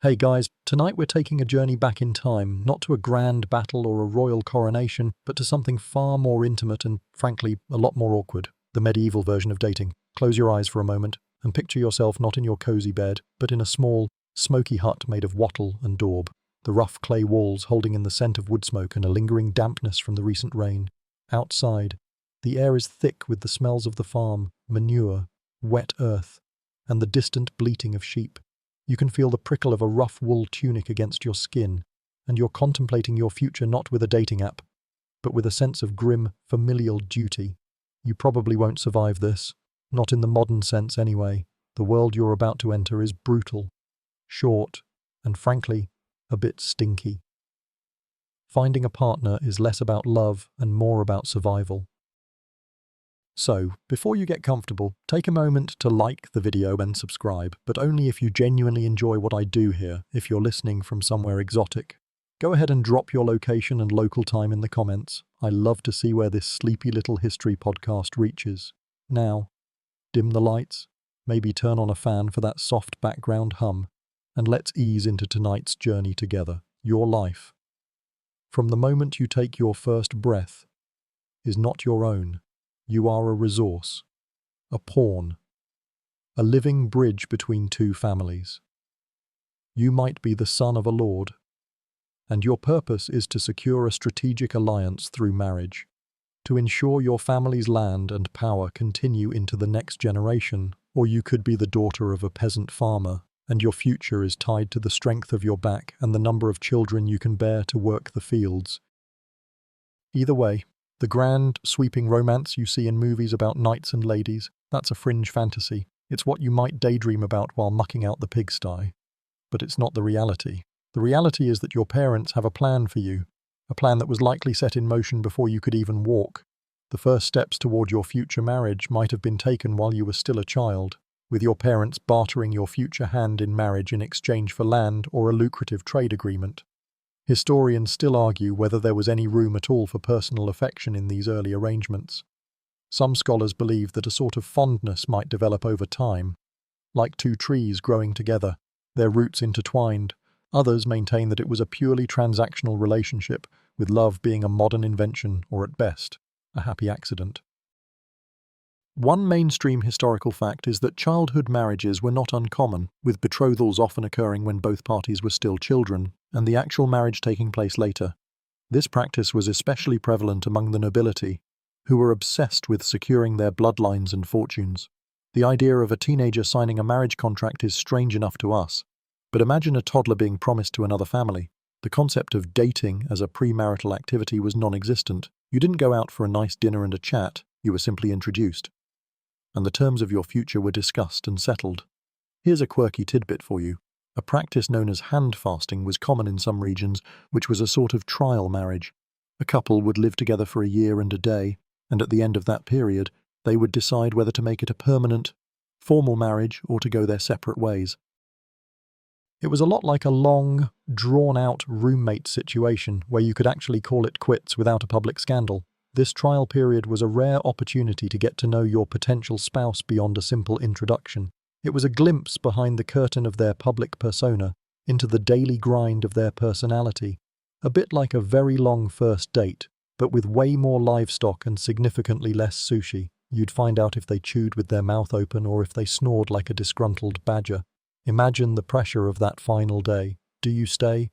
Hey guys, tonight we're taking a journey back in time, not to a grand battle or a royal coronation, but to something far more intimate and, frankly, a lot more awkward. The medieval version of dating. Close your eyes for a moment and picture yourself not in your cozy bed, but in a small, smoky hut made of wattle and daub. The rough clay walls holding in the scent of wood smoke and a lingering dampness from the recent rain. Outside, the air is thick with the smells of the farm, manure, wet earth, and the distant bleating of sheep. You can feel the prickle of a rough wool tunic against your skin, and you're contemplating your future not with a dating app, but with a sense of grim, familial duty. You probably won't survive this, not in the modern sense anyway. The world you're about to enter is brutal, short, and frankly, a bit stinky. Finding a partner is less about love and more about survival. So, before you get comfortable, take a moment to like the video and subscribe, but only if you genuinely enjoy what I do here. If you're listening from somewhere exotic, go ahead and drop your location and local time in the comments. I love to see where this sleepy little history podcast reaches. Now, dim the lights, maybe turn on a fan for that soft background hum, and let's ease into tonight's journey together. Your life, from the moment you take your first breath, is not your own. You are a resource, a pawn, a living bridge between two families. You might be the son of a lord, and your purpose is to secure a strategic alliance through marriage, to ensure your family's land and power continue into the next generation. Or you could be the daughter of a peasant farmer, and your future is tied to the strength of your back and the number of children you can bear to work the fields. Either way, the grand, sweeping romance you see in movies about knights and ladies, that's a fringe fantasy. It's what you might daydream about while mucking out the pigsty. But it's not the reality. The reality is that your parents have a plan for you, a plan that was likely set in motion before you could even walk. The first steps toward your future marriage might have been taken while you were still a child, with your parents bartering your future hand in marriage in exchange for land or a lucrative trade agreement. Historians still argue whether there was any room at all for personal affection in these early arrangements. Some scholars believe that a sort of fondness might develop over time, like two trees growing together, their roots intertwined. Others maintain that it was a purely transactional relationship, with love being a modern invention or, at best, a happy accident. One mainstream historical fact is that childhood marriages were not uncommon, with betrothals often occurring when both parties were still children, and the actual marriage taking place later. This practice was especially prevalent among the nobility, who were obsessed with securing their bloodlines and fortunes. The idea of a teenager signing a marriage contract is strange enough to us, but imagine a toddler being promised to another family. The concept of dating as a premarital activity was non-existent. You didn't go out for a nice dinner and a chat, you were simply introduced, and the terms of your future were discussed and settled. Here's a quirky tidbit for you. A practice known as hand fasting was common in some regions, which was a sort of trial marriage. A couple would live together for a year and a day, and at the end of that period, they would decide whether to make it a permanent, formal marriage or to go their separate ways. It was a lot like a long, drawn-out roommate situation where you could actually call it quits without a public scandal. This trial period was a rare opportunity to get to know your potential spouse beyond a simple introduction. It was a glimpse behind the curtain of their public persona into the daily grind of their personality, a bit like a very long first date, but with way more livestock and significantly less sushi. You'd find out if they chewed with their mouth open or if they snored like a disgruntled badger. Imagine the pressure of that final day. Do you stay,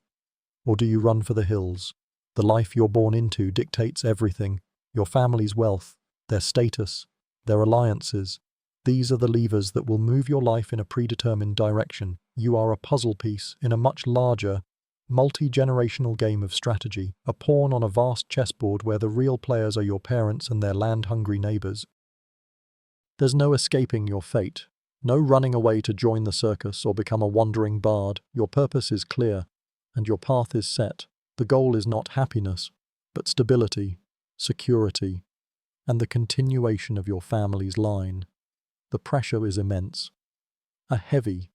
or do you run for the hills? The life you're born into dictates everything. Your family's wealth, their status, their alliances. These are the levers that will move your life in a predetermined direction. You are a puzzle piece in a much larger, multi-generational game of strategy, a pawn on a vast chessboard where the real players are your parents and their land-hungry neighbors. There's no escaping your fate, no running away to join the circus or become a wandering bard. Your purpose is clear, and your path is set. The goal is not happiness, but stability, security, and the continuation of your family's line. The pressure is immense. A heavy,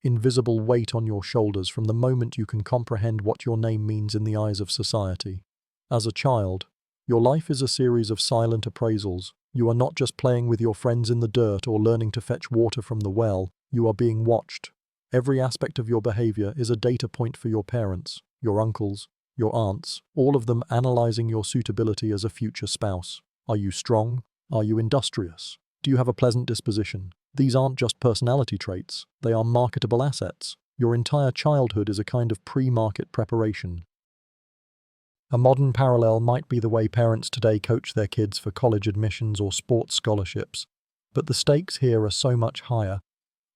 invisible weight on your shoulders from the moment you can comprehend what your name means in the eyes of society. As a child, your life is a series of silent appraisals. You are not just playing with your friends in the dirt or learning to fetch water from the well. You are being watched, Every aspect of your behavior is a data point for your parents, your uncles, your aunts, all of them analyzing your suitability as a future spouse. Are you strong? Are you industrious? Do you have a pleasant disposition? These aren't just personality traits, they are marketable assets. Your entire childhood is a kind of pre-market preparation. A modern parallel might be the way parents today coach their kids for college admissions or sports scholarships. But the stakes here are so much higher.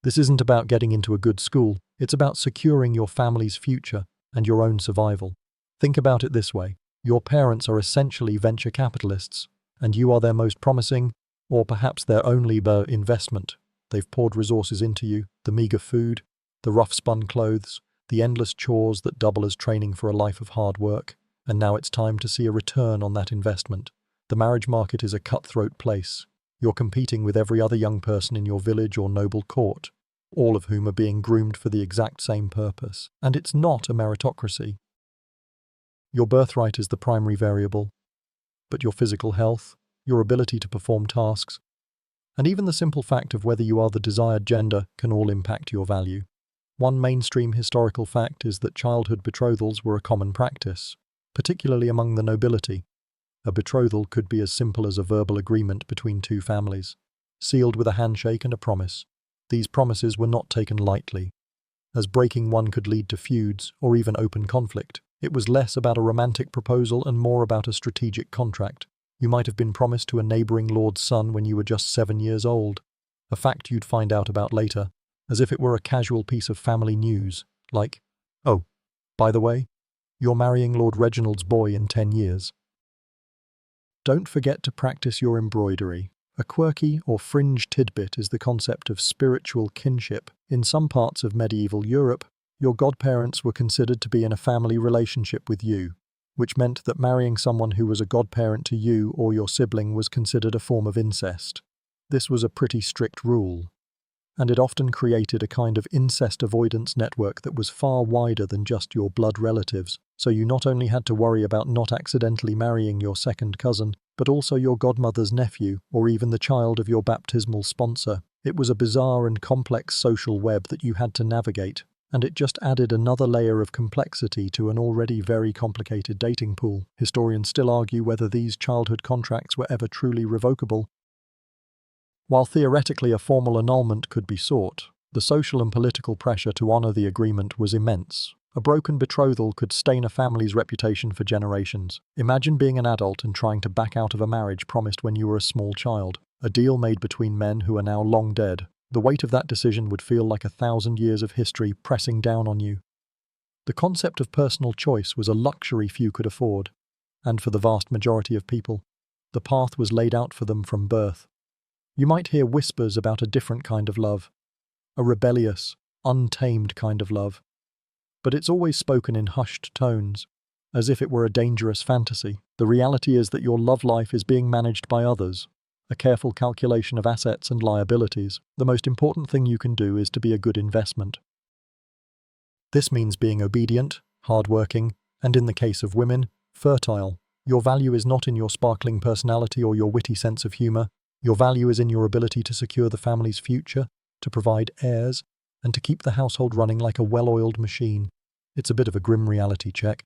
This isn't about getting into a good school, it's about securing your family's future and your own survival. Think about it this way. Your parents are essentially venture capitalists, and you are their most promising, or perhaps their only investment. They've poured resources into you, the meager food, the rough-spun clothes, the endless chores that double as training for a life of hard work, and now it's time to see a return on that investment. The marriage market is a cutthroat place. You're competing with every other young person in your village or noble court, all of whom are being groomed for the exact same purpose. And it's not a meritocracy. Your birthright is the primary variable, but your physical health, your ability to perform tasks, and even the simple fact of whether you are the desired gender can all impact your value. One mainstream historical fact is that childhood betrothals were a common practice, particularly among the nobility. A betrothal could be as simple as a verbal agreement between two families, sealed with a handshake and a promise. These promises were not taken lightly, as breaking one could lead to feuds or even open conflict. It was less about a romantic proposal and more about a strategic contract. You might have been promised to a neighboring lord's son when you were just 7 years old, a fact you'd find out about later, as if it were a casual piece of family news, like, "Oh, by the way, you're marrying Lord Reginald's boy in 10 years. Don't forget to practice your embroidery. A quirky or fringe tidbit is the concept of spiritual kinship. In some parts of medieval Europe, your godparents were considered to be in a family relationship with you, which meant that marrying someone who was a godparent to you or your sibling was considered a form of incest. This was a pretty strict rule, and it often created a kind of incest avoidance network that was far wider than just your blood relatives. So you not only had to worry about not accidentally marrying your second cousin, but also your godmother's nephew, or even the child of your baptismal sponsor. It was a bizarre and complex social web that you had to navigate, and it just added another layer of complexity to an already very complicated dating pool. Historians still argue whether these childhood contracts were ever truly revocable. While theoretically a formal annulment could be sought, the social and political pressure to honor the agreement was immense. A broken betrothal could stain a family's reputation for generations. Imagine being an adult and trying to back out of a marriage promised when you were a small child, a deal made between men who are now long dead. The weight of that decision would feel like 1,000 years of history pressing down on you. The concept of personal choice was a luxury few could afford, and for the vast majority of people, the path was laid out for them from birth. You might hear whispers about a different kind of love, a rebellious, untamed kind of love, but it's always spoken in hushed tones, as if it were a dangerous fantasy. The reality is that your love life is being managed by others, a careful calculation of assets and liabilities. The most important thing you can do is to be a good investment. This means being obedient, hardworking, and in the case of women, fertile. Your value is not in your sparkling personality or your witty sense of humor. Your value is in your ability to secure the family's future, to provide heirs, and to keep the household running like a well-oiled machine. It's a bit of a grim reality check,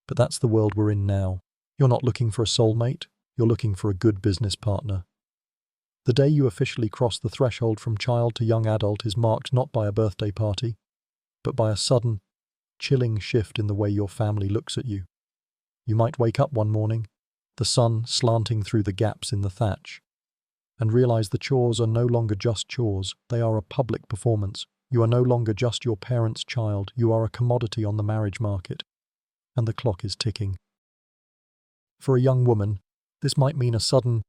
but that's the world we're in now. You're not looking for a soulmate, you're looking for a good business partner. The day you officially cross the threshold from child to young adult is marked not by a birthday party, but by a sudden, chilling shift in the way your family looks at you. You might wake up one morning, the sun slanting through the gaps in the thatch, and realize the chores are no longer just chores, they are a public performance. You are no longer just your parents' child, you are a commodity on the marriage market, and the clock is ticking. For a young woman, this might mean a sudden,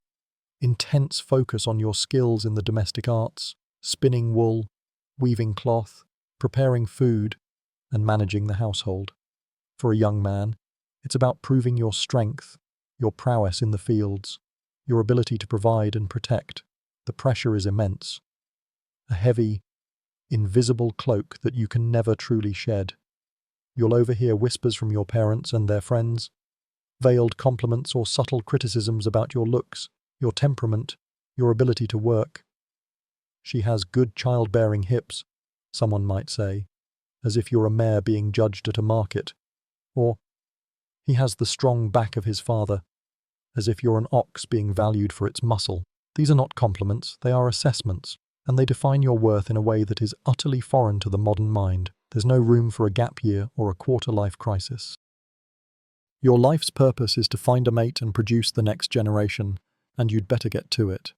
intense focus on your skills in the domestic arts, spinning wool, weaving cloth, preparing food, and managing the household. For a young man, it's about proving your strength, your prowess in the fields, your ability to provide and protect. The pressure is immense. A heavy, invisible cloak that you can never truly shed. You'll overhear whispers from your parents and their friends, veiled compliments or subtle criticisms about your looks, your temperament, your ability to work. She has good childbearing hips, someone might say. as if you're a mare being judged at a market. Or, he has the strong back of his father, as if you're an ox being valued for its muscle. These are not compliments, they are assessments, and they define your worth in a way that is utterly foreign to the modern mind. There's no room for a gap year or a quarter-life crisis. Your life's purpose is to find a mate and produce the next generation, and you'd better get to it.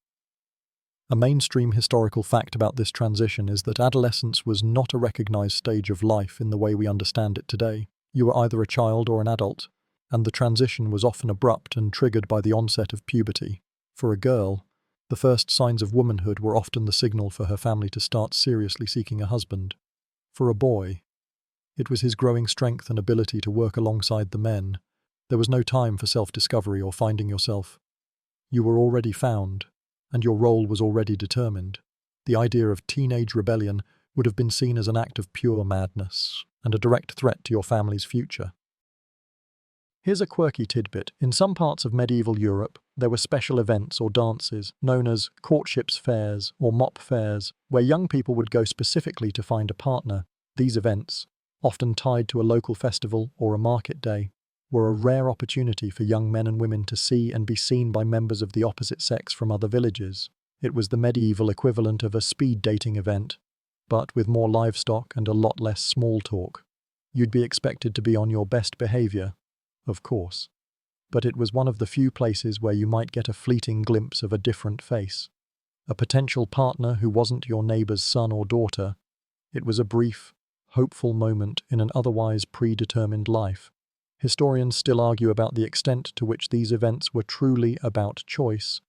A mainstream historical fact about this transition is that adolescence was not a recognized stage of life in the way we understand it today. You were either a child or an adult, and the transition was often abrupt and triggered by the onset of puberty. For a girl, the first signs of womanhood were often the signal for her family to start seriously seeking a husband. For a boy, it was his growing strength and ability to work alongside the men. There was no time for self-discovery or finding yourself. You were already found, and your role was already determined. The idea of teenage rebellion would have been seen as an act of pure madness and a direct threat to your family's future. Here's a quirky tidbit. In some parts of medieval Europe, there were special events or dances known as courtships fairs or mop fairs, where young people would go specifically to find a partner. These events, often tied to a local festival or a market day, were a rare opportunity for young men and women to see and be seen by members of the opposite sex from other villages. It was the medieval equivalent of a speed dating event, but with more livestock and a lot less small talk. You'd be expected to be on your best behavior, of course, but it was one of the few places where you might get a fleeting glimpse of a different face. A potential partner who wasn't your neighbor's son or daughter. It was a brief, hopeful moment in an otherwise predetermined life. Historians still argue about the extent to which these events were truly about choice.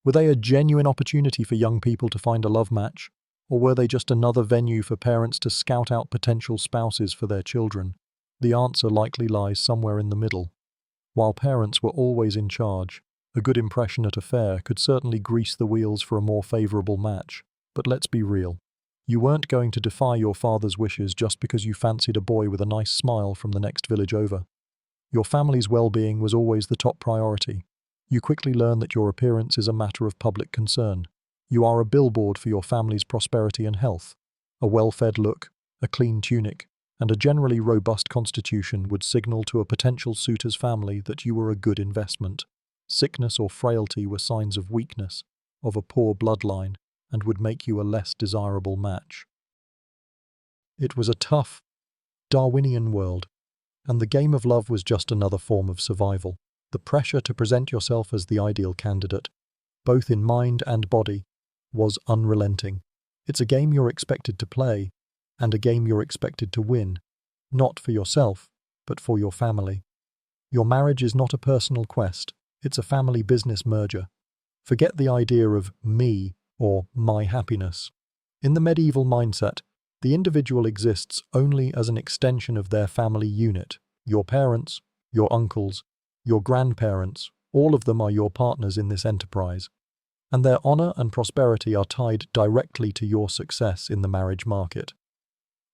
Were they a genuine opportunity for young people to find a love match, or were they just another venue for parents to scout out potential spouses for their children? The answer likely lies somewhere in the middle. While parents were always in charge, a good impression at a fair could certainly grease the wheels for a more favorable match. But let's be real. You weren't going to defy your father's wishes just because you fancied a boy with a nice smile from the next village over. Your family's well-being was always the top priority. You quickly learn that your appearance is a matter of public concern. You are a billboard for your family's prosperity and health. A well-fed look, a clean tunic, and a generally robust constitution would signal to a potential suitor's family that you were a good investment. Sickness or frailty were signs of weakness, of a poor bloodline, and would make you a less desirable match. It was a tough, Darwinian world, and the game of love was just another form of survival. The pressure to present yourself as the ideal candidate, both in mind and body, was unrelenting. It's a game you're expected to play, and a game you're expected to win, not for yourself, but for your family. Your marriage is not a personal quest, it's a family business merger. Forget the idea of me or my happiness. In the medieval mindset, the individual exists only as an extension of their family unit. Your parents, your uncles, your grandparents, all of them are your partners in this enterprise, and their honor and prosperity are tied directly to your success in the marriage market.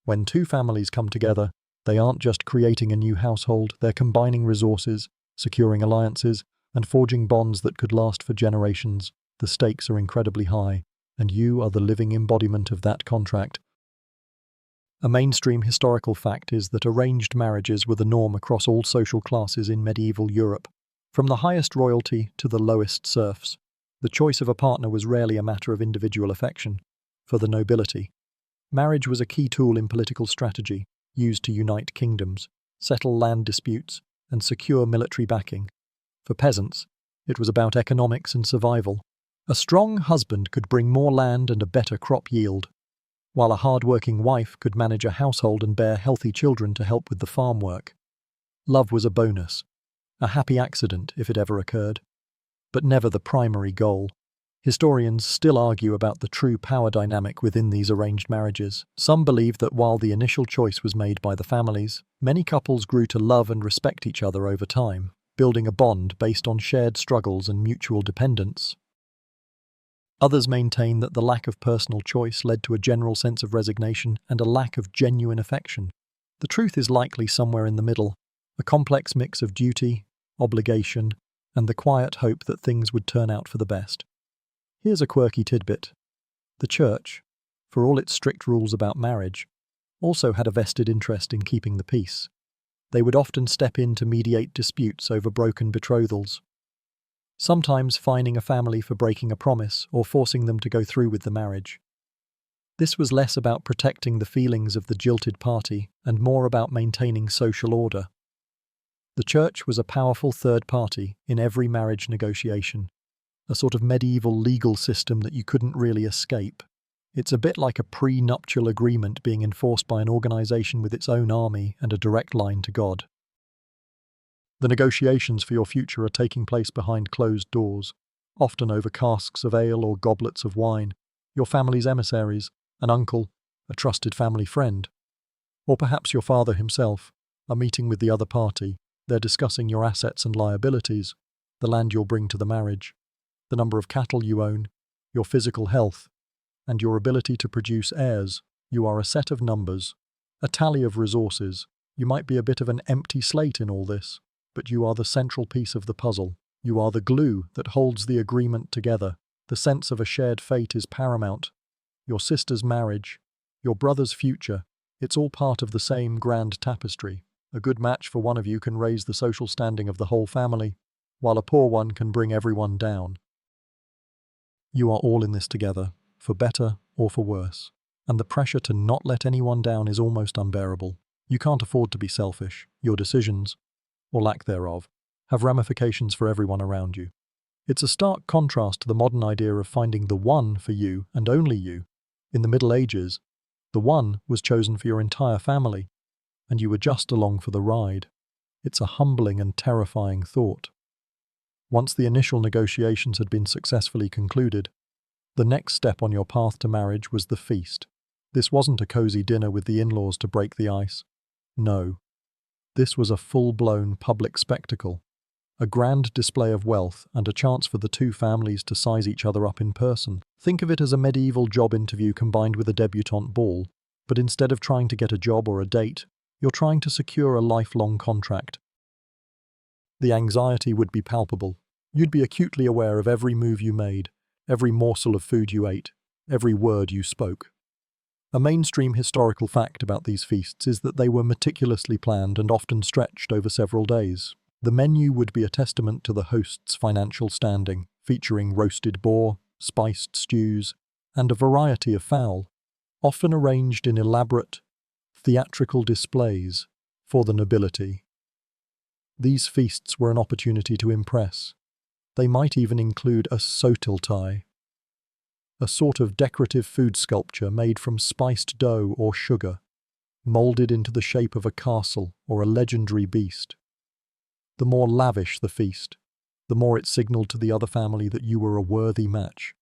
When two families come together, they aren't just creating a new household, they're combining resources, securing alliances, and forging bonds that could last for generations. The stakes are incredibly high, and you are the living embodiment of that contract. A mainstream historical fact is that arranged marriages were the norm across all social classes in medieval Europe, from the highest royalty to the lowest serfs. The choice of a partner was rarely a matter of individual affection. For the nobility, marriage was a key tool in political strategy, used to unite kingdoms, settle land disputes, and secure military backing. For peasants, it was about economics and survival. A strong husband could bring more land and a better crop yield, while a hard-working wife could manage a household and bear healthy children to help with the farm work. Love was a bonus, a happy accident if it ever occurred, but never the primary goal. Historians still argue about the true power dynamic within these arranged marriages. Some believe that while the initial choice was made by the families, many couples grew to love and respect each other over time, building a bond based on shared struggles and mutual dependence. Others maintain that the lack of personal choice led to a general sense of resignation and a lack of genuine affection. The truth is likely somewhere in the middle, a complex mix of duty, obligation, and the quiet hope that things would turn out for the best. Here's a quirky tidbit. The Church, for all its strict rules about marriage, also had a vested interest in keeping the peace. They would often step in to mediate disputes over broken betrothals, sometimes fining a family for breaking a promise or forcing them to go through with the marriage. This was less about protecting the feelings of the jilted party and more about maintaining social order. The church was a powerful third party in every marriage negotiation, a sort of medieval legal system that you couldn't really escape. It's a bit like a pre-nuptial agreement being enforced by an organization with its own army and a direct line to God. The negotiations for your future are taking place behind closed doors, often over casks of ale or goblets of wine. Your family's emissaries, an uncle, a trusted family friend, or perhaps your father himself, are meeting with the other party. They're discussing your assets and liabilities, the land you'll bring to the marriage, the number of cattle you own, your physical health, and your ability to produce heirs. You are a set of numbers, a tally of resources. You might be a bit of an empty slate in all this, but you are the central piece of the puzzle. You are the glue that holds the agreement together. The sense of a shared fate is paramount. Your sister's marriage, your brother's future, it's all part of the same grand tapestry. A good match for one of you can raise the social standing of the whole family, while a poor one can bring everyone down. You are all in this together, for better or for worse, and the pressure to not let anyone down is almost unbearable. You can't afford to be selfish. Your decisions, or lack thereof, have ramifications for everyone around you. It's a stark contrast to the modern idea of finding the one for you and only you. In the Middle Ages, the one was chosen for your entire family, and you were just along for the ride. It's a humbling and terrifying thought. Once the initial negotiations had been successfully concluded, the next step on your path to marriage was the feast. This wasn't a cozy dinner with the in-laws to break the ice. No, this was a full-blown public spectacle, a grand display of wealth and a chance for the two families to size each other up in person. Think of it as a medieval job interview combined with a debutante ball, but instead of trying to get a job or a date, you're trying to secure a lifelong contract. The anxiety would be palpable. You'd be acutely aware of every move you made, every morsel of food you ate, every word you spoke. A mainstream historical fact about these feasts is that they were meticulously planned and often stretched over several days. The menu would be a testament to the host's financial standing, featuring roasted boar, spiced stews, and a variety of fowl, often arranged in elaborate, theatrical displays for the nobility. These feasts were an opportunity to impress. They might even include a sotiltai, a sort of decorative food sculpture made from spiced dough or sugar, molded into the shape of a castle or a legendary beast. The more lavish the feast, the more it signaled to the other family that you were a worthy match.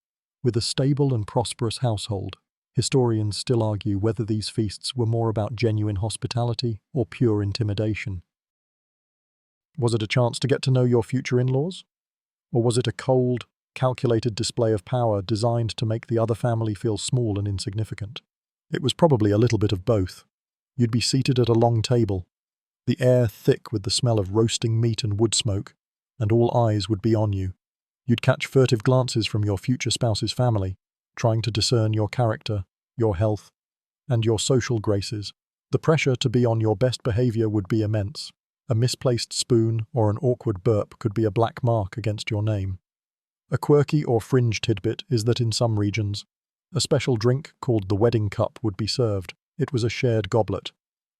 With a stable and prosperous household, historians still argue whether these feasts were more about genuine hospitality or pure intimidation. Was it a chance to get to know your future in-laws? Or was it a cold, calculated display of power designed to make the other family feel small and insignificant? It was probably a little bit of both. You'd be seated at a long table, the air thick with the smell of roasting meat and wood smoke, and all eyes would be on you. You'd catch furtive glances from your future spouse's family, trying to discern your character, your health, and your social graces. The pressure to be on your best behavior would be immense. A misplaced spoon or an awkward burp could be a black mark against your name. A quirky or fringe tidbit is that in some regions, a special drink called the wedding cup would be served. It was a shared goblet,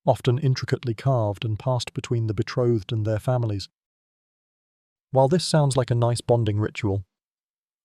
often intricately carved and passed between the betrothed and their families. While this sounds like a nice bonding ritual,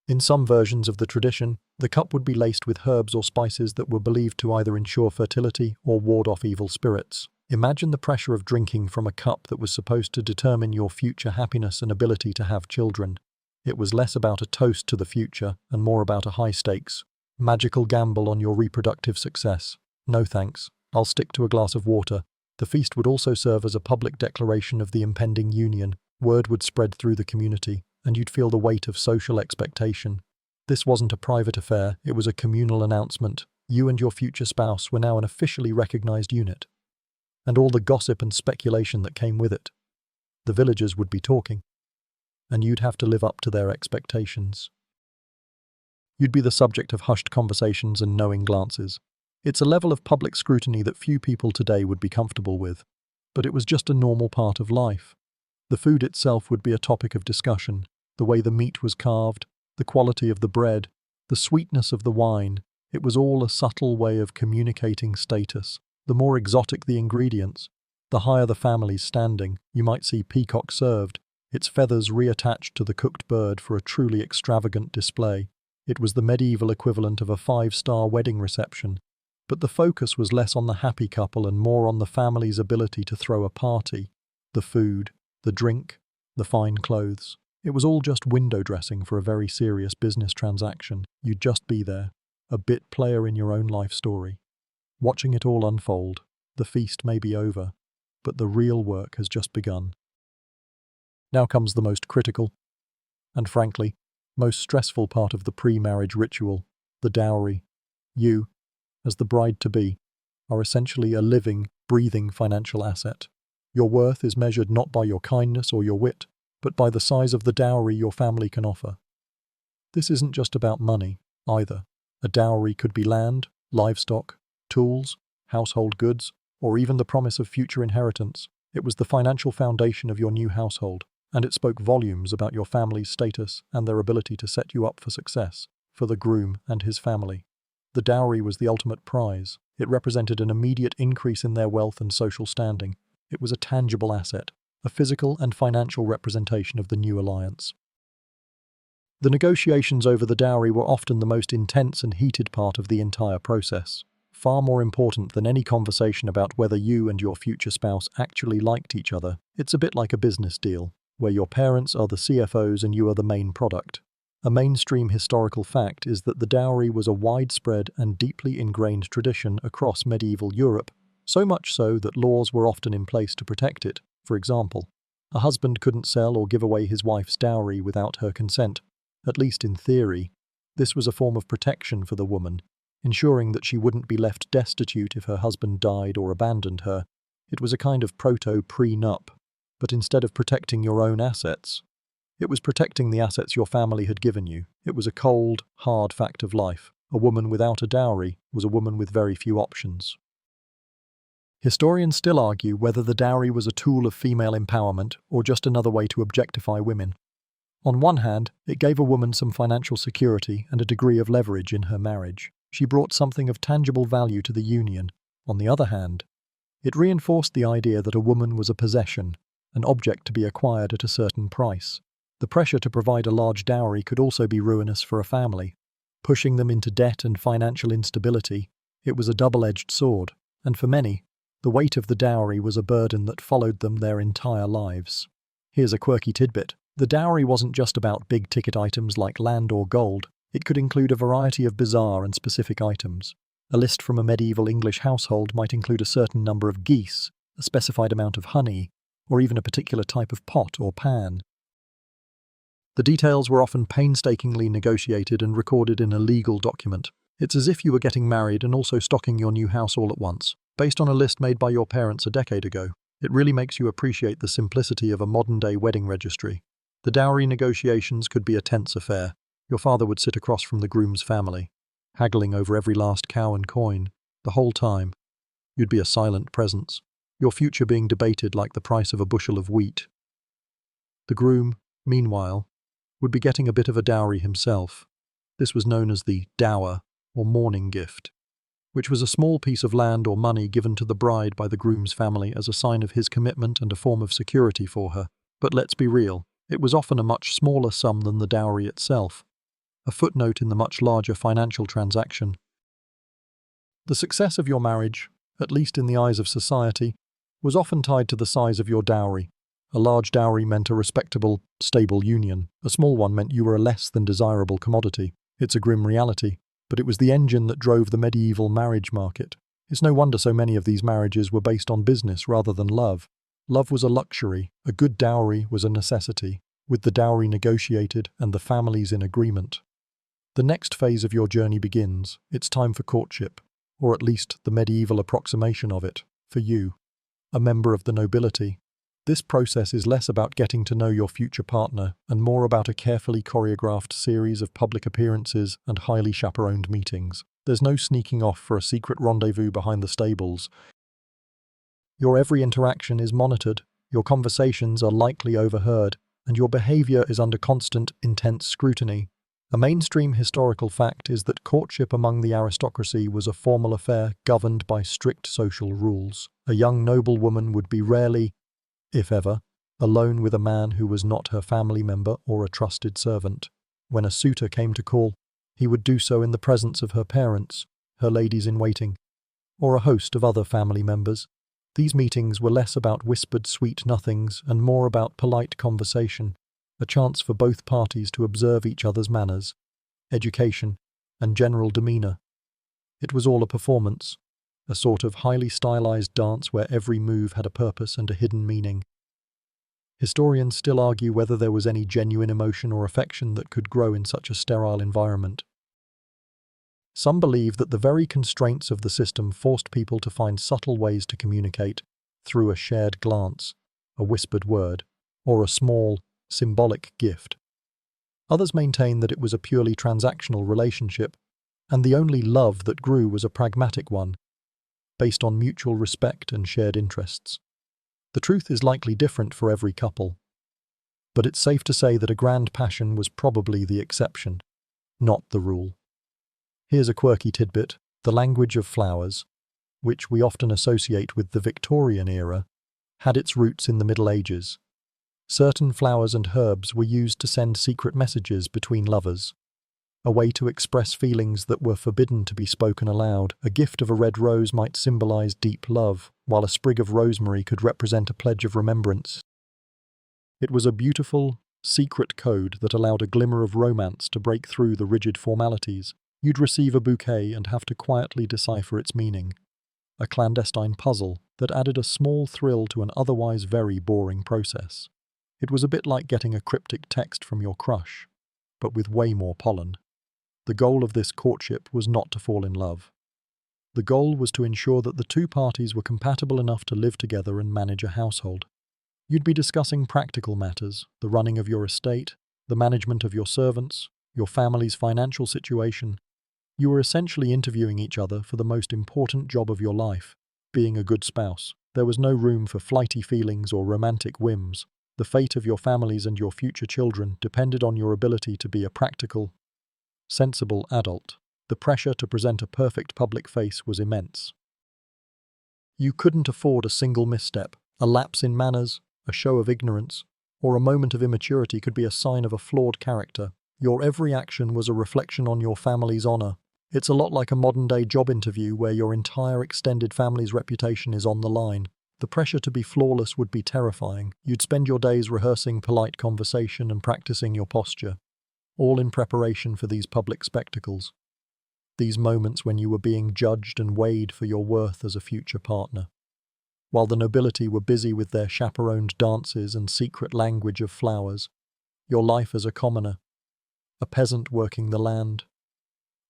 in some versions of the tradition, the cup would be laced with herbs or spices that were believed to either ensure fertility or ward off evil spirits. Imagine the pressure of drinking from a cup that was supposed to determine your future happiness and ability to have children. It was less about a toast to the future and more about a high-stakes, magical gamble on your reproductive success. No thanks, I'll stick to a glass of water. The feast would also serve as a public declaration of the impending union. Word would spread through the community, and you'd feel the weight of social expectation. This wasn't a private affair, it was a communal announcement. You and your future spouse were now an officially recognized unit. And all the gossip and speculation that came with it. The villagers would be talking, and you'd have to live up to their expectations. You'd be the subject of hushed conversations and knowing glances. It's a level of public scrutiny that few people today would be comfortable with. But it was just a normal part of life. The food itself would be a topic of discussion, the way the meat was carved, the quality of the bread, the sweetness of the wine. It was all a subtle way of communicating status. The more exotic the ingredients, the higher the family's standing. You might see peacock served, its feathers reattached to the cooked bird for a truly extravagant display. It was the medieval equivalent of a 5-star wedding reception. But the focus was less on the happy couple and more on the family's ability to throw a party. The food, the drink, the fine clothes. It was all just window dressing for a very serious business transaction. You'd just be there, a bit player in your own life story. Watching it all unfold. The feast may be over, but the real work has just begun. Now comes the most critical, and frankly, most stressful part of the pre-marriage ritual, the dowry. You, as the bride-to-be, are essentially a living, breathing financial asset. Your worth is measured not by your kindness or your wit, but by the size of the dowry your family can offer. This isn't just about money, either. A dowry could be land, livestock, tools, household goods, or even the promise of future inheritance. It was the financial foundation of your new household, and it spoke volumes about your family's status and their ability to set you up for success, for the groom and his family. The dowry was the ultimate prize. It represented an immediate increase in their wealth and social standing. It was a tangible asset, a physical and financial representation of the new alliance. The negotiations over the dowry were often the most intense and heated part of the entire process. Far more important than any conversation about whether you and your future spouse actually liked each other. It's a bit like a business deal, where your parents are the CFOs and you are the main product. A mainstream historical fact is that the dowry was a widespread and deeply ingrained tradition across medieval Europe, so much so that laws were often in place to protect it. For example, a husband couldn't sell or give away his wife's dowry without her consent, at least in theory. This was a form of protection for the woman, ensuring that she wouldn't be left destitute if her husband died or abandoned her. It was a kind of proto-prenup, but instead of protecting your own assets, it was protecting the assets your family had given you. It was a cold, hard fact of life. A woman without a dowry was a woman with very few options. Historians still argue whether the dowry was a tool of female empowerment or just another way to objectify women. On one hand, it gave a woman some financial security and a degree of leverage in her marriage. She brought something of tangible value to the union. On the other hand, it reinforced the idea that a woman was a possession, an object to be acquired at a certain price. The pressure to provide a large dowry could also be ruinous for a family, pushing them into debt and financial instability. It was a double-edged sword, and for many, the weight of the dowry was a burden that followed them their entire lives. Here's a quirky tidbit. The dowry wasn't just about big-ticket items like land or gold. It could include a variety of bizarre and specific items. A list from a medieval English household might include a certain number of geese, a specified amount of honey, or even a particular type of pot or pan. The details were often painstakingly negotiated and recorded in a legal document. It's as if you were getting married and also stocking your new house all at once, based on a list made by your parents a decade ago. It really makes you appreciate the simplicity of a modern-day wedding registry. The dowry negotiations could be a tense affair. Your father would sit across from the groom's family, haggling over every last cow and coin. The whole time, you'd be a silent presence, your future being debated like the price of a bushel of wheat. The groom, meanwhile, would be getting a bit of a dowry himself. This was known as the dower, or mourning gift, which was a small piece of land or money given to the bride by the groom's family as a sign of his commitment and a form of security for her. But let's be real, it was often a much smaller sum than the dowry itself, a footnote in the much larger financial transaction. The success of your marriage, at least in the eyes of society, was often tied to the size of your dowry. A large dowry meant a respectable, stable union. A small one meant you were a less than desirable commodity. It's a grim reality, but it was the engine that drove the medieval marriage market. It's no wonder so many of these marriages were based on business rather than love. Love was a luxury, a good dowry was a necessity, with the dowry negotiated and the families in agreement. The next phase of your journey begins. It's time for courtship, or at least the medieval approximation of it, for you, a member of the nobility. This process is less about getting to know your future partner and more about a carefully choreographed series of public appearances and highly chaperoned meetings. There's no sneaking off for a secret rendezvous behind the stables. Your every interaction is monitored, your conversations are likely overheard, and your behavior is under constant, intense scrutiny. A mainstream historical fact is that courtship among the aristocracy was a formal affair governed by strict social rules. A young noblewoman would be rarely, if ever, alone with a man who was not her family member or a trusted servant. When a suitor came to call, he would do so in the presence of her parents, her ladies-in-waiting, or a host of other family members. These meetings were less about whispered sweet nothings and more about polite conversation, a chance for both parties to observe each other's manners, education, and general demeanor. It was all a performance, a sort of highly stylized dance where every move had a purpose and a hidden meaning. Historians still argue whether there was any genuine emotion or affection that could grow in such a sterile environment. Some believe that the very constraints of the system forced people to find subtle ways to communicate through a shared glance, a whispered word, or a small, symbolic gift. Others maintain that it was a purely transactional relationship, and the only love that grew was a pragmatic one, based on mutual respect and shared interests. The truth is likely different for every couple, but it's safe to say that a grand passion was probably the exception, not the rule. Here's a quirky tidbit: the language of flowers, which we often associate with the Victorian era, had its roots in the Middle Ages. Certain flowers and herbs were used to send secret messages between lovers, a way to express feelings that were forbidden to be spoken aloud. A gift of a red rose might symbolize deep love, while a sprig of rosemary could represent a pledge of remembrance. It was a beautiful, secret code that allowed a glimmer of romance to break through the rigid formalities. You'd receive a bouquet and have to quietly decipher its meaning, a clandestine puzzle that added a small thrill to an otherwise very boring process. It was a bit like getting a cryptic text from your crush, but with way more pollen. The goal of this courtship was not to fall in love. The goal was to ensure that the two parties were compatible enough to live together and manage a household. You'd be discussing practical matters, the running of your estate, the management of your servants, your family's financial situation. You were essentially interviewing each other for the most important job of your life, being a good spouse. There was no room for flighty feelings or romantic whims. The fate of your families and your future children depended on your ability to be a practical, sensible adult. The pressure to present a perfect public face was immense. You couldn't afford a single misstep. A lapse in manners, a show of ignorance, or a moment of immaturity could be a sign of a flawed character. Your every action was a reflection on your family's honor. It's a lot like a modern-day job interview where your entire extended family's reputation is on the line. The pressure to be flawless would be terrifying. You'd spend your days rehearsing polite conversation and practicing your posture, all in preparation for these public spectacles. These moments when you were being judged and weighed for your worth as a future partner. While the nobility were busy with their chaperoned dances and secret language of flowers, your life as a commoner, a peasant working the land,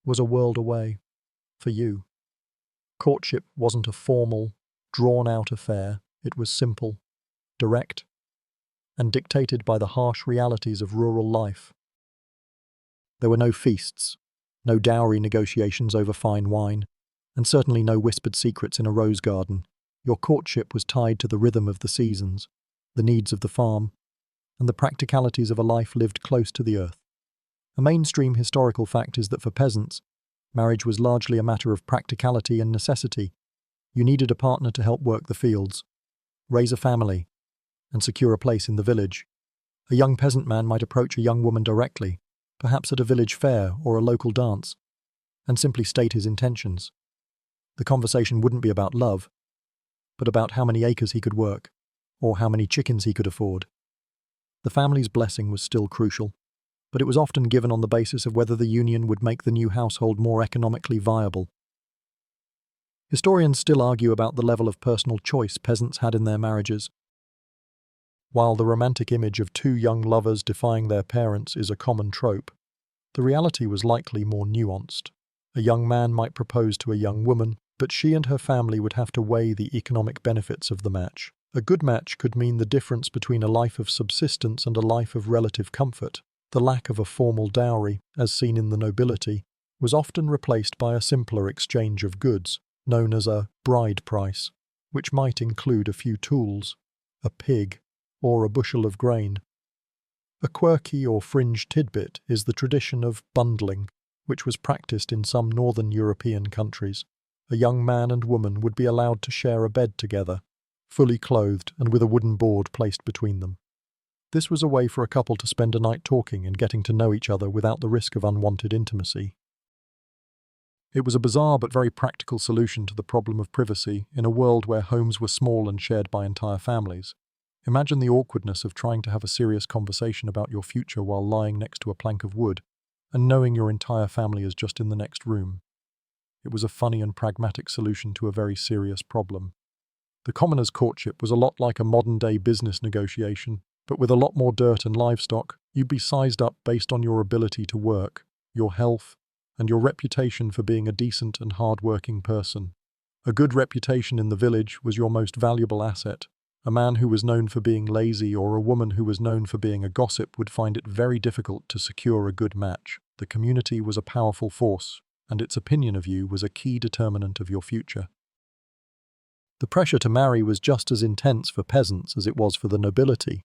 was a world away for you. Courtship wasn't a formal, drawn-out affair. It was simple, direct, and dictated by the harsh realities of rural life. There were no feasts, no dowry negotiations over fine wine, and certainly no whispered secrets in a rose garden. Your courtship was tied to the rhythm of the seasons, the needs of the farm, and the practicalities of a life lived close to the earth. A mainstream historical fact is that for peasants, marriage was largely a matter of practicality and necessity. You needed a partner to help work the fields, raise a family, and secure a place in the village. A young peasant man might approach a young woman directly, perhaps at a village fair or a local dance, and simply state his intentions. The conversation wouldn't be about love, but about how many acres he could work, or how many chickens he could afford. The family's blessing was still crucial, but it was often given on the basis of whether the union would make the new household more economically viable. Historians still argue about the level of personal choice peasants had in their marriages. While the romantic image of two young lovers defying their parents is a common trope, the reality was likely more nuanced. A young man might propose to a young woman, but she and her family would have to weigh the economic benefits of the match. A good match could mean the difference between a life of subsistence and a life of relative comfort. The lack of a formal dowry, as seen in the nobility, was often replaced by a simpler exchange of goods, known as a bride price, which might include a few tools, a pig, or a bushel of grain. A quirky or fringe tidbit is the tradition of bundling, which was practiced in some northern European countries. A young man and woman would be allowed to share a bed together, fully clothed and with a wooden board placed between them. This was a way for a couple to spend a night talking and getting to know each other without the risk of unwanted intimacy. It was a bizarre but very practical solution to the problem of privacy in a world where homes were small and shared by entire families. Imagine the awkwardness of trying to have a serious conversation about your future while lying next to a plank of wood, and knowing your entire family is just in the next room. It was a funny and pragmatic solution to a very serious problem. The commoner's courtship was a lot like a modern-day business negotiation, but with a lot more dirt and livestock. You'd be sized up based on your ability to work, your health, and your reputation for being a decent and hard-working person. A good reputation in the village was your most valuable asset. A man who was known for being lazy or a woman who was known for being a gossip would find it very difficult to secure a good match. The community was a powerful force, and its opinion of you was a key determinant of your future. The pressure to marry was just as intense for peasants as it was for the nobility,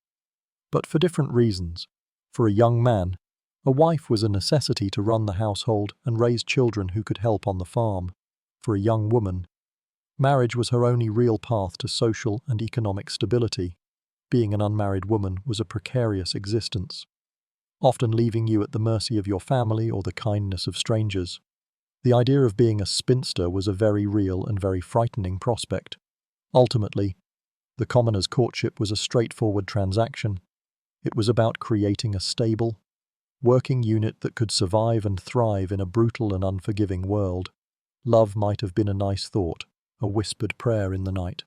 but for different reasons. For a young man, a wife was a necessity to run the household and raise children who could help on the farm. For a young woman, marriage was her only real path to social and economic stability. Being an unmarried woman was a precarious existence, often leaving you at the mercy of your family or the kindness of strangers. The idea of being a spinster was a very real and very frightening prospect. Ultimately, the commoner's courtship was a straightforward transaction. It was about creating a stable, working unit that could survive and thrive in a brutal and unforgiving world. Love might have been a nice thought, a whispered prayer in the night.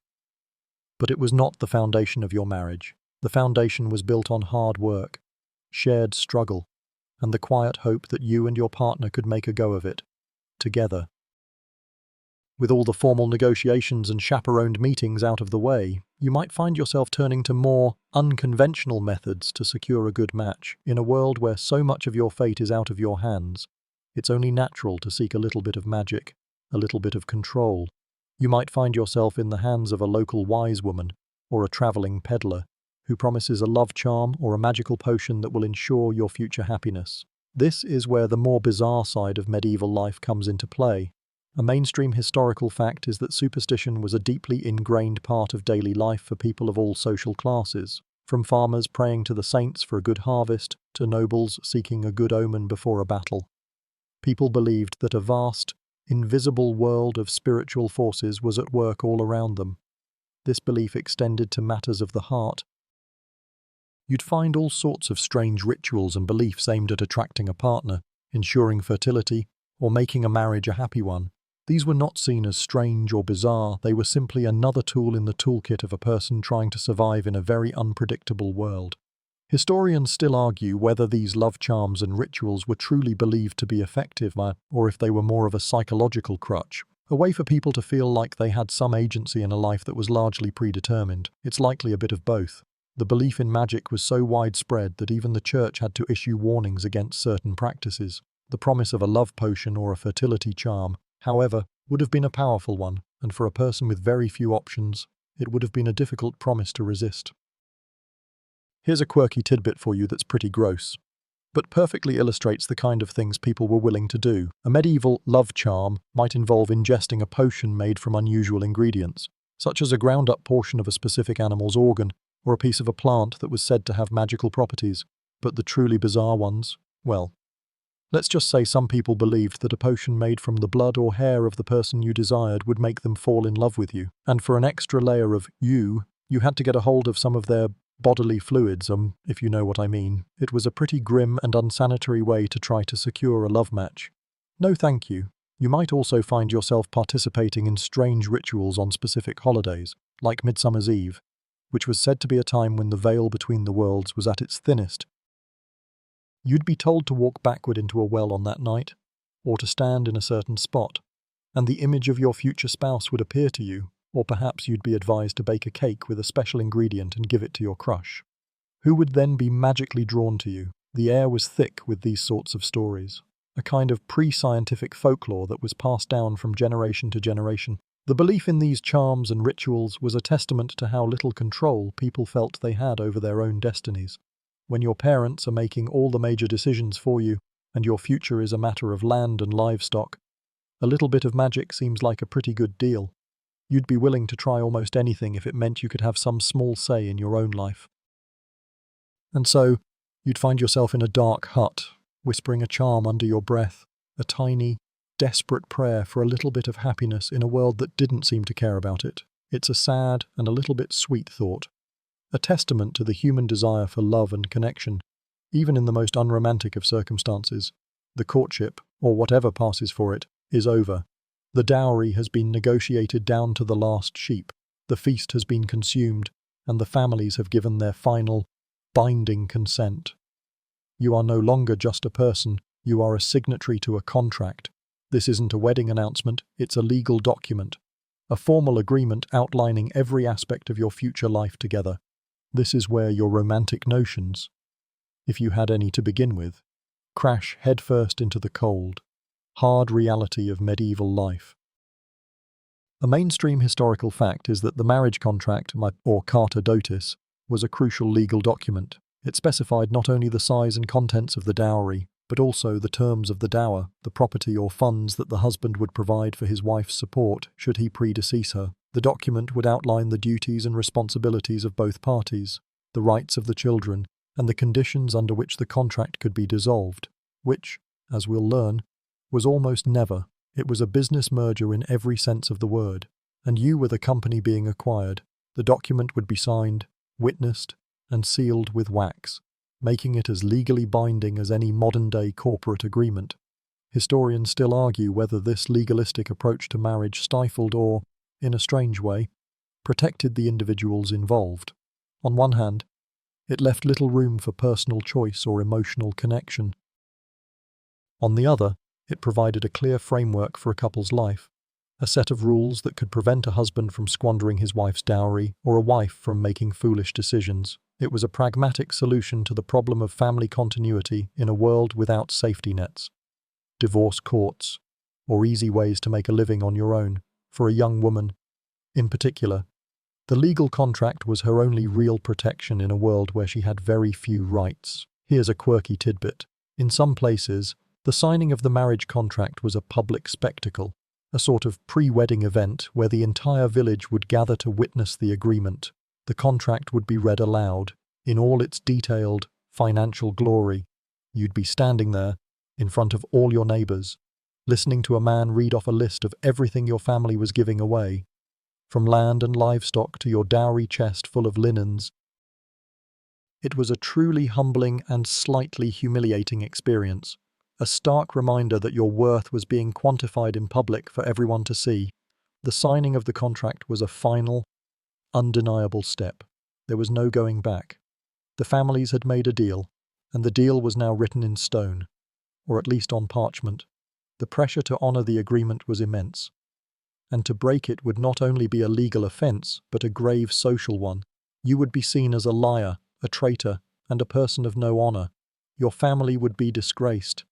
But it was not the foundation of your marriage. The foundation was built on hard work, shared struggle, and the quiet hope that you and your partner could make a go of it, together. With all the formal negotiations and chaperoned meetings out of the way, you might find yourself turning to more unconventional methods to secure a good match. In a world where so much of your fate is out of your hands, it's only natural to seek a little bit of magic, a little bit of control. You might find yourself in the hands of a local wise woman or a traveling peddler who promises a love charm or a magical potion that will ensure your future happiness. This is where the more bizarre side of medieval life comes into play. A mainstream historical fact is that superstition was a deeply ingrained part of daily life for people of all social classes, from farmers praying to the saints for a good harvest to nobles seeking a good omen before a battle. People believed that a vast, invisible world of spiritual forces was at work all around them. This belief extended to matters of the heart. You'd find all sorts of strange rituals and beliefs aimed at attracting a partner, ensuring fertility, or making a marriage a happy one. These were not seen as strange or bizarre, they were simply another tool in the toolkit of a person trying to survive in a very unpredictable world. Historians still argue whether these love charms and rituals were truly believed to be effective, or if they were more of a psychological crutch, a way for people to feel like they had some agency in a life that was largely predetermined. It's likely a bit of both. The belief in magic was so widespread that even the church had to issue warnings against certain practices. The promise of a love potion or a fertility charm, however, would have been a powerful one, and for a person with very few options, it would have been a difficult promise to resist. Here's a quirky tidbit for you that's pretty gross, but perfectly illustrates the kind of things people were willing to do. A medieval love charm might involve ingesting a potion made from unusual ingredients, such as a ground-up portion of a specific animal's organ, or a piece of a plant that was said to have magical properties. But the truly bizarre ones, well, let's just say some people believed that a potion made from the blood or hair of the person you desired would make them fall in love with you. And for an extra layer of you had to get a hold of some of their bodily fluids, if you know what I mean. It was a pretty grim and unsanitary way to try to secure a love match. No thank you. You might also find yourself participating in strange rituals on specific holidays, like Midsummer's Eve, which was said to be a time when the veil between the worlds was at its thinnest. You'd be told to walk backward into a well on that night, or to stand in a certain spot, and the image of your future spouse would appear to you, or perhaps you'd be advised to bake a cake with a special ingredient and give it to your crush, who would then be magically drawn to you. The air was thick with these sorts of stories. a kind of pre-scientific folklore that was passed down from generation to generation. The belief in these charms and rituals was a testament to how little control people felt they had over their own destinies. When your parents are making all the major decisions for you, and your future is a matter of land and livestock, a little bit of magic seems like a pretty good deal. You'd be willing to try almost anything if it meant you could have some small say in your own life. And so, you'd find yourself in a dark hut, whispering a charm under your breath, a tiny, desperate prayer for a little bit of happiness in a world that didn't seem to care about it. It's a sad and a little bit sweet thought, a testament to the human desire for love and connection, even in the most unromantic of circumstances. The courtship, or whatever passes for it, is over. The dowry has been negotiated down to the last sheep, the feast has been consumed, and the families have given their final, binding consent. You are no longer just a person, you are a signatory to a contract. This isn't a wedding announcement, it's a legal document, a formal agreement outlining every aspect of your future life together. This is where your romantic notions, if you had any to begin with, crash headfirst into the cold, hard reality of medieval life. A mainstream historical fact is that the marriage contract, or carta dotis, was a crucial legal document. It specified not only the size and contents of the dowry, but also the terms of the dower, the property or funds that the husband would provide for his wife's support should he predecease her. The document would outline the duties and responsibilities of both parties, the rights of the children, and the conditions under which the contract could be dissolved, which, as we'll learn, was almost never. It was a business merger in every sense of the word, and you were the company being acquired. The document would be signed, witnessed, and sealed with wax, making it as legally binding as any modern-day corporate agreement. Historians still argue whether this legalistic approach to marriage stifled or, in a strange way, protected the individuals involved. On one hand, it left little room for personal choice or emotional connection. On the other, it provided a clear framework for a couple's life, a set of rules that could prevent a husband from squandering his wife's dowry or a wife from making foolish decisions. It was a pragmatic solution to the problem of family continuity in a world without safety nets, divorce courts, or easy ways to make a living on your own. For a young woman, in particular, the legal contract was her only real protection in a world where she had very few rights. Here's a quirky tidbit. In some places, the signing of the marriage contract was a public spectacle, a sort of pre-wedding event where the entire village would gather to witness the agreement. The contract would be read aloud, in all its detailed, financial glory. You'd be standing there, in front of all your neighbors, listening to a man read off a list of everything your family was giving away, from land and livestock to your dowry chest full of linens. It was a truly humbling and slightly humiliating experience, a stark reminder that your worth was being quantified in public for everyone to see. The signing of the contract was a final, undeniable step. There was no going back. The families had made a deal, and the deal was now written in stone, or at least on parchment. The pressure to honor the agreement was immense, and to break it would not only be a legal offense, but a grave social one. You would be seen as a liar, a traitor, and a person of no honor. Your family would be disgraced,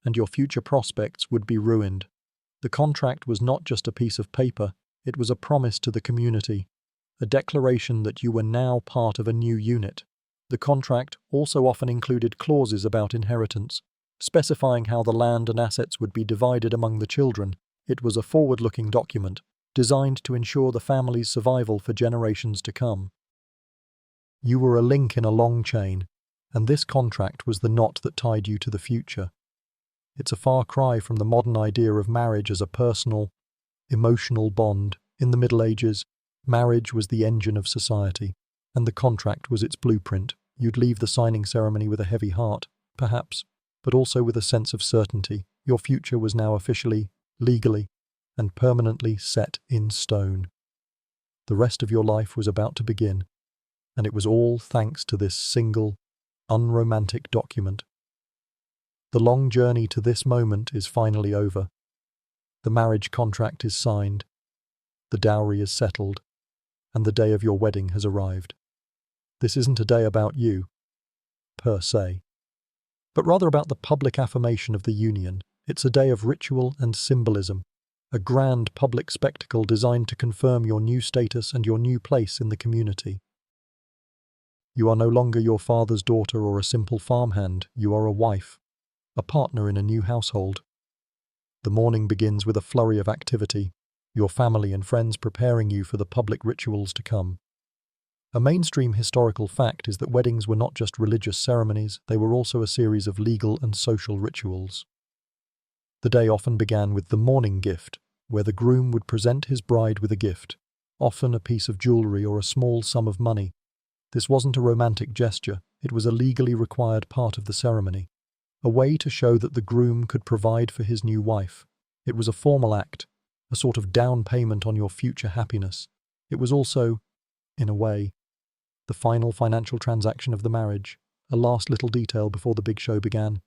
and your future prospects would be ruined. The contract was not just a piece of paper, it was a promise to the community, a declaration that you were now part of a new unit. The contract also often included clauses about inheritance, specifying how the land and assets would be divided among the children. It was a forward-looking document, designed to ensure the family's survival for generations to come. You were a link in a long chain, and this contract was the knot that tied you to the future. It's a far cry from the modern idea of marriage as a personal, emotional bond. In the Middle Ages, marriage was the engine of society, and the contract was its blueprint. You'd leave the signing ceremony with a heavy heart, perhaps, but also with a sense of certainty. Your future was now officially, legally, and permanently set in stone. The rest of your life was about to begin, and it was all thanks to this single, unromantic document. The long journey to this moment is finally over. The marriage contract is signed, the dowry is settled, and the day of your wedding has arrived. This isn't a day about you, per se, but rather about the public affirmation of the union. It's a day of ritual and symbolism, a grand public spectacle designed to confirm your new status and your new place in the community. You are no longer your father's daughter or a simple farmhand, you are a wife, a partner in a new household. The morning begins with a flurry of activity, your family and friends preparing you for the public rituals to come. A mainstream historical fact is that weddings were not just religious ceremonies, they were also a series of legal and social rituals. The day often began with the morning gift, where the groom would present his bride with a gift, often a piece of jewelry or a small sum of money. This wasn't a romantic gesture, it was a legally required part of the ceremony, a way to show that the groom could provide for his new wife. It was a formal act, a sort of down payment on your future happiness. It was also, in a way, the final financial transaction of the marriage, a last little detail before the big show began.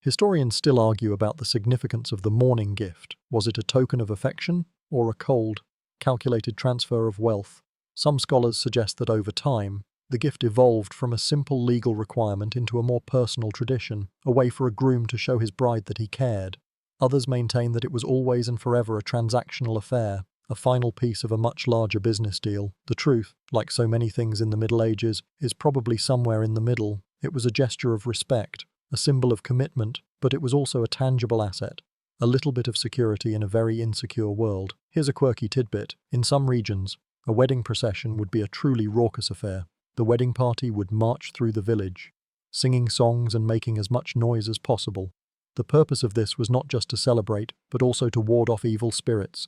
Historians still argue about the significance of the morning gift. Was it a token of affection or a cold, calculated transfer of wealth? Some scholars suggest that over time, the gift evolved from a simple legal requirement into a more personal tradition, a way for a groom to show his bride that he cared. Others maintain that it was always and forever a transactional affair, a final piece of a much larger business deal. The truth, like so many things in the Middle Ages, is probably somewhere in the middle. It was a gesture of respect, a symbol of commitment, but it was also a tangible asset, a little bit of security in a very insecure world. Here's a quirky tidbit. In some regions, a wedding procession would be a truly raucous affair. The wedding party would march through the village, singing songs and making as much noise as possible. The purpose of this was not just to celebrate, but also to ward off evil spirits.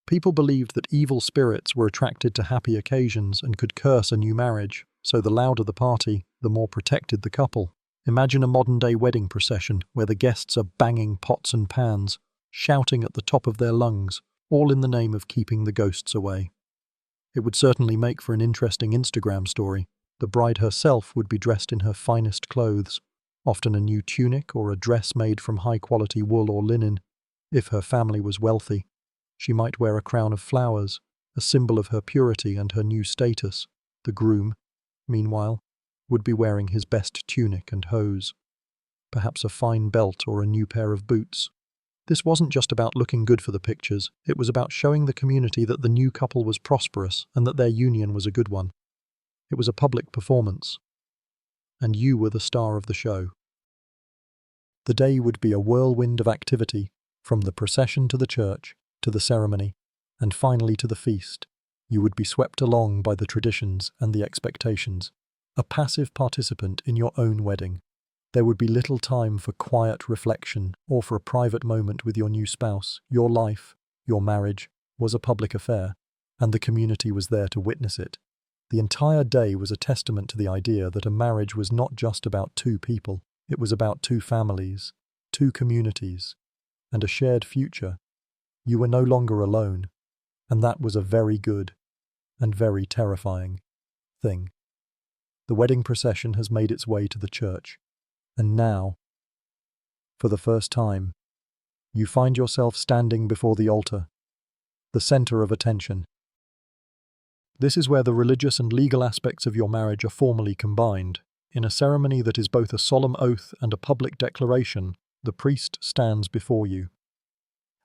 People believed that evil spirits were attracted to happy occasions and could curse a new marriage, so the louder the party, the more protected the couple. Imagine a modern-day wedding procession where the guests are banging pots and pans, shouting at the top of their lungs, all in the name of keeping the ghosts away. It would certainly make for an interesting Instagram story. The bride herself would be dressed in her finest clothes, often a new tunic or a dress made from high-quality wool or linen. If her family was wealthy, she might wear a crown of flowers, a symbol of her purity and her new status. The groom, meanwhile, would be wearing his best tunic and hose, perhaps a fine belt or a new pair of boots. This wasn't just about looking good for the pictures, it was about showing the community that the new couple was prosperous and that their union was a good one. It was a public performance, and you were the star of the show. The day would be a whirlwind of activity, from the procession to the church, to the ceremony, and finally to the feast. You would be swept along by the traditions and the expectations, a passive participant in your own wedding. There would be little time for quiet reflection or for a private moment with your new spouse. Your life, your marriage, was a public affair, and the community was there to witness it. The entire day was a testament to the idea that a marriage was not just about two people, it was about two families, two communities, and a shared future. You were no longer alone, and that was a very good and very terrifying thing. The wedding procession has made its way to the church, and now, for the first time, you find yourself standing before the altar, the center of attention. This is where the religious and legal aspects of your marriage are formally combined. In a ceremony that is both a solemn oath and a public declaration, the priest stands before you.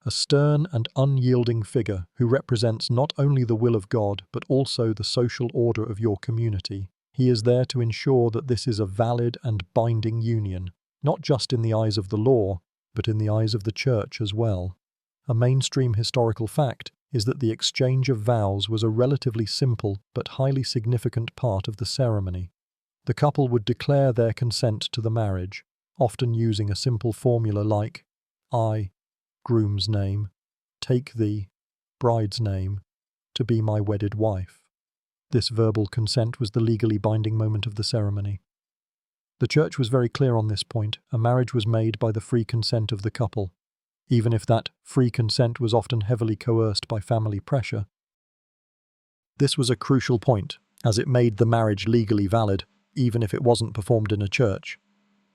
A stern and unyielding figure who represents not only the will of God but also the social order of your community. He is there to ensure that this is a valid and binding union, not just in the eyes of the law, but in the eyes of the church as well. A mainstream historical fact is that the exchange of vows was a relatively simple but highly significant part of the ceremony. The couple would declare their consent to the marriage, often using a simple formula like, I, groom's name, take thee, bride's name, to be my wedded wife. This verbal consent was the legally binding moment of the ceremony. The church was very clear on this point. A marriage was made by the free consent of the couple, even if that free consent was often heavily coerced by family pressure. This was a crucial point, as it made the marriage legally valid, even if it wasn't performed in a church.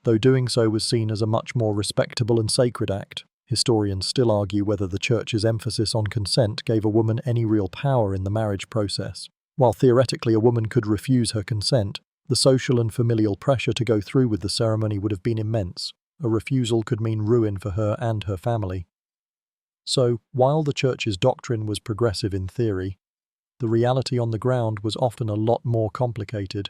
Though doing so was seen as a much more respectable and sacred act, historians still argue whether the church's emphasis on consent gave a woman any real power in the marriage process. While theoretically a woman could refuse her consent, the social and familial pressure to go through with the ceremony would have been immense. A refusal could mean ruin for her and her family. So, while the church's doctrine was progressive in theory, the reality on the ground was often a lot more complicated.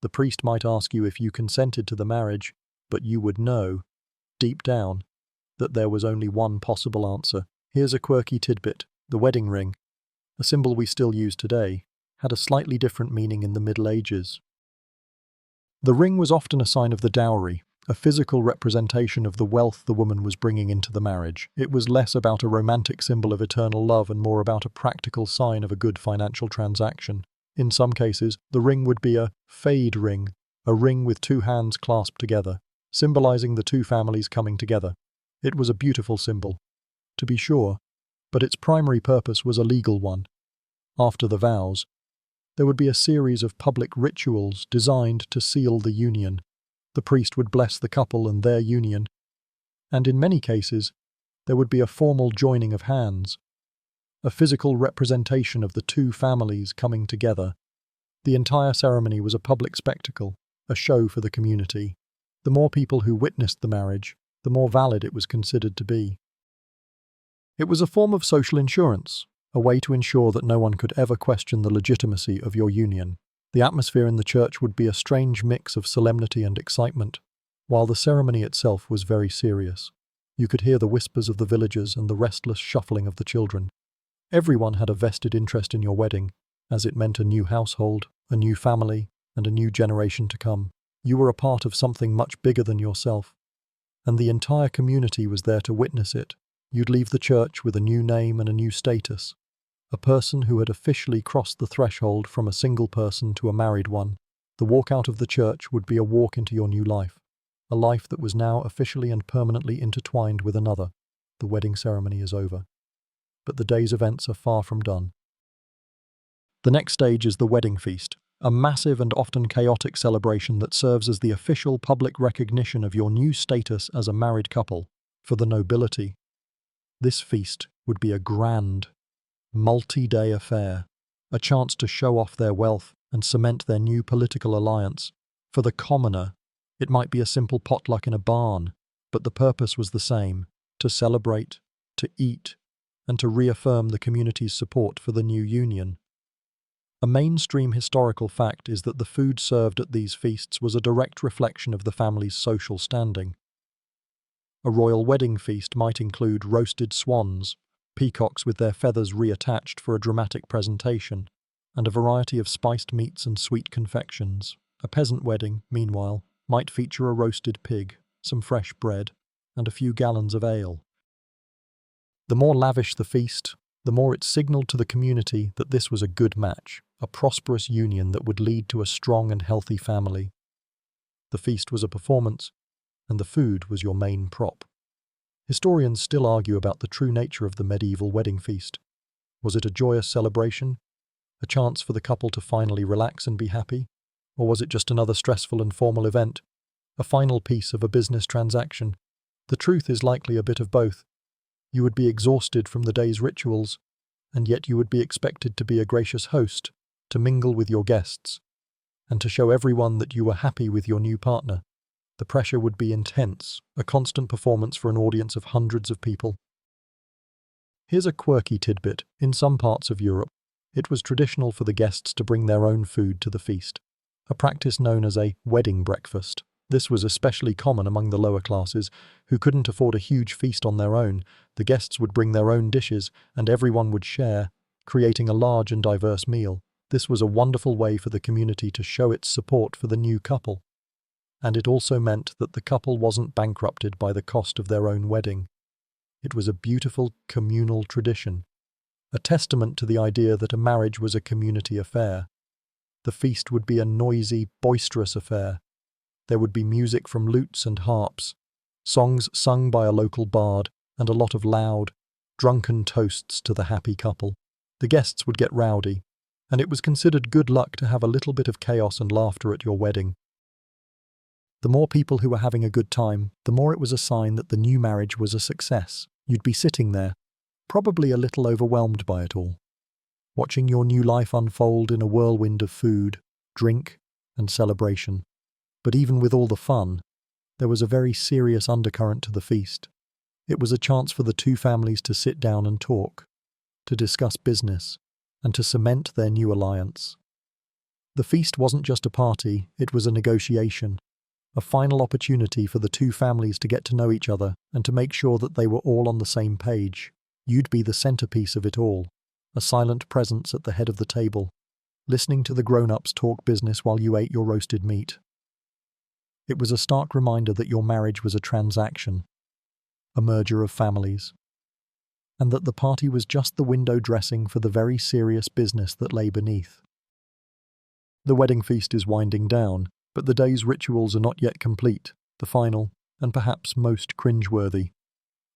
The priest might ask you if you consented to the marriage, but you would know, deep down, that there was only one possible answer. Here's a quirky tidbit. The wedding ring, a symbol we still use today, had a slightly different meaning in the Middle Ages. The ring was often a sign of the dowry, a physical representation of the wealth the woman was bringing into the marriage. It was less about a romantic symbol of eternal love and more about a practical sign of a good financial transaction. In some cases, the ring would be a fade ring, a ring with two hands clasped together, symbolizing the two families coming together. It was a beautiful symbol, to be sure, but its primary purpose was a legal one. After the vows, there would be a series of public rituals designed to seal the union. The priest would bless the couple and their union, and in many cases, there would be a formal joining of hands, a physical representation of the two families coming together. The entire ceremony was a public spectacle, a show for the community. The more people who witnessed the marriage, the more valid it was considered to be. It was a form of social insurance, a way to ensure that no one could ever question the legitimacy of your union. The atmosphere in the church would be a strange mix of solemnity and excitement, while the ceremony itself was very serious. You could hear the whispers of the villagers and the restless shuffling of the children. Everyone had a vested interest in your wedding, as it meant a new household, a new family, and a new generation to come. You were a part of something much bigger than yourself, and the entire community was there to witness it. You'd leave the church with a new name and a new status, a person who had officially crossed the threshold from a single person to a married one. The walk out of the church would be a walk into your new life, a life that was now officially and permanently intertwined with another. The wedding ceremony is over, but the day's events are far from done. The next stage is the wedding feast, a massive and often chaotic celebration that serves as the official public recognition of your new status as a married couple. For the nobility, this feast would be a grand, multi-day affair, a chance to show off their wealth and cement their new political alliance. For the commoner, it might be a simple potluck in a barn, but the purpose was the same: to celebrate, to eat, and to reaffirm the community's support for the new union. A mainstream historical fact is that the food served at these feasts was a direct reflection of the family's social standing. A royal wedding feast might include roasted swans, peacocks with their feathers reattached for a dramatic presentation, and a variety of spiced meats and sweet confections. A peasant wedding, meanwhile, might feature a roasted pig, some fresh bread, and a few gallons of ale. The more lavish the feast, the more it signaled to the community that this was a good match, a prosperous union that would lead to a strong and healthy family. The feast was a performance, and the food was your main prop. Historians still argue about the true nature of the medieval wedding feast. Was it a joyous celebration, a chance for the couple to finally relax and be happy? Or was it just another stressful and formal event, a final piece of a business transaction? The truth is likely a bit of both. You would be exhausted from the day's rituals, and yet you would be expected to be a gracious host, to mingle with your guests, and to show everyone that you were happy with your new partner. The pressure would be intense, a constant performance for an audience of hundreds of people. Here's a quirky tidbit. In some parts of Europe, it was traditional for the guests to bring their own food to the feast, a practice known as a wedding breakfast. This was especially common among the lower classes, who couldn't afford a huge feast on their own. The guests would bring their own dishes, and everyone would share, creating a large and diverse meal. This was a wonderful way for the community to show its support for the new couple. And it also meant that the couple wasn't bankrupted by the cost of their own wedding. It was a beautiful communal tradition, a testament to the idea that a marriage was a community affair. The feast would be a noisy, boisterous affair. There would be music from lutes and harps, songs sung by a local bard, and a lot of loud, drunken toasts to the happy couple. The guests would get rowdy, and it was considered good luck to have a little bit of chaos and laughter at your wedding. The more people who were having a good time, the more it was a sign that the new marriage was a success. You'd be sitting there, probably a little overwhelmed by it all, watching your new life unfold in a whirlwind of food, drink, and celebration. But even with all the fun, There was a very serious undercurrent to the feast. It was a chance for the two families to sit down and talk, to discuss business, and to cement their new alliance. The feast wasn't just a party, it was a negotiation, a final opportunity for the two families to get to know each other and to make sure that they were all on the same page. You'd be the centerpiece of it all, a silent presence at the head of the table, listening to the grown-ups talk business while you ate your roasted meat. It was a stark reminder that your marriage was a transaction, a merger of families, and that the party was just the window dressing for the very serious business that lay beneath. The wedding feast is winding down, but the day's rituals are not yet complete. The final, and perhaps most cringeworthy,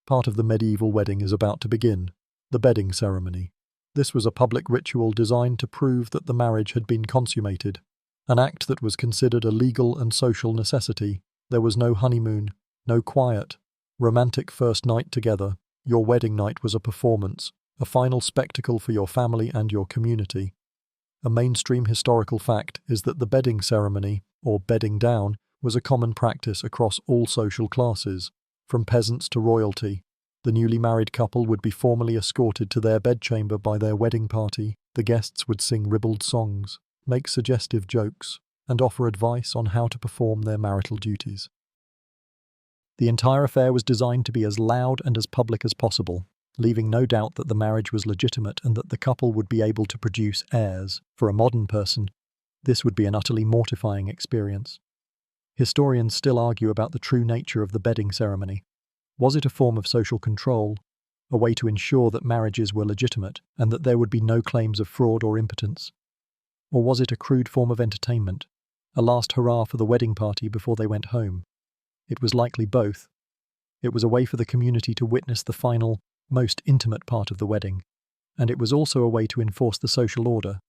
part of the medieval wedding is about to begin, the bedding ceremony. This was a public ritual designed to prove that the marriage had been consummated, an act that was considered a legal and social necessity. There was no honeymoon, no quiet, romantic first night together. Your wedding night was a performance, a final spectacle for your family and your community. A mainstream historical fact is that the bedding ceremony, or bedding down, was a common practice across all social classes, from peasants to royalty. The newly married couple would be formally escorted to their bedchamber by their wedding party. The guests would sing ribald songs, make suggestive jokes, and offer advice on how to perform their marital duties. The entire affair was designed to be as loud and as public as possible, leaving no doubt that the marriage was legitimate and that the couple would be able to produce heirs. For a modern person, this would be an utterly mortifying experience. Historians still argue about the true nature of the bedding ceremony. Was it a form of social control, a way to ensure that marriages were legitimate and that there would be no claims of fraud or impotence? Or was it a crude form of entertainment, a last hurrah for the wedding party before they went home? It was likely both. It was a way for the community to witness the final, most intimate part of the wedding, and it was also a way to enforce the social order.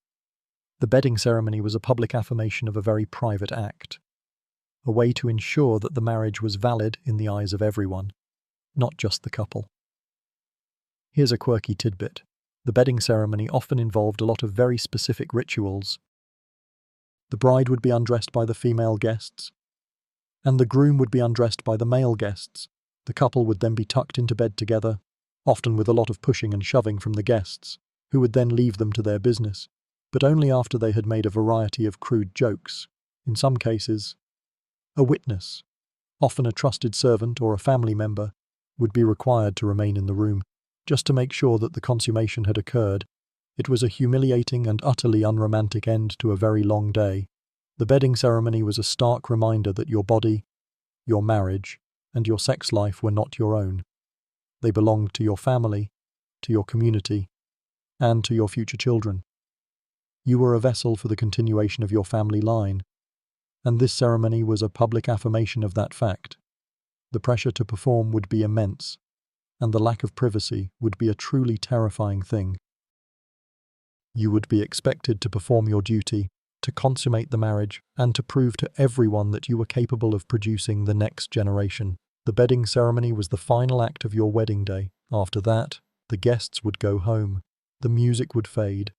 The bedding ceremony was a public affirmation of a very private act, a way to ensure that the marriage was valid in the eyes of everyone, not just the couple. Here's a quirky tidbit. The bedding ceremony often involved a lot of very specific rituals. The bride would be undressed by the female guests, and the groom would be undressed by the male guests. The couple would then be tucked into bed together, often with a lot of pushing and shoving from the guests, who would then leave them to their business, but only after they had made a variety of crude jokes. In some cases, a witness, often a trusted servant or a family member, would be required to remain in the room, just to make sure that the consummation had occurred. It was a humiliating and utterly unromantic end to a very long day. The bedding ceremony was a stark reminder that your body, your marriage, and your sex life were not your own. They belonged to your family, to your community, and to your future children. You were a vessel for the continuation of your family line, and this ceremony was a public affirmation of that fact. The pressure to perform would be immense, and the lack of privacy would be a truly terrifying thing. You would be expected to perform your duty, to consummate the marriage, and to prove to everyone that you were capable of producing the next generation. The bedding ceremony was the final act of your wedding day. After that, the guests would go home, the music would fade,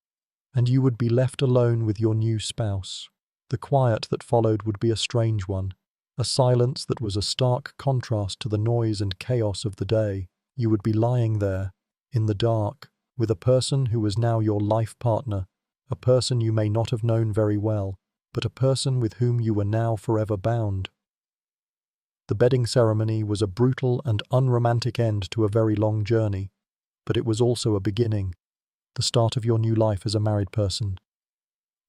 and you would be left alone with your new spouse. The quiet that followed would be a strange one, a silence that was a stark contrast to the noise and chaos of the day. You would be lying there, in the dark, with a person who was now your life partner, a person you may not have known very well, but a person with whom you were now forever bound. The bedding ceremony was a brutal and unromantic end to a very long journey, but it was also a beginning, the start of your new life as a married person.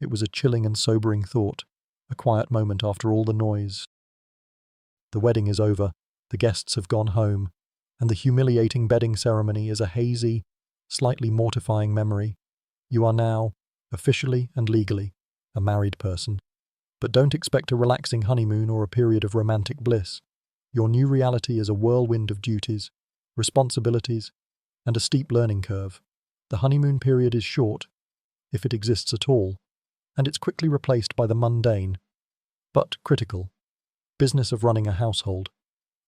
It was a chilling and sobering thought, a quiet moment after all the noise. The wedding is over, the guests have gone home, and the humiliating bedding ceremony is a hazy, slightly mortifying memory. You are now, officially and legally, a married person. But don't expect a relaxing honeymoon or a period of romantic bliss. Your new reality is a whirlwind of duties, responsibilities, and a steep learning curve. The honeymoon period is short, if it exists at all, and it's quickly replaced by the mundane, but critical, business of running a household.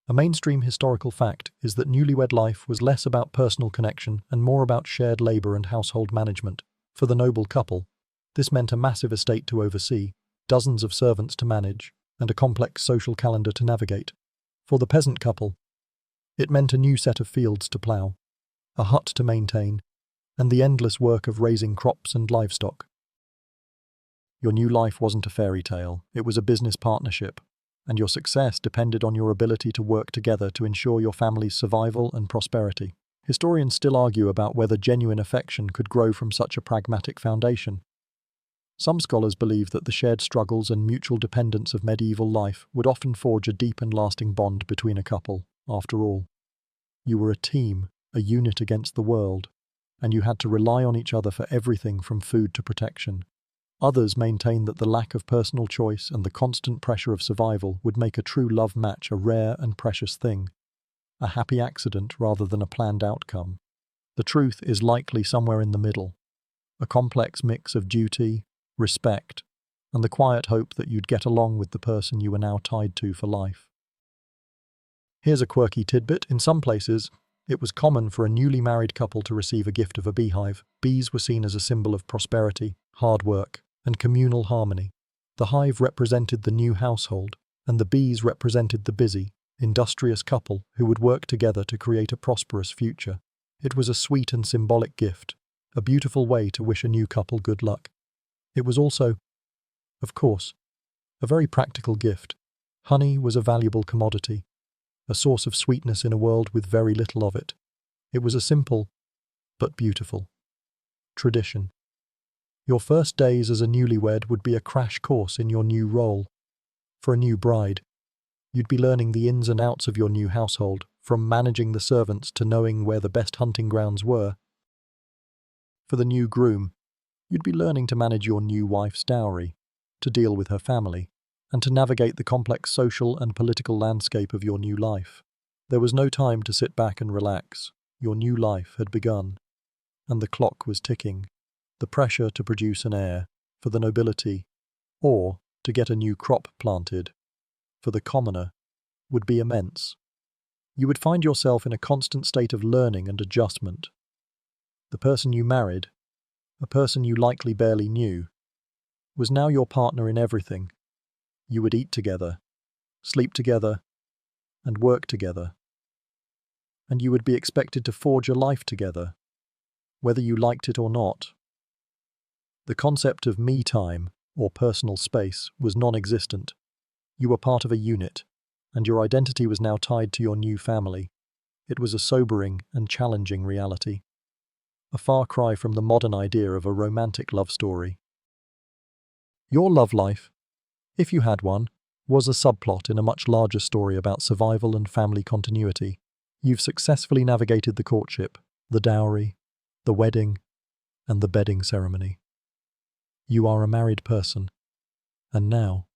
A mainstream historical fact is that newlywed life was less about personal connection and more about shared labor and household management. For the noble couple, this meant a massive estate to oversee, dozens of servants to manage, and a complex social calendar to navigate. For the peasant couple, it meant a new set of fields to plough, a hut to maintain, and the endless work of raising crops and livestock. Your new life wasn't a fairy tale, it was a business partnership, and your success depended on your ability to work together to ensure your family's survival and prosperity. Historians still argue about whether genuine affection could grow from such a pragmatic foundation. Some scholars believe that the shared struggles and mutual dependence of medieval life would often forge a deep and lasting bond between a couple. After all, you were a team, a unit against the world, and you had to rely on each other for everything from food to protection. Others maintain that the lack of personal choice and the constant pressure of survival would make a true love match a rare and precious thing, a happy accident rather than a planned outcome. The truth is likely somewhere in the middle, a complex mix of duty, respect, and the quiet hope that you'd get along with the person you were now tied to for life. Here's a quirky tidbit. In some places, it was common for a newly married couple to receive a gift of a beehive. Bees were seen as a symbol of prosperity, hard work, and communal harmony. The hive represented the new household, and the bees represented the busy, industrious couple who would work together to create a prosperous future. It was a sweet and symbolic gift, a beautiful way to wish a new couple good luck. It was also, of course, a very practical gift. Honey was a valuable commodity, a source of sweetness in a world with very little of it. It was a simple, but beautiful, tradition. Your first days as a newlywed would be a crash course in your new role. For a new bride, you'd be learning the ins and outs of your new household, from managing the servants to knowing where the best hunting grounds were. For the new groom, you'd be learning to manage your new wife's dowry, to deal with her family, and to navigate the complex social and political landscape of your new life. There was no time to sit back and relax. Your new life had begun, and the clock was ticking. The pressure to produce an heir, for the nobility, or to get a new crop planted, for the commoner, would be immense. You would find yourself in a constant state of learning and adjustment. The person you married, a person you likely barely knew, was now your partner in everything. You would eat together, sleep together, and work together. And you would be expected to forge a life together, whether you liked it or not. The concept of me time, or personal space, was non-existent. You were part of a unit, and your identity was now tied to your new family. It was a sobering and challenging reality. A far cry from the modern idea of a romantic love story. Your love life, if you had one, was a subplot in a much larger story about survival and family continuity. You've successfully navigated the courtship, the dowry, the wedding, and the bedding ceremony. You are a married person, and now,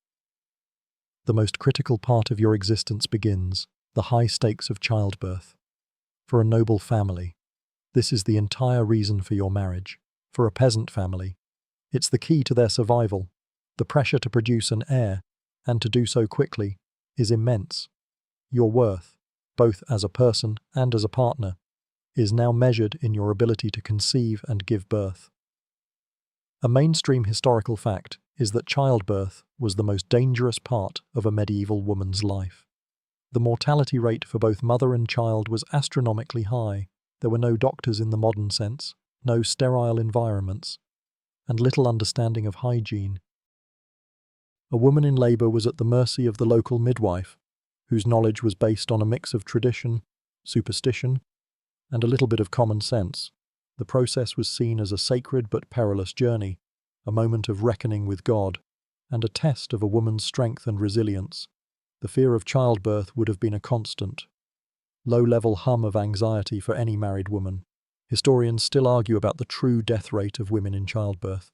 the most critical part of your existence begins, the high stakes of childbirth. For a noble family, this is the entire reason for your marriage. For a peasant family, it's the key to their survival. The pressure to produce an heir, and to do so quickly, is immense. Your worth, both as a person and as a partner, is now measured in your ability to conceive and give birth. A mainstream historical fact is that childbirth was the most dangerous part of a medieval woman's life. The mortality rate for both mother and child was astronomically high. There were no doctors in the modern sense, no sterile environments, and little understanding of hygiene. A woman in labour was at the mercy of the local midwife, whose knowledge was based on a mix of tradition, superstition, and a little bit of common sense. The process was seen as a sacred but perilous journey, a moment of reckoning with God, and a test of a woman's strength and resilience. The fear of childbirth would have been a constant, low-level hum of anxiety for any married woman. Historians still argue about the true death rate of women in childbirth.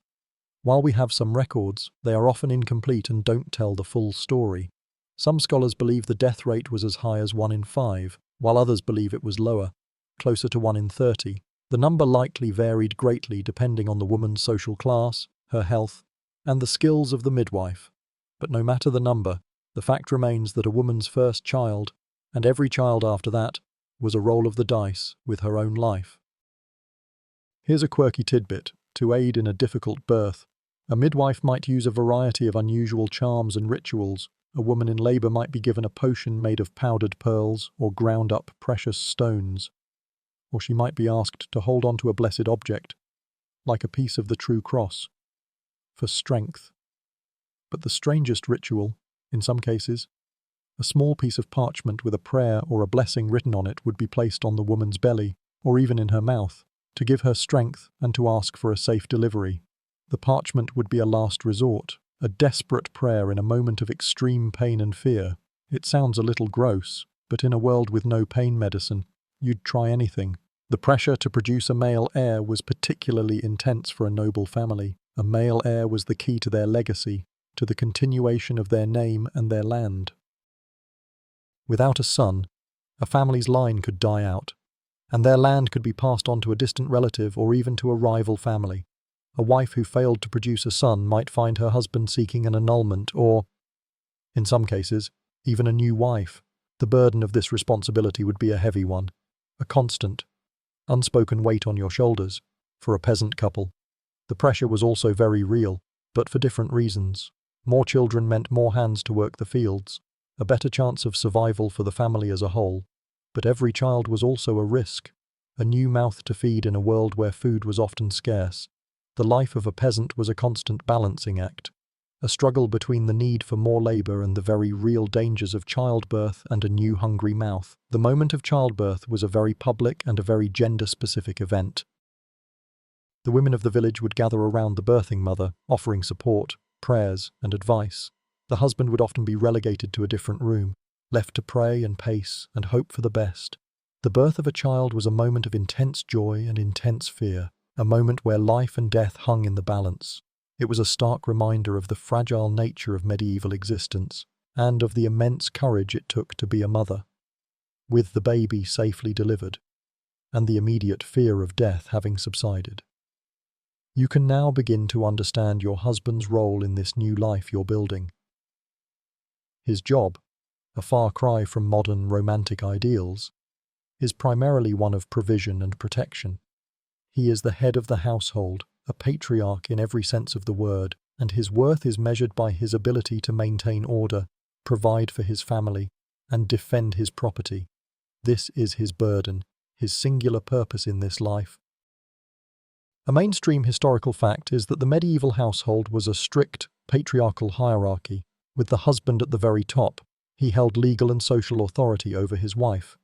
While we have some records, they are often incomplete and don't tell the full story. Some scholars believe the death rate was as high as 1 in 5, while others believe it was lower, closer to 1 in 30. The number likely varied greatly depending on the woman's social class, her health, and the skills of the midwife. But no matter the number, the fact remains that a woman's first child, and every child after that, was a roll of the dice with her own life. Here's a quirky tidbit. To aid in a difficult birth, a midwife might use a variety of unusual charms and rituals, A woman in labor might be given a potion made of powdered pearls or ground up precious stones, or she might be asked to hold on to a blessed object, like a piece of the true cross, for strength. But the strangest ritual, in some cases, a small piece of parchment with a prayer or a blessing written on it would be placed on the woman's belly, or even in her mouth, to give her strength and to ask for a safe delivery. The parchment would be a last resort, a desperate prayer in a moment of extreme pain and fear. It sounds a little gross, but in a world with no pain medicine, you'd try anything. The pressure to produce a male heir was particularly intense for a noble family. A male heir was the key to their legacy, to the continuation of their name and their land. Without a son, a family's line could die out, and their land could be passed on to a distant relative or even to a rival family. A wife who failed to produce a son might find her husband seeking an annulment or, in some cases, even a new wife. The burden of this responsibility would be a heavy one, a constant, unspoken weight on your shoulders. For a peasant couple, the pressure was also very real, but for different reasons. More children meant more hands to work the fields, a better chance of survival for the family as a whole. But every child was also a risk, a new mouth to feed in a world where food was often scarce. The life of a peasant was a constant balancing act, a struggle between the need for more labor and the very real dangers of childbirth and a new hungry mouth. The moment of childbirth was a very public and a very gender-specific event. The women of the village would gather around the birthing mother, offering support, prayers, and advice. The husband would often be relegated to a different room, left to pray and pace and hope for the best. The birth of a child was a moment of intense joy and intense fear, a moment where life and death hung in the balance. It was a stark reminder of the fragile nature of medieval existence, and of the immense courage it took to be a mother. With the baby safely delivered, and the immediate fear of death having subsided, you can now begin to understand your husband's role in this new life you're building. His job, a far cry from modern romantic ideals, is primarily one of provision and protection. He is the head of the household, a patriarch in every sense of the word, and his worth is measured by his ability to maintain order, provide for his family, and defend his property. This is his burden, his singular purpose in this life. A mainstream historical fact is that the medieval household was a strict, patriarchal hierarchy, with the husband at the very top. He held legal and social authority over his wife,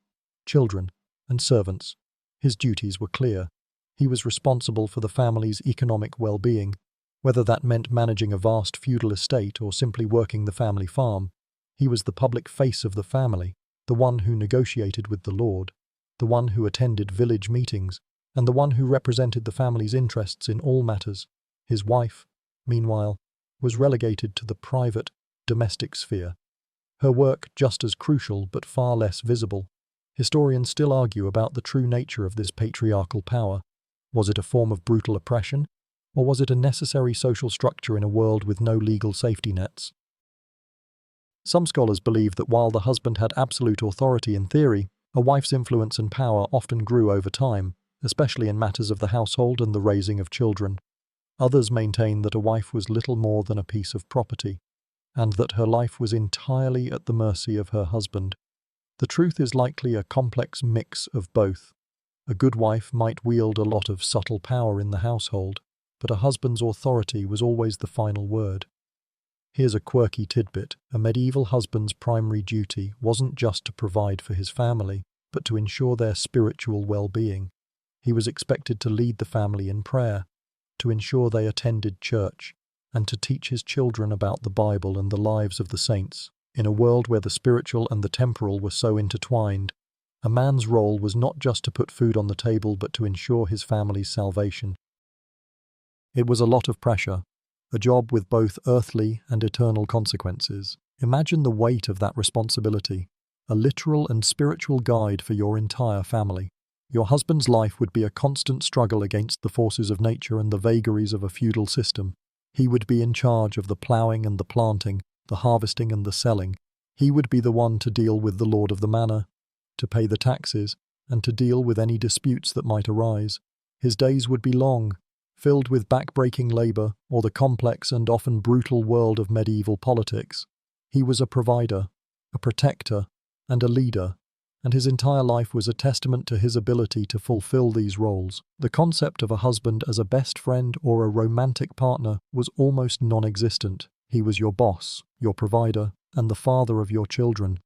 children, and servants. His duties were clear. He was responsible for the family's economic well-being, whether that meant managing a vast feudal estate or simply working the family farm. He was the public face of the family, the one who negotiated with the lord, the one who attended village meetings, and the one who represented the family's interests in all matters. His wife, meanwhile, was relegated to the private, domestic sphere. Her work just as crucial but far less visible. Historians still argue about the true nature of this patriarchal power. Was it a form of brutal oppression, or was it a necessary social structure in a world with no legal safety nets? Some scholars believe that while the husband had absolute authority in theory, a wife's influence and power often grew over time, especially in matters of the household and the raising of children. Others maintain that a wife was little more than a piece of property, and that her life was entirely at the mercy of her husband. The truth is likely a complex mix of both. A good wife might wield a lot of subtle power in the household, but a husband's authority was always the final word. Here's a quirky tidbit. A medieval husband's primary duty wasn't just to provide for his family, but to ensure their spiritual well-being. He was expected to lead the family in prayer, to ensure they attended church, and to teach his children about the Bible and the lives of the saints. In a world where the spiritual and the temporal were so intertwined, a man's role was not just to put food on the table but to ensure his family's salvation. It was a lot of pressure, a job with both earthly and eternal consequences. Imagine the weight of that responsibility, a literal and spiritual guide for your entire family. Your husband's life would be a constant struggle against the forces of nature and the vagaries of a feudal system. He would be in charge of the ploughing and the planting, the harvesting and the selling. He would be the one to deal with the lord of the manor, to pay the taxes, and to deal with any disputes that might arise. His days would be long, filled with back-breaking labor or the complex and often brutal world of medieval politics. He was a provider, a protector, and a leader, and his entire life was a testament to his ability to fulfill these roles. The concept of a husband as a best friend or a romantic partner was almost non-existent. He was your boss, your provider, and the father of your children.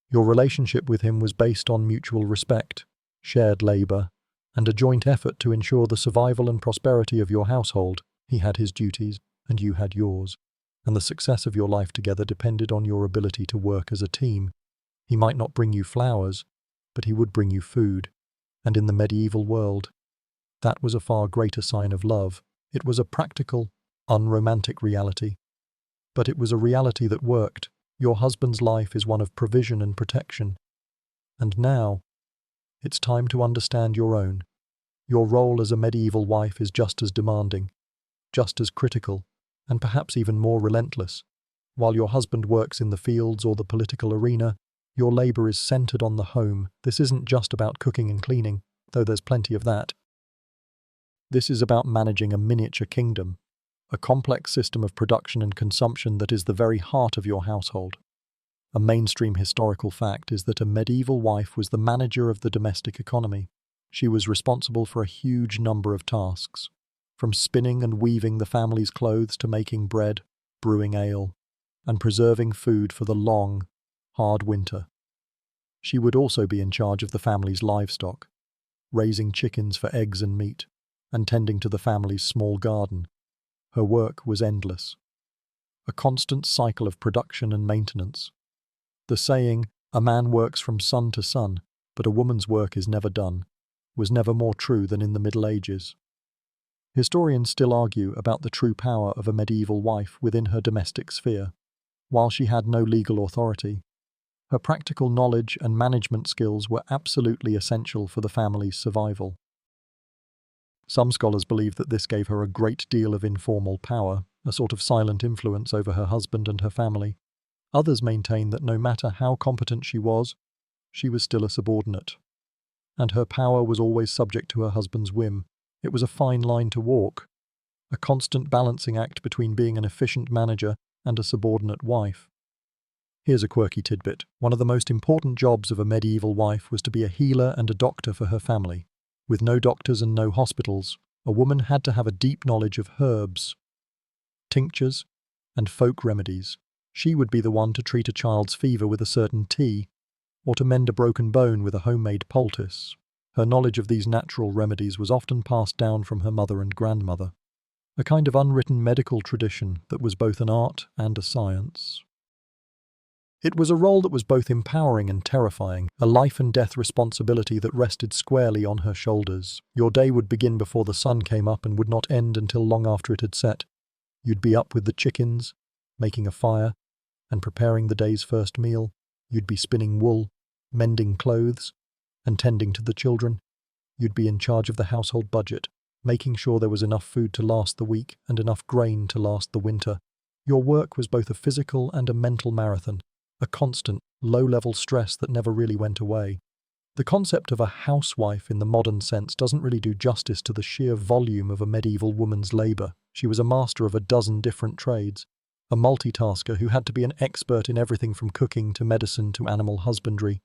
Your relationship with him was based on mutual respect, shared labor, and a joint effort to ensure the survival and prosperity of your household. He had his duties, and you had yours, and the success of your life together depended on your ability to work as a team. He might not bring you flowers, but he would bring you food, and in the medieval world, that was a far greater sign of love. It was a practical, unromantic reality, but it was a reality that worked. Your husband's life is one of provision and protection, and now, it's time to understand your own. Your role as a medieval wife is just as demanding, just as critical, and perhaps even more relentless. While your husband works in the fields or the political arena, your labor is centered on the home. This isn't just about cooking and cleaning, though there's plenty of that. This is about managing a miniature kingdom, a complex system of production and consumption that is the very heart of your household. A mainstream historical fact is that a medieval wife was the manager of the domestic economy. She was responsible for a huge number of tasks, from spinning and weaving the family's clothes to making bread, brewing ale, and preserving food for the long, hard winter. She would also be in charge of the family's livestock, raising chickens for eggs and meat, and tending to the family's small garden. Her work was endless, a constant cycle of production and maintenance. The saying, "A man works from sun to sun, but a woman's work is never done," was never more true than in the Middle Ages. Historians still argue about the true power of a medieval wife within her domestic sphere. While she had no legal authority, her practical knowledge and management skills were absolutely essential for the family's survival. Some scholars believe that this gave her a great deal of informal power, a sort of silent influence over her husband and her family. Others maintain that no matter how competent she was still a subordinate, and her power was always subject to her husband's whim. It was a fine line to walk, a constant balancing act between being an efficient manager and a subordinate wife. Here's a quirky tidbit. One of the most important jobs of a medieval wife was to be a healer and a doctor for her family. With no doctors and no hospitals, a woman had to have a deep knowledge of herbs, tinctures, and folk remedies. She would be the one to treat a child's fever with a certain tea, or to mend a broken bone with a homemade poultice. Her knowledge of these natural remedies was often passed down from her mother and grandmother, a kind of unwritten medical tradition that was both an art and a science. It was a role that was both empowering and terrifying, a life and death responsibility that rested squarely on her shoulders. Your day would begin before the sun came up and would not end until long after it had set. You'd be up with the chickens, making a fire, and preparing the day's first meal. You'd be spinning wool, mending clothes, and tending to the children. You'd be in charge of the household budget, making sure there was enough food to last the week and enough grain to last the winter. Your work was both a physical and a mental marathon, a constant, low-level stress that never really went away. The concept of a housewife in the modern sense doesn't really do justice to the sheer volume of a medieval woman's labor. She was a master of a dozen different trades, a multitasker who had to be an expert in everything from cooking to medicine to animal husbandry.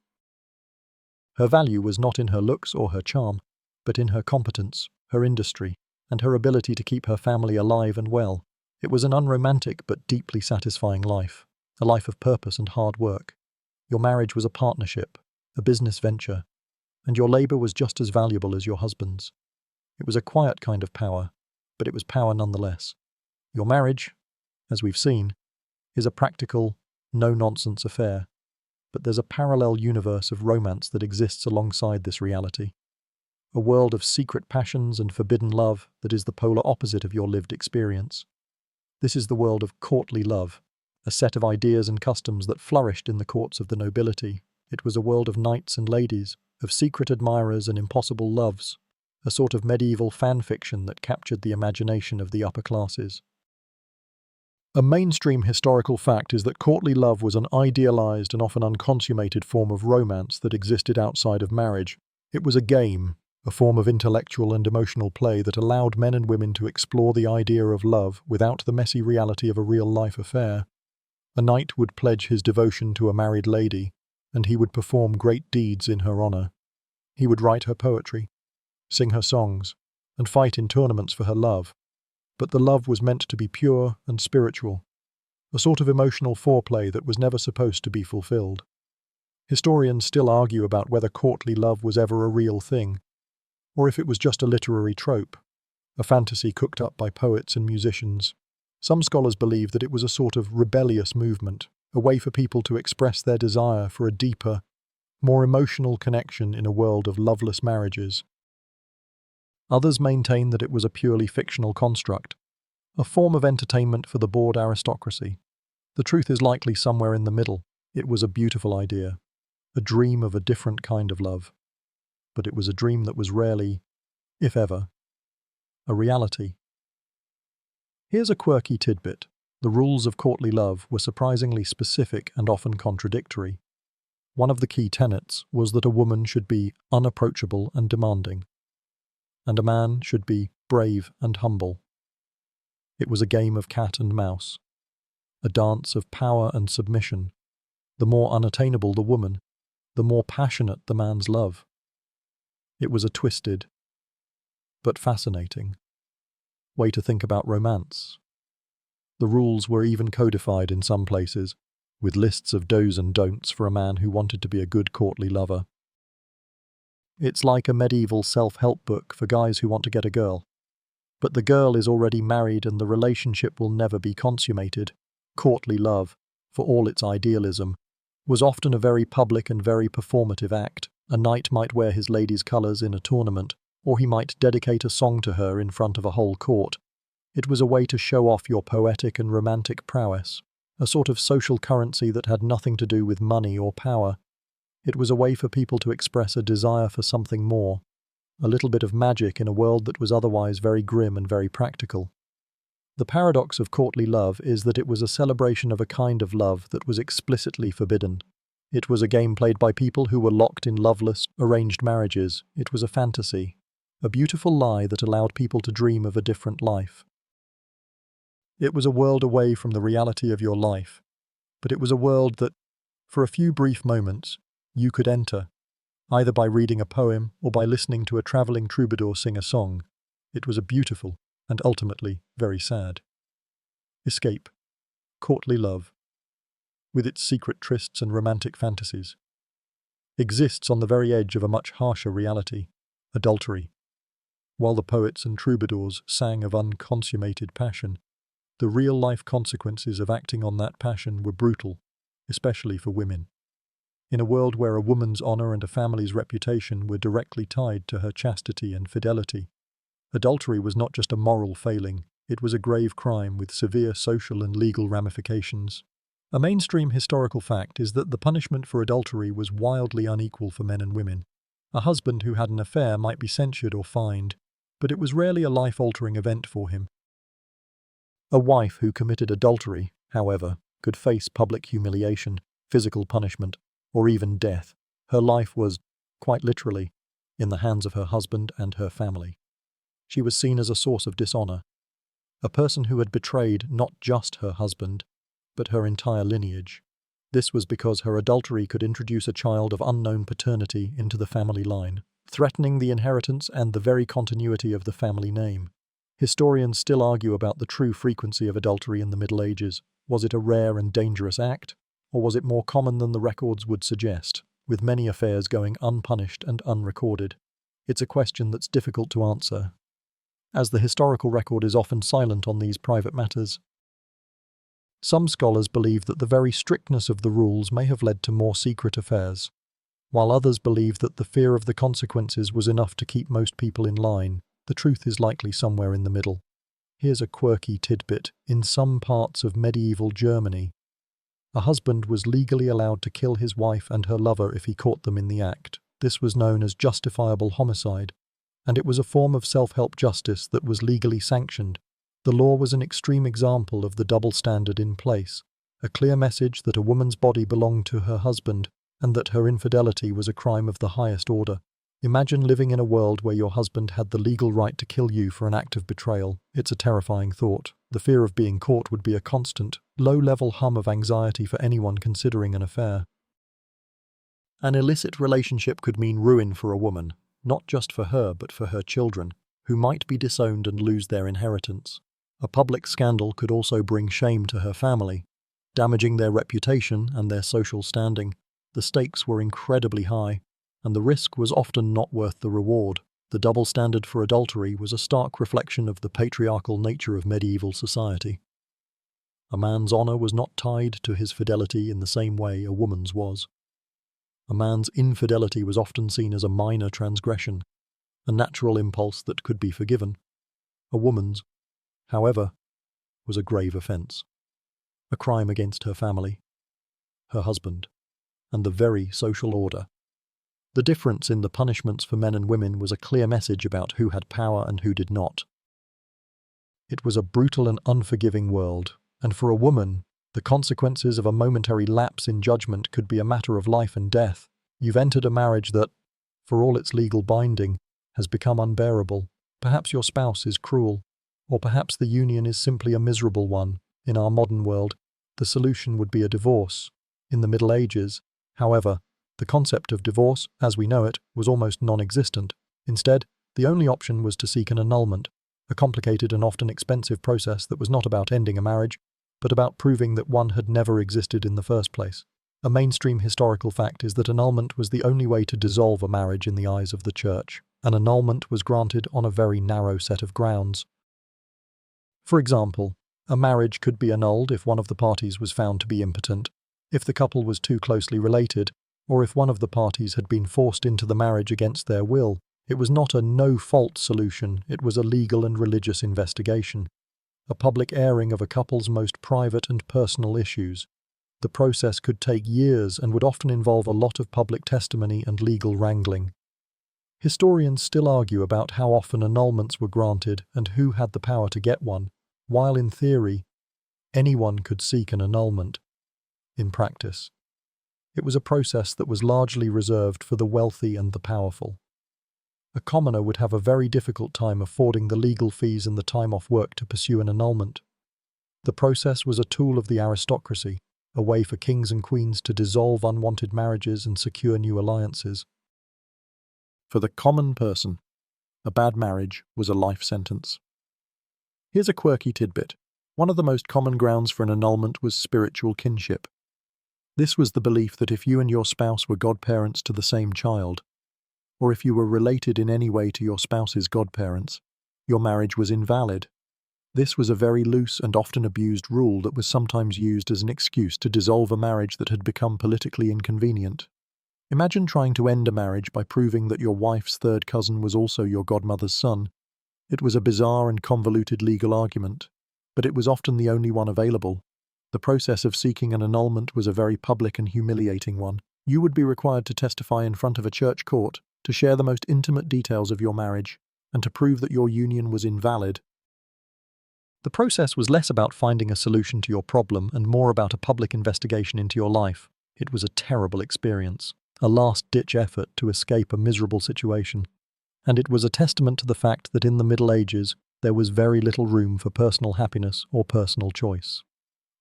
Her value was not in her looks or her charm, but in her competence, her industry, and her ability to keep her family alive and well. It was an unromantic but deeply satisfying life, a life of purpose and hard work. Your marriage was a partnership, a business venture, and your labor was just as valuable as your husband's. It was a quiet kind of power, but it was power nonetheless. Your marriage, as we've seen, is a practical, no-nonsense affair, but there's a parallel universe of romance that exists alongside this reality. A world of secret passions and forbidden love that is the polar opposite of your lived experience. This is the world of courtly love, a set of ideas and customs that flourished in the courts of the nobility. It was a world of knights and ladies, of secret admirers and impossible loves, a sort of medieval fan fiction that captured the imagination of the upper classes. A mainstream historical fact is that courtly love was an idealized and often unconsummated form of romance that existed outside of marriage. It was a game, a form of intellectual and emotional play that allowed men and women to explore the idea of love without the messy reality of a real-life affair. A knight would pledge his devotion to a married lady, and he would perform great deeds in her honor. He would write her poetry, sing her songs, and fight in tournaments for her love. But the love was meant to be pure and spiritual, a sort of emotional foreplay that was never supposed to be fulfilled. Historians still argue about whether courtly love was ever a real thing, or if it was just a literary trope, a fantasy cooked up by poets and musicians. Some scholars believe that it was a sort of rebellious movement, a way for people to express their desire for a deeper, more emotional connection in a world of loveless marriages. Others maintain that it was a purely fictional construct, a form of entertainment for the bored aristocracy. The truth is likely somewhere in the middle. It was a beautiful idea, a dream of a different kind of love. But it was a dream that was rarely, if ever, a reality. Here's a quirky tidbit. The rules of courtly love were surprisingly specific and often contradictory. One of the key tenets was that a woman should be unapproachable and demanding, and a man should be brave and humble. It was a game of cat and mouse, a dance of power and submission. The more unattainable the woman, the more passionate the man's love. It was a twisted, but fascinating, way to think about romance. The rules were even codified in some places, with lists of do's and don'ts for a man who wanted to be a good courtly lover. It's like a medieval self-help book for guys who want to get a girl. But the girl is already married and the relationship will never be consummated. Courtly love, for all its idealism, was often a very public and very performative act. A knight might wear his lady's colours in a tournament, or he might dedicate a song to her in front of a whole court. It was a way to show off your poetic and romantic prowess, a sort of social currency that had nothing to do with money or power. It was a way for people to express a desire for something more, a little bit of magic in a world that was otherwise very grim and very practical. The paradox of courtly love is that it was a celebration of a kind of love that was explicitly forbidden. It was a game played by people who were locked in loveless, arranged marriages. It was a fantasy, a beautiful lie that allowed people to dream of a different life. It was a world away from the reality of your life, but it was a world that, for a few brief moments, you could enter, either by reading a poem or by listening to a travelling troubadour sing a song. It was a beautiful and ultimately very sad escape. Courtly love, with its secret trysts and romantic fantasies, exists on the very edge of a much harsher reality, adultery. While the poets and troubadours sang of unconsummated passion, the real-life consequences of acting on that passion were brutal, especially for women. In a world where a woman's honor and a family's reputation were directly tied to her chastity and fidelity, adultery was not just a moral failing, it was a grave crime with severe social and legal ramifications. A mainstream historical fact is that the punishment for adultery was wildly unequal for men and women. A husband who had an affair might be censured or fined, but it was rarely a life-altering event for him. A wife who committed adultery, however, could face public humiliation, physical punishment, or even death. Her life was, quite literally, in the hands of her husband and her family. She was seen as a source of dishonor, a person who had betrayed not just her husband, but her entire lineage. This was because her adultery could introduce a child of unknown paternity into the family line, threatening the inheritance and the very continuity of the family name. Historians still argue about the true frequency of adultery in the Middle Ages. Was it a rare and dangerous act, or was it more common than the records would suggest, with many affairs going unpunished and unrecorded? It's a question that's difficult to answer, as the historical record is often silent on these private matters. Some scholars believe that the very strictness of the rules may have led to more secret affairs, while others believe that the fear of the consequences was enough to keep most people in line. The truth is likely somewhere in the middle. Here's a quirky tidbit. In some parts of medieval Germany, a husband was legally allowed to kill his wife and her lover if he caught them in the act. This was known as justifiable homicide, and it was a form of self-help justice that was legally sanctioned. The law was an extreme example of the double standard in place, a clear message that a woman's body belonged to her husband and that her infidelity was a crime of the highest order. Imagine living in a world where your husband had the legal right to kill you for an act of betrayal. It's a terrifying thought. The fear of being caught would be a constant, low-level hum of anxiety for anyone considering an affair. An illicit relationship could mean ruin for a woman, not just for her but for her children, who might be disowned and lose their inheritance. A public scandal could also bring shame to her family, damaging their reputation and their social standing. The stakes were incredibly high, and the risk was often not worth the reward. The double standard for adultery was a stark reflection of the patriarchal nature of medieval society. A man's honor was not tied to his fidelity in the same way a woman's was. A man's infidelity was often seen as a minor transgression, a natural impulse that could be forgiven. A woman's, however, was a grave offense, a crime against her family, her husband, and the very social order. The difference in the punishments for men and women was a clear message about who had power and who did not. It was a brutal and unforgiving world, and for a woman, the consequences of a momentary lapse in judgment could be a matter of life and death. You've entered a marriage that, for all its legal binding, has become unbearable. Perhaps your spouse is cruel, or perhaps the union is simply a miserable one. In our modern world, the solution would be a divorce. In the Middle Ages, however, the concept of divorce, as we know it, was almost non-existent. Instead, the only option was to seek an annulment, a complicated and often expensive process that was not about ending a marriage, but about proving that one had never existed in the first place. A mainstream historical fact is that annulment was the only way to dissolve a marriage in the eyes of the Church. An annulment was granted on a very narrow set of grounds. For example, a marriage could be annulled if one of the parties was found to be impotent, if the couple was too closely related, or if one of the parties had been forced into the marriage against their will. It was not a no-fault solution, it was a legal and religious investigation, a public airing of a couple's most private and personal issues. The process could take years and would often involve a lot of public testimony and legal wrangling. Historians still argue about how often annulments were granted and who had the power to get one. While in theory, anyone could seek an annulment, in practice, it was a process that was largely reserved for the wealthy and the powerful. A commoner would have a very difficult time affording the legal fees and the time off work to pursue an annulment. The process was a tool of the aristocracy, a way for kings and queens to dissolve unwanted marriages and secure new alliances. For the common person, a bad marriage was a life sentence. Here's a quirky tidbit. One of the most common grounds for an annulment was spiritual kinship. This was the belief that if you and your spouse were godparents to the same child, or if you were related in any way to your spouse's godparents, your marriage was invalid. This was a very loose and often abused rule that was sometimes used as an excuse to dissolve a marriage that had become politically inconvenient. Imagine trying to end a marriage by proving that your wife's third cousin was also your godmother's son. It was a bizarre and convoluted legal argument, but it was often the only one available. The process of seeking an annulment was a very public and humiliating one. You would be required to testify in front of a church court, to share the most intimate details of your marriage, and to prove that your union was invalid. The process was less about finding a solution to your problem and more about a public investigation into your life. It was a terrible experience, a last-ditch effort to escape a miserable situation. And it was a testament to the fact that in the Middle Ages, there was very little room for personal happiness or personal choice.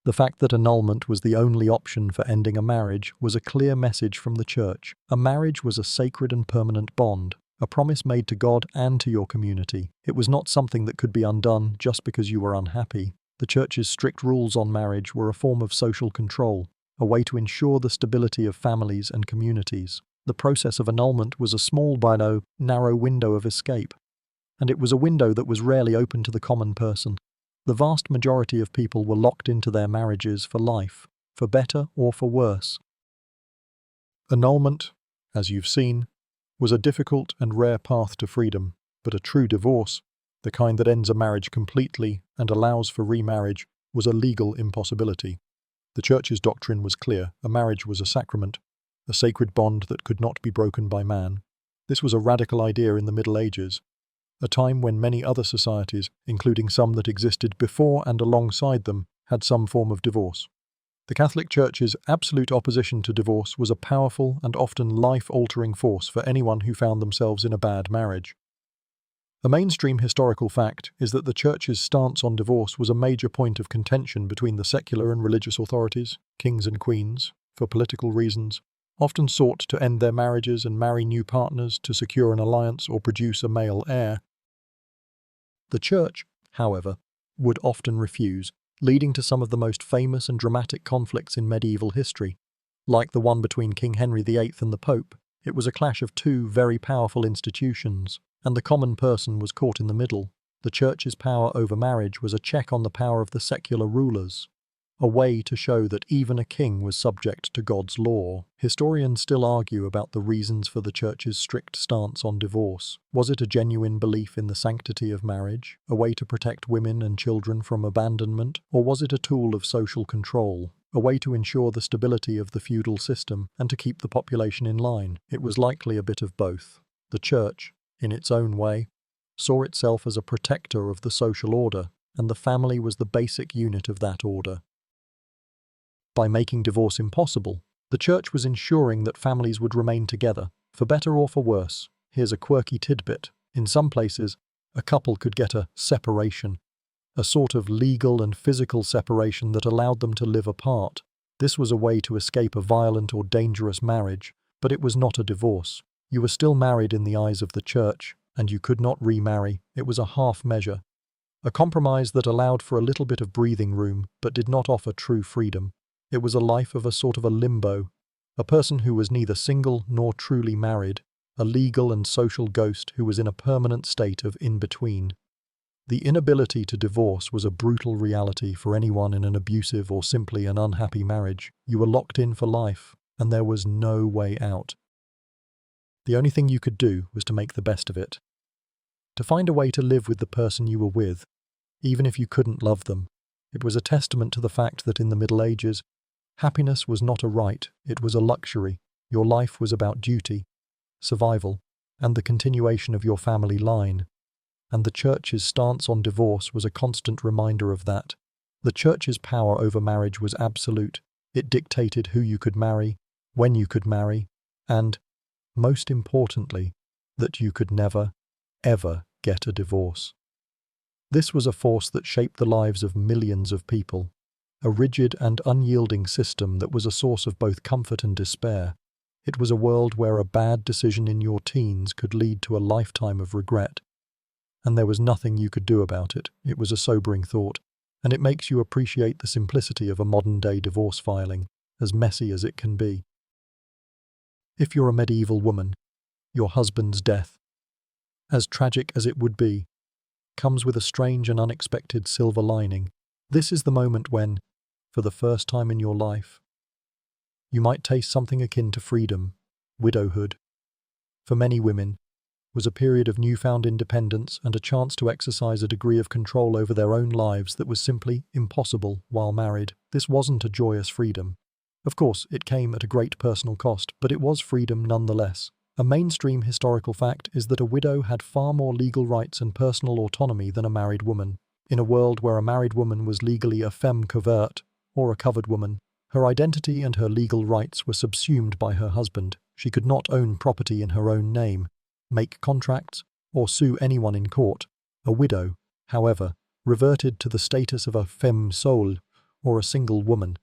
The fact that annulment was the only option for ending a marriage was a clear message from the Church. A marriage was a sacred and permanent bond, a promise made to God and to your community. It was not something that could be undone just because you were unhappy. The Church's strict rules on marriage were a form of social control, a way to ensure the stability of families and communities. The process of annulment was a small but narrow window of escape, and it was a window that was rarely open to the common person. The vast majority of people were locked into their marriages for life, for better or for worse. Annulment, as you've seen, was a difficult and rare path to freedom, but a true divorce, the kind that ends a marriage completely and allows for remarriage, was a legal impossibility. The Church's doctrine was clear: a marriage was a sacrament, a sacred bond that could not be broken by man. This was a radical idea in the Middle Ages, a time when many other societies, including some that existed before and alongside them, had some form of divorce. The Catholic Church's absolute opposition to divorce was a powerful and often life-altering force for anyone who found themselves in a bad marriage. A mainstream historical fact is that the Church's stance on divorce was a major point of contention between the secular and religious authorities. Kings and queens, for political reasons, often sought to end their marriages and marry new partners to secure an alliance or produce a male heir. The Church, however, would often refuse, leading to some of the most famous and dramatic conflicts in medieval history. Like the one between King Henry VIII and the Pope, it was a clash of two very powerful institutions, and the common person was caught in the middle. The Church's power over marriage was a check on the power of the secular rulers, a way to show that even a king was subject to God's law. Historians still argue about the reasons for the Church's strict stance on divorce. Was it a genuine belief in the sanctity of marriage, a way to protect women and children from abandonment, or was it a tool of social control, a way to ensure the stability of the feudal system and to keep the population in line? It was likely a bit of both. The Church, in its own way, saw itself as a protector of the social order, and the family was the basic unit of that order. By making divorce impossible, the Church was ensuring that families would remain together, for better or for worse. Here's a quirky tidbit. In some places, a couple could get a separation, a sort of legal and physical separation that allowed them to live apart. This was a way to escape a violent or dangerous marriage, but it was not a divorce. You were still married in the eyes of the Church, and you could not remarry. It was a half measure, a compromise that allowed for a little bit of breathing room, but did not offer true freedom. It was a life of a sort of a limbo, a person who was neither single nor truly married, a legal and social ghost who was in a permanent state of in-between. The inability to divorce was a brutal reality for anyone in an abusive or simply an unhappy marriage. You were locked in for life, and there was no way out. The only thing you could do was to make the best of it, to find a way to live with the person you were with, even if you couldn't love them. It was a testament to the fact that in the Middle Ages, happiness was not a right, it was a luxury. Your life was about duty, survival, and the continuation of your family line. And the Church's stance on divorce was a constant reminder of that. The Church's power over marriage was absolute. It dictated who you could marry, when you could marry, and, most importantly, that you could never, ever get a divorce. This was a force that shaped the lives of millions of people, a rigid and unyielding system that was a source of both comfort and despair. It was a world where a bad decision in your teens could lead to a lifetime of regret, and there was nothing you could do about it. It was a sobering thought, and it makes you appreciate the simplicity of a modern-day divorce filing, as messy as it can be. If you're a medieval woman, your husband's death, as tragic as it would be, comes with a strange and unexpected silver lining. This is the moment when, for the first time in your life, you might taste something akin to freedom. Widowhood, for many women, was a period of newfound independence and a chance to exercise a degree of control over their own lives that was simply impossible while married. This wasn't a joyous freedom. Of course, it came at a great personal cost, but it was freedom nonetheless. A mainstream historical fact is that a widow had far more legal rights and personal autonomy than a married woman. In a world where a married woman was legally a femme couverte, or a covered woman, her identity and her legal rights were subsumed by her husband. She could not own property in her own name, make contracts, or sue anyone in court. A widow, however, reverted to the status of a femme sole, or a single woman.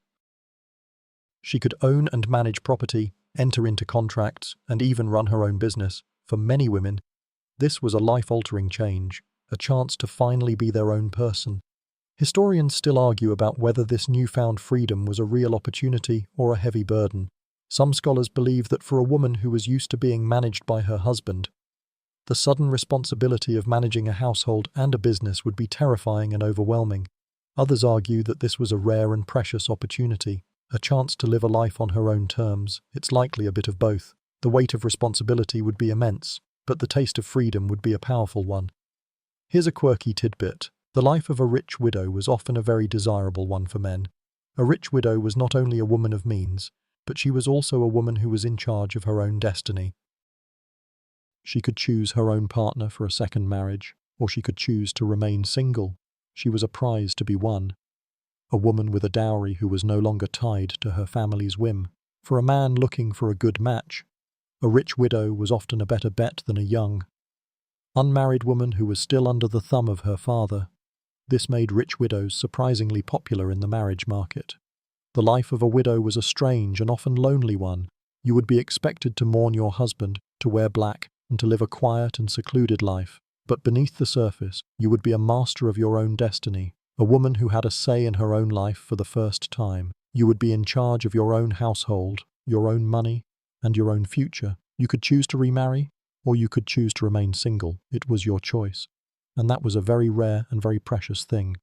She could own and manage property, enter into contracts, and even run her own business. For many women, this was a life-altering change, a chance to finally be their own person. Historians still argue about whether this newfound freedom was a real opportunity or a heavy burden. Some scholars believe that for a woman who was used to being managed by her husband, the sudden responsibility of managing a household and a business would be terrifying and overwhelming. Others argue that this was a rare and precious opportunity, a chance to live a life on her own terms. It's likely a bit of both. The weight of responsibility would be immense, but the taste of freedom would be a powerful one. Here's a quirky tidbit. The life of a rich widow was often a very desirable one for men. A rich widow was not only a woman of means, but she was also a woman who was in charge of her own destiny. She could choose her own partner for a second marriage, or she could choose to remain single. She was a prize to be won. A woman with a dowry who was no longer tied to her family's whim. For a man looking for a good match, a rich widow was often a better bet than a young, unmarried woman who was still under the thumb of her father. This made rich widows surprisingly popular in the marriage market. The life of a widow was a strange and often lonely one. You would be expected to mourn your husband, to wear black, and to live a quiet and secluded life. But beneath the surface, you would be a master of your own destiny, a woman who had a say in her own life for the first time. You would be in charge of your own household, your own money, and your own future. You could choose to remarry, or you could choose to remain single. It was your choice. And that was a very rare and very precious thing.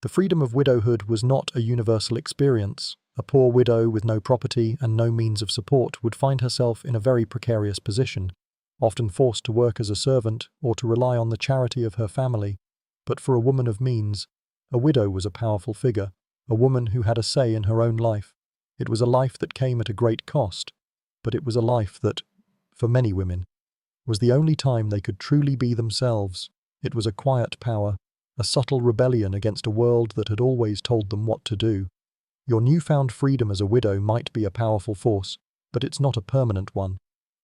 The freedom of widowhood was not a universal experience. A poor widow with no property and no means of support would find herself in a very precarious position, often forced to work as a servant or to rely on the charity of her family. But for a woman of means, a widow was a powerful figure, a woman who had a say in her own life. It was a life that came at a great cost, but it was a life that, for many women, was the only time they could truly be themselves. It was a quiet power, a subtle rebellion against a world that had always told them what to do. Your newfound freedom as a widow might be a powerful force, but it's not a permanent one.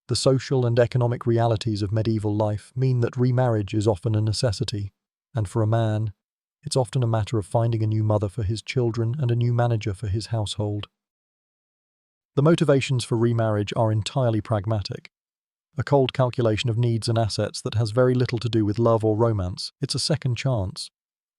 The social and economic realities of medieval life mean that remarriage is often a necessity, and for a man, it's often a matter of finding a new mother for his children and a new manager for his household. The motivations for remarriage are entirely pragmatic. A cold calculation of needs and assets that has very little to do with love or romance. It's a second chance,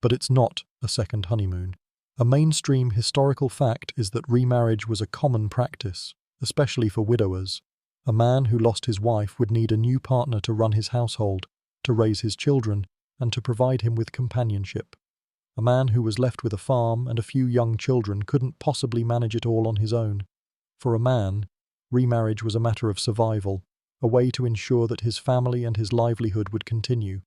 but it's not a second honeymoon. A mainstream historical fact is that remarriage was a common practice, especially for widowers. A man who lost his wife would need a new partner to run his household, to raise his children, and to provide him with companionship. A man who was left with a farm and a few young children couldn't possibly manage it all on his own. For a man, remarriage was a matter of survival, a way to ensure that his family and his livelihood would continue.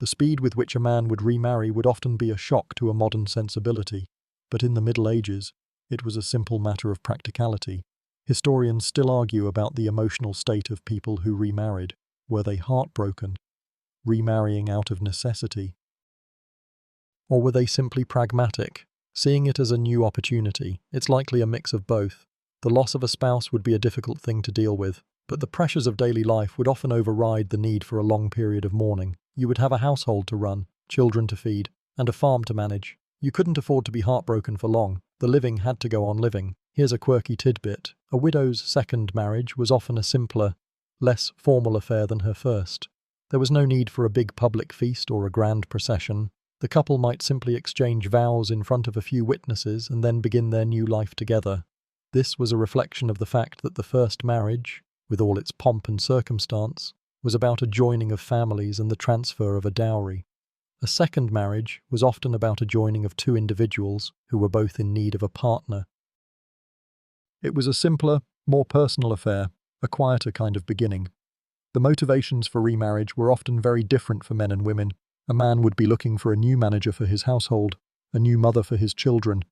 The speed with which a man would remarry would often be a shock to a modern sensibility, but in the Middle Ages, it was a simple matter of practicality. Historians still argue about the emotional state of people who remarried. Were they heartbroken, remarrying out of necessity? Or were they simply pragmatic, seeing it as a new opportunity? It's likely a mix of both. The loss of a spouse would be a difficult thing to deal with, but the pressures of daily life would often override the need for a long period of mourning. You would have a household to run, children to feed, and a farm to manage. You couldn't afford to be heartbroken for long. The living had to go on living. Here's a quirky tidbit. A widow's second marriage was often a simpler, less formal affair than her first. There was no need for a big public feast or a grand procession. The couple might simply exchange vows in front of a few witnesses and then begin their new life together. This was a reflection of the fact that the first marriage, with all its pomp and circumstance, was about a joining of families and the transfer of a dowry. A second marriage was often about a joining of two individuals who were both in need of a partner. It was a simpler, more personal affair, a quieter kind of beginning. The motivations for remarriage were often very different for men and women. A man would be looking for a new manager for his household, a new mother for his children,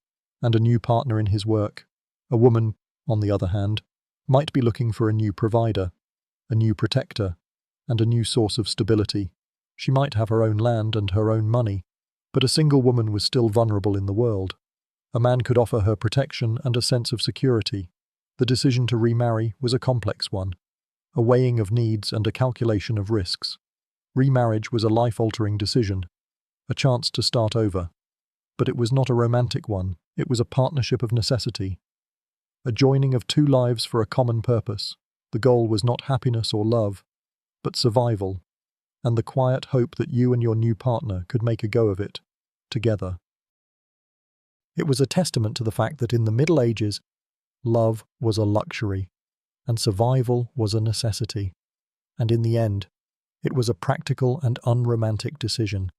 and a new partner in his work. A woman, on the other hand, might be looking for a new provider, a new protector, and a new source of stability. She might have her own land and her own money, but a single woman was still vulnerable in the world. A man could offer her protection and a sense of security. The decision to remarry was a complex one, a weighing of needs and a calculation of risks. Remarriage was a life-altering decision, a chance to start over. But it was not a romantic one, it was a partnership of necessity. A joining of two lives for a common purpose. The goal was not happiness or love, but survival, and the quiet hope that you and your new partner could make a go of it, together. It was a testament to the fact that in the Middle Ages, love was a luxury, and survival was a necessity. And in the end, it was a practical and unromantic decision,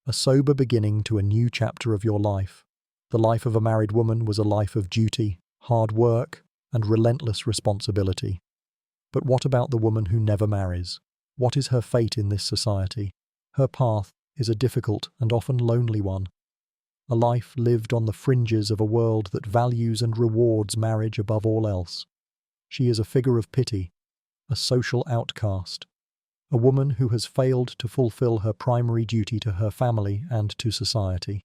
a sober beginning to a new chapter of your life. The life of a married woman was a life of duty, hard work, and relentless responsibility. But what about the woman who never marries? What is her fate in this society? Her path is a difficult and often lonely one. A life lived on the fringes of a world that values and rewards marriage above all else. She is a figure of pity, a social outcast, a woman who has failed to fulfill her primary duty to her family and to society.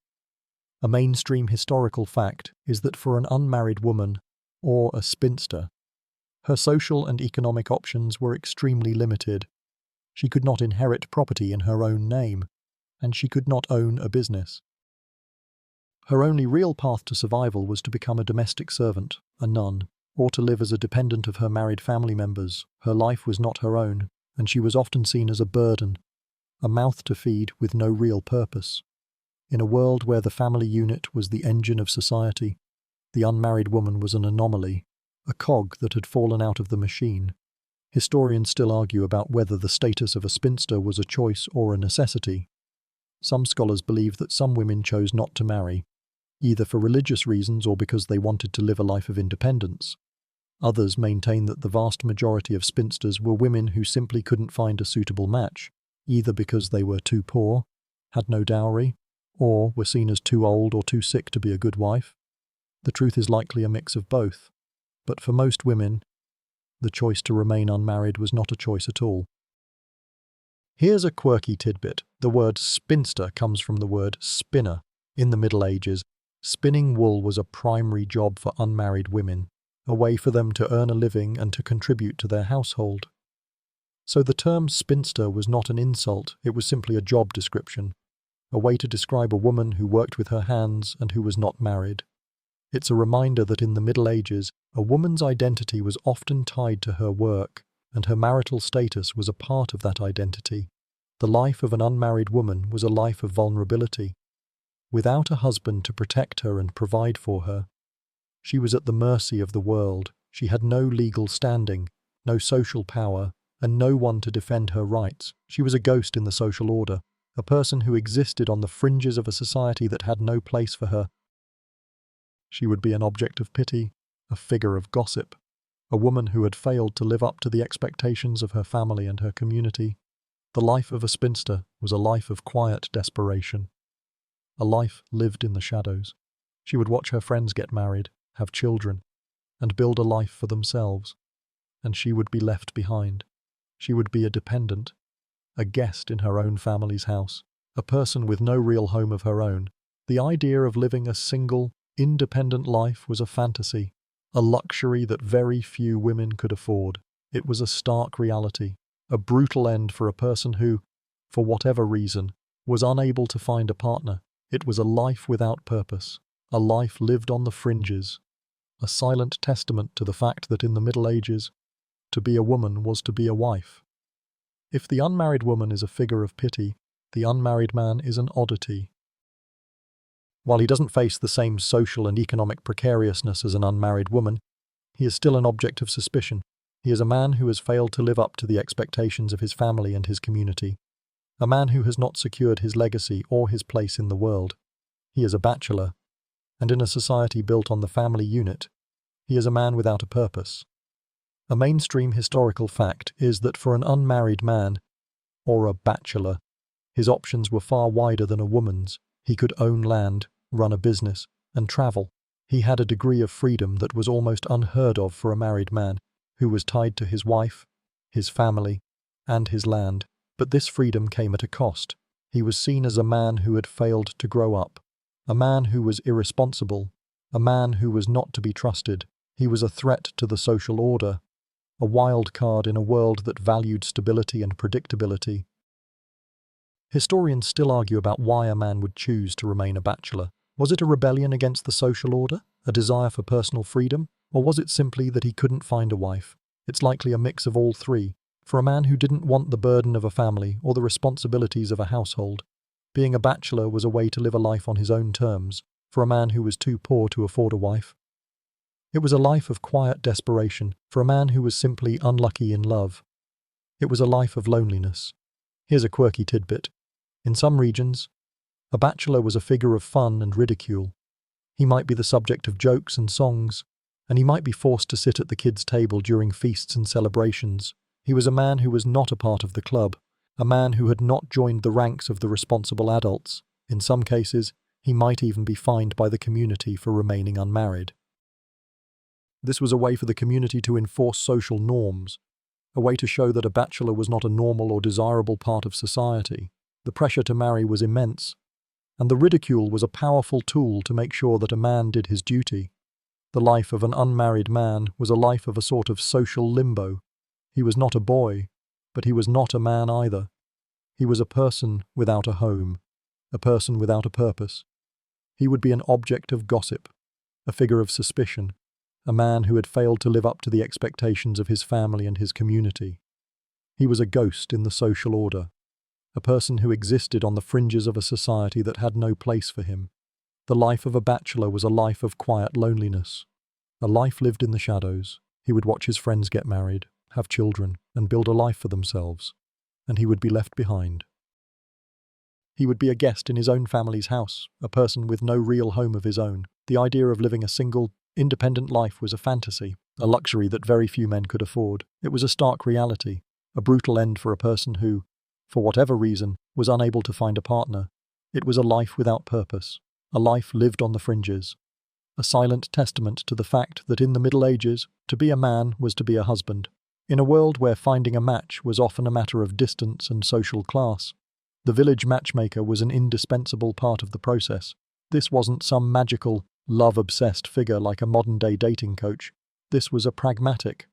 A mainstream historical fact is that for an unmarried woman, or a spinster, her social and economic options were extremely limited. She could not inherit property in her own name, and she could not own a business. Her only real path to survival was to become a domestic servant, a nun, or to live as a dependent of her married family members. Her life was not her own, and she was often seen as a burden, a mouth to feed with no real purpose. In a world where the family unit was the engine of society, the unmarried woman was an anomaly, a cog that had fallen out of the machine. Historians still argue about whether the status of a spinster was a choice or a necessity. Some scholars believe that some women chose not to marry, either for religious reasons or because they wanted to live a life of independence. Others maintain that the vast majority of spinsters were women who simply couldn't find a suitable match, either because they were too poor, had no dowry, or were seen as too old or too sick to be a good wife. The truth is likely a mix of both, but for most women, the choice to remain unmarried was not a choice at all. Here's a quirky tidbit. The word spinster comes from the word spinner. In the Middle Ages, spinning wool was a primary job for unmarried women, a way for them to earn a living and to contribute to their household. So the term spinster was not an insult, it was simply a job description, a way to describe a woman who worked with her hands and who was not married. It's a reminder that in the Middle Ages, a woman's identity was often tied to her work, and her marital status was a part of that identity. The life of an unmarried woman was a life of vulnerability. Without a husband to protect her and provide for her, she was at the mercy of the world. She had no legal standing, no social power, and no one to defend her rights. She was a ghost in the social order, a person who existed on the fringes of a society that had no place for her. She would be an object of pity, a figure of gossip, a woman who had failed to live up to the expectations of her family and her community. The life of a spinster was a life of quiet desperation, a life lived in the shadows. She would watch her friends get married, have children, and build a life for themselves, and she would be left behind. She would be a dependent, a guest in her own family's house, a person with no real home of her own. The idea of living a single, independent life was a fantasy, a luxury that very few women could afford. It was a stark reality, a brutal end for a person who, for whatever reason, was unable to find a partner. It was a life without purpose, a life lived on the fringes, a silent testament to the fact that in the Middle Ages, to be a woman was to be a wife. If the unmarried woman is a figure of pity, the unmarried man is an oddity. While he doesn't face the same social and economic precariousness as an unmarried woman, he is still an object of suspicion. He is a man who has failed to live up to the expectations of his family and his community, a man who has not secured his legacy or his place in the world. He is a bachelor, and in a society built on the family unit, he is a man without a purpose. A mainstream historical fact is that for an unmarried man, or a bachelor, his options were far wider than a woman's. He could own land, run a business, and travel. He had a degree of freedom that was almost unheard of for a married man, who was tied to his wife, his family, and his land. But this freedom came at a cost. He was seen as a man who had failed to grow up, a man who was irresponsible, a man who was not to be trusted. He was a threat to the social order, a wild card in a world that valued stability and predictability. Historians still argue about why a man would choose to remain a bachelor. Was it a rebellion against the social order, a desire for personal freedom, or was it simply that he couldn't find a wife? It's likely a mix of all three. For a man who didn't want the burden of a family or the responsibilities of a household, being a bachelor was a way to live a life on his own terms. For a man who was too poor to afford a wife, it was a life of quiet desperation. For a man who was simply unlucky in love, it was a life of loneliness. Here's a quirky tidbit. In some regions, a bachelor was a figure of fun and ridicule. He might be the subject of jokes and songs, and he might be forced to sit at the kids' table during feasts and celebrations. He was a man who was not a part of the club, a man who had not joined the ranks of the responsible adults. In some cases, he might even be fined by the community for remaining unmarried. This was a way for the community to enforce social norms, a way to show that a bachelor was not a normal or desirable part of society. The pressure to marry was immense, and the ridicule was a powerful tool to make sure that a man did his duty. The life of an unmarried man was a life of a sort of social limbo. He was not a boy, But he was not a man either. He was a person without a home, a person without a purpose. He would be an object of gossip, a figure of suspicion, a man who had failed to live up to the expectations of his family and his community. He was a ghost in the social order, a person who existed on the fringes of a society that had no place for him. The life of a bachelor was a life of quiet loneliness, a life lived in the shadows. He would watch his friends get married, have children, and build a life for themselves, and he would be left behind. He would be a guest in his own family's house, a person with no real home of his own. The idea of living a single, independent life was a fantasy, a luxury that very few men could afford. It was a stark reality, a brutal end for a person who, for whatever reason, was unable to find a partner. It was a life without purpose, a life lived on the fringes, a silent testament to the fact that in the Middle Ages, to be a man was to be a husband. In a world where finding a match was often a matter of distance and social class, the village matchmaker was an indispensable part of the process. This wasn't some magical, love-obsessed figure like a modern-day dating coach. This was a pragmatic,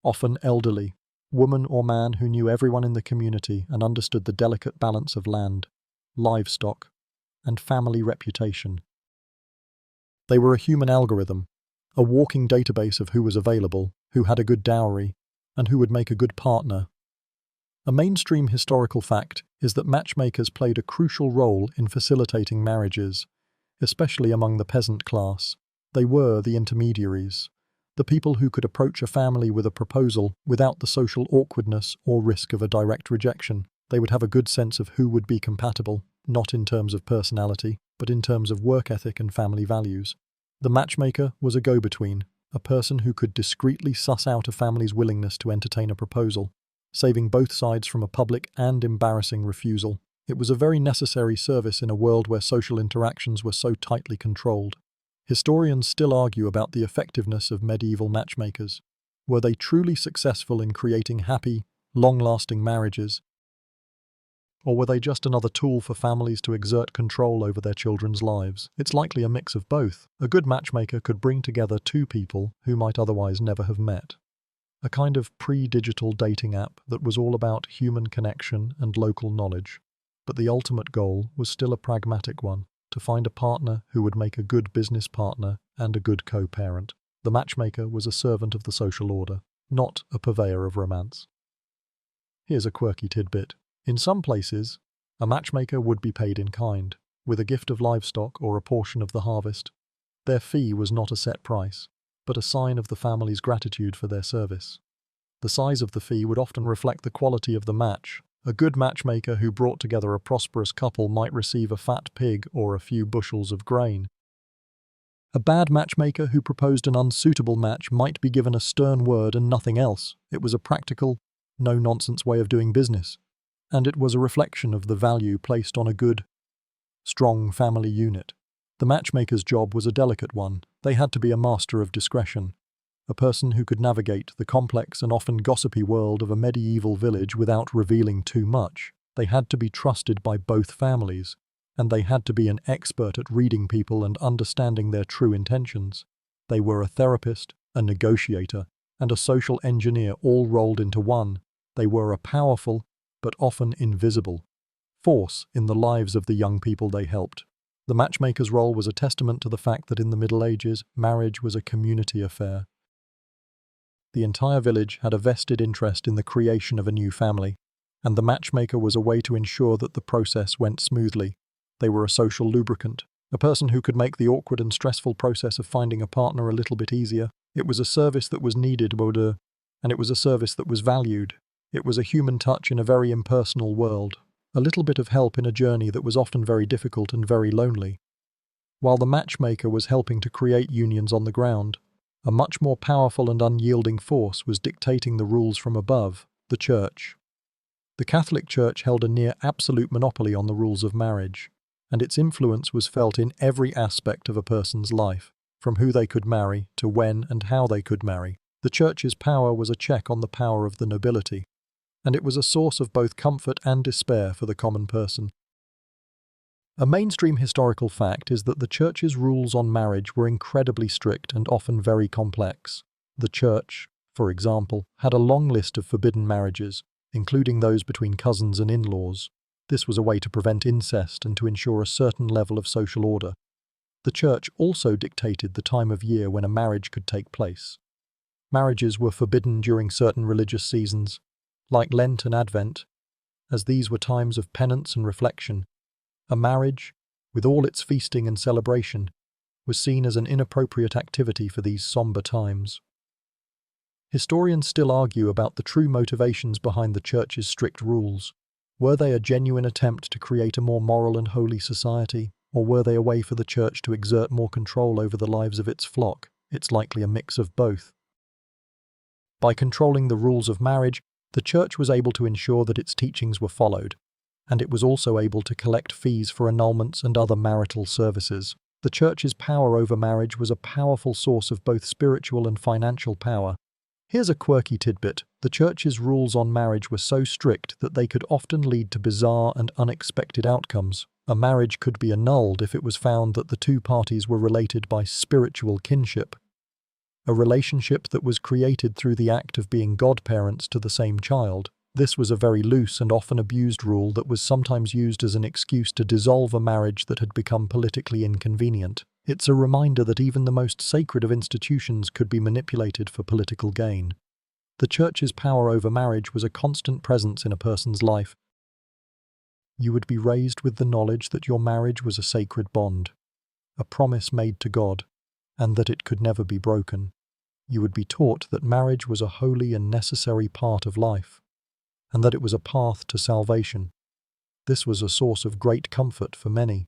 often elderly, woman or man who knew everyone in the community and understood the delicate balance of land, livestock, and family reputation. They were a human algorithm, a walking database of who was available, who had a good dowry, and who would make a good partner. A mainstream historical fact is that matchmakers played a crucial role in facilitating marriages, especially among the peasant class. They were the intermediaries, the people who could approach a family with a proposal without the social awkwardness or risk of a direct rejection. They would have a good sense of who would be compatible, not in terms of personality, but in terms of work ethic and family values. The matchmaker was a go-between, a person who could discreetly suss out a family's willingness to entertain a proposal, saving both sides from a public and embarrassing refusal. It was a very necessary service in a world where social interactions were so tightly controlled. Historians still argue about the effectiveness of medieval matchmakers. Were they truly successful in creating happy, long-lasting marriages? Or were they just another tool for families to exert control over their children's lives? It's likely a mix of both. A good matchmaker could bring together two people who might otherwise never have met. A kind of pre-digital dating app that was all about human connection and local knowledge. But the ultimate goal was still a pragmatic one, to find a partner who would make a good business partner and a good co-parent. The matchmaker was a servant of the social order, not a purveyor of romance. Here's a quirky tidbit. In some places, a matchmaker would be paid in kind, with a gift of livestock or a portion of the harvest. Their fee was not a set price, but a sign of the family's gratitude for their service. The size of the fee would often reflect the quality of the match. A good matchmaker who brought together a prosperous couple might receive a fat pig or a few bushels of grain. A bad matchmaker who proposed an unsuitable match might be given a stern word and nothing else. It was a practical, no-nonsense way of doing business, and it was a reflection of the value placed on a good, strong family unit. The matchmaker's job was a delicate one. They had to be a master of discretion, a person who could navigate the complex and often gossipy world of a medieval village without revealing too much. They had to be trusted by both families, and they had to be an expert at reading people and understanding their true intentions. They were a therapist, a negotiator, and a social engineer all rolled into one. They were a powerful, but often invisible, force in the lives of the young people they helped. The matchmaker's role was a testament to the fact that in the Middle Ages, marriage was a community affair. The entire village had a vested interest in the creation of a new family, and the matchmaker was a way to ensure that the process went smoothly. They were a social lubricant, a person who could make the awkward and stressful process of finding a partner a little bit easier. It was a service that was needed, and it was a service that was valued. It was a human touch in a very impersonal world, a little bit of help in a journey that was often very difficult and very lonely. While the matchmaker was helping to create unions on the ground, a much more powerful and unyielding force was dictating the rules from above, the Church. The Catholic Church held a near absolute monopoly on the rules of marriage, and its influence was felt in every aspect of a person's life, from who they could marry to when and how they could marry. The Church's power was a check on the power of the nobility, and it was a source of both comfort and despair for the common person. A mainstream historical fact is that the Church's rules on marriage were incredibly strict and often very complex. The Church, for example, had a long list of forbidden marriages, including those between cousins and in-laws. This was a way to prevent incest and to ensure a certain level of social order. The church also dictated the time of year when a marriage could take place. Marriages were forbidden during certain religious seasons, like Lent and Advent, as these were times of penance and reflection. A marriage, with all its feasting and celebration, was seen as an inappropriate activity for these somber times. Historians still argue about the true motivations behind the church's strict rules. Were they a genuine attempt to create a more moral and holy society, or were they a way for the church to exert more control over the lives of its flock? It's likely a mix of both. By controlling the rules of marriage, the church was able to ensure that its teachings were followed, and it was also able to collect fees for annulments and other marital services. The church's power over marriage was a powerful source of both spiritual and financial power. Here's a quirky tidbit. The church's rules on marriage were so strict that they could often lead to bizarre and unexpected outcomes. A marriage could be annulled if it was found that the two parties were related by spiritual kinship, a relationship that was created through the act of being godparents to the same child. This was a very loose and often abused rule that was sometimes used as an excuse to dissolve a marriage that had become politically inconvenient. It's a reminder that even the most sacred of institutions could be manipulated for political gain. The church's power over marriage was a constant presence in a person's life. You would be raised with the knowledge that your marriage was a sacred bond, a promise made to God, and that it could never be broken. You would be taught that marriage was a holy and necessary part of life, and that it was a path to salvation. This was a source of great comfort for many,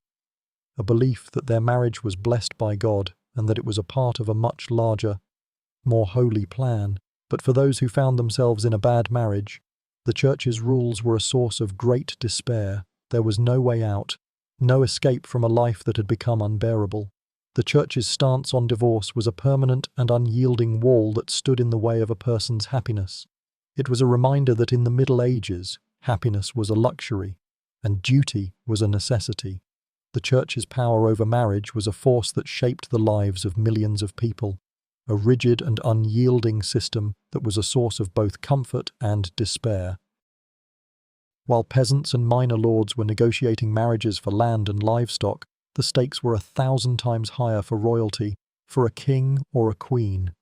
a belief that their marriage was blessed by God and that it was a part of a much larger, more holy plan. But for those who found themselves in a bad marriage, the church's rules were a source of great despair. There was no way out, no escape from a life that had become unbearable. The church's stance on divorce was a permanent and unyielding wall that stood in the way of a person's happiness. It was a reminder that in the Middle Ages, happiness was a luxury, and duty was a necessity. The church's power over marriage was a force that shaped the lives of millions of people, a rigid and unyielding system that was a source of both comfort and despair. While peasants and minor lords were negotiating marriages for land and livestock, the stakes were 1,000 times higher for royalty, for a king or a queen.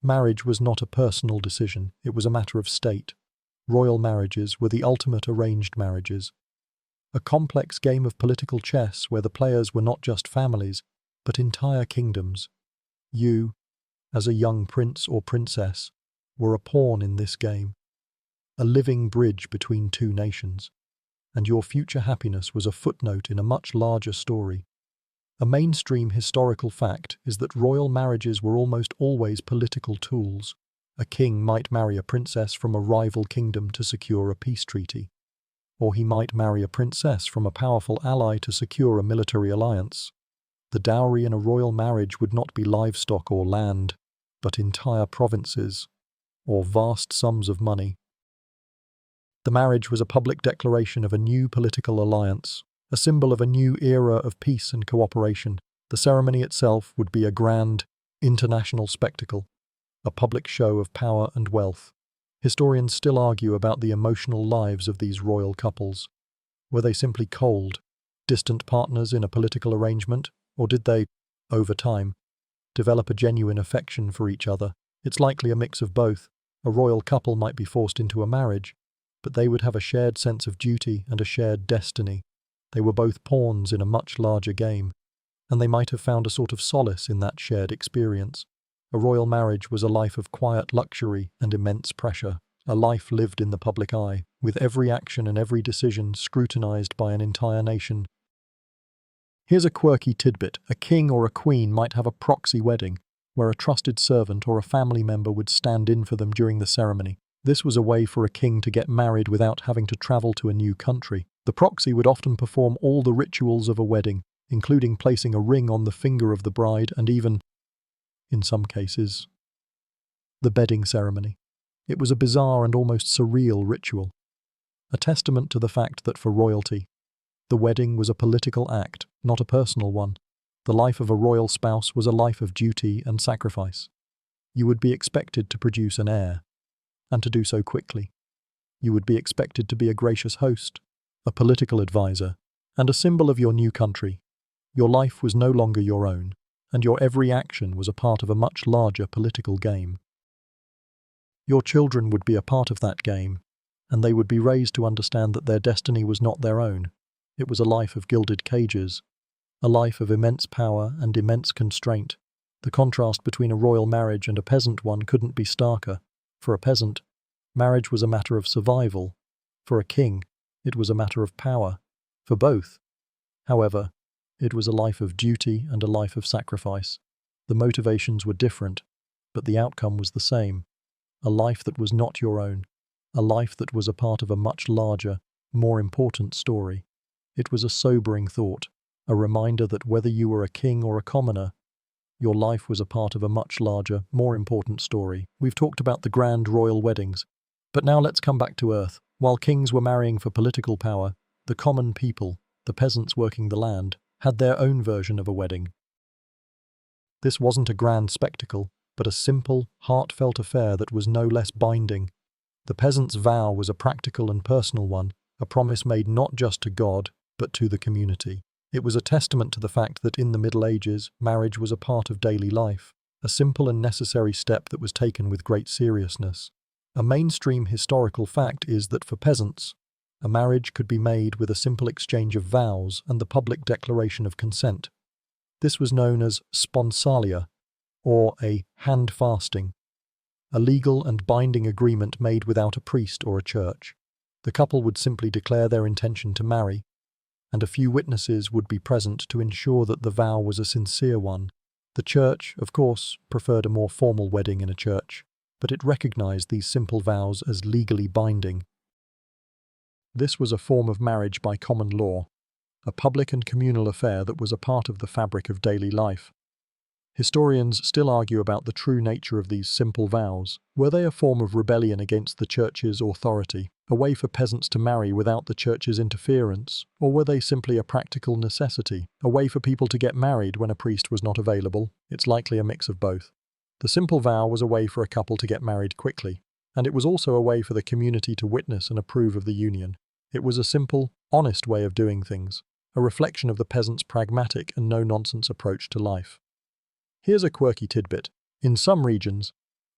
Marriage was not a personal decision, it was a matter of state. Royal marriages were the ultimate arranged marriages, a complex game of political chess where the players were not just families, but entire kingdoms. You, as a young prince or princess, were a pawn in this game, a living bridge between two nations, and your future happiness was a footnote in a much larger story. A mainstream historical fact is that royal marriages were almost always political tools. A king might marry a princess from a rival kingdom to secure a peace treaty, or he might marry a princess from a powerful ally to secure a military alliance. The dowry in a royal marriage would not be livestock or land, but entire provinces, or vast sums of money. The marriage was a public declaration of a new political alliance, a symbol of a new era of peace and cooperation. The ceremony itself would be a grand, international spectacle, a public show of power and wealth. Historians still argue about the emotional lives of these royal couples. Were they simply cold, distant partners in a political arrangement, or did they, over time, develop a genuine affection for each other? It's likely a mix of both. A royal couple might be forced into a marriage, but they would have a shared sense of duty and a shared destiny. They were both pawns in a much larger game, and they might have found a sort of solace in that shared experience. A royal marriage was a life of quiet luxury and immense pressure, a life lived in the public eye, with every action and every decision scrutinized by an entire nation. Here's a quirky tidbit. A king or a queen might have a proxy wedding, where a trusted servant or a family member would stand in for them during the ceremony. This was a way for a king to get married without having to travel to a new country. The proxy would often perform all the rituals of a wedding, including placing a ring on the finger of the bride and even, in some cases, the bedding ceremony. It was a bizarre and almost surreal ritual, a testament to the fact that for royalty, the wedding was a political act, not a personal one. The life of a royal spouse was a life of duty and sacrifice. You would be expected to produce an heir, and to do so quickly. You would be expected to be a gracious host, a political advisor, and a symbol of your new country. Your life was no longer your own, and your every action was a part of a much larger political game. Your children would be a part of that game, and they would be raised to understand that their destiny was not their own. It was a life of gilded cages, a life of immense power and immense constraint. The contrast between a royal marriage and a peasant one couldn't be starker. For a peasant, marriage was a matter of survival. For a king, it was a matter of power. For both, however, it was a life of duty and a life of sacrifice. The motivations were different, but the outcome was the same. A life that was not your own. A life that was a part of a much larger, more important story. It was a sobering thought, a reminder that whether you were a king or a commoner, your life was a part of a much larger, more important story. We've talked about the grand royal weddings, but now let's come back to earth. While kings were marrying for political power, the common people, the peasants working the land, had their own version of a wedding. This wasn't a grand spectacle, but a simple, heartfelt affair that was no less binding. The peasant's vow was a practical and personal one, a promise made not just to God, but to the community. It was a testament to the fact that in the Middle Ages, marriage was a part of daily life, a simple and necessary step that was taken with great seriousness. A mainstream historical fact is that for peasants, a marriage could be made with a simple exchange of vows and the public declaration of consent. This was known as sponsalia, or a hand-fasting, a legal and binding agreement made without a priest or a church. The couple would simply declare their intention to marry, and a few witnesses would be present to ensure that the vow was a sincere one. The church, of course, preferred a more formal wedding in a church, but it recognized these simple vows as legally binding. This was a form of marriage by common law, a public and communal affair that was a part of the fabric of daily life. Historians still argue about the true nature of these simple vows. Were they a form of rebellion against the church's authority, a way for peasants to marry without the church's interference, or were they simply a practical necessity, a way for people to get married when a priest was not available? It's likely a mix of both. The simple vow was a way for a couple to get married quickly, and it was also a way for the community to witness and approve of the union. It was a simple, honest way of doing things, a reflection of the peasant's pragmatic and no-nonsense approach to life. Here's a quirky tidbit. In some regions,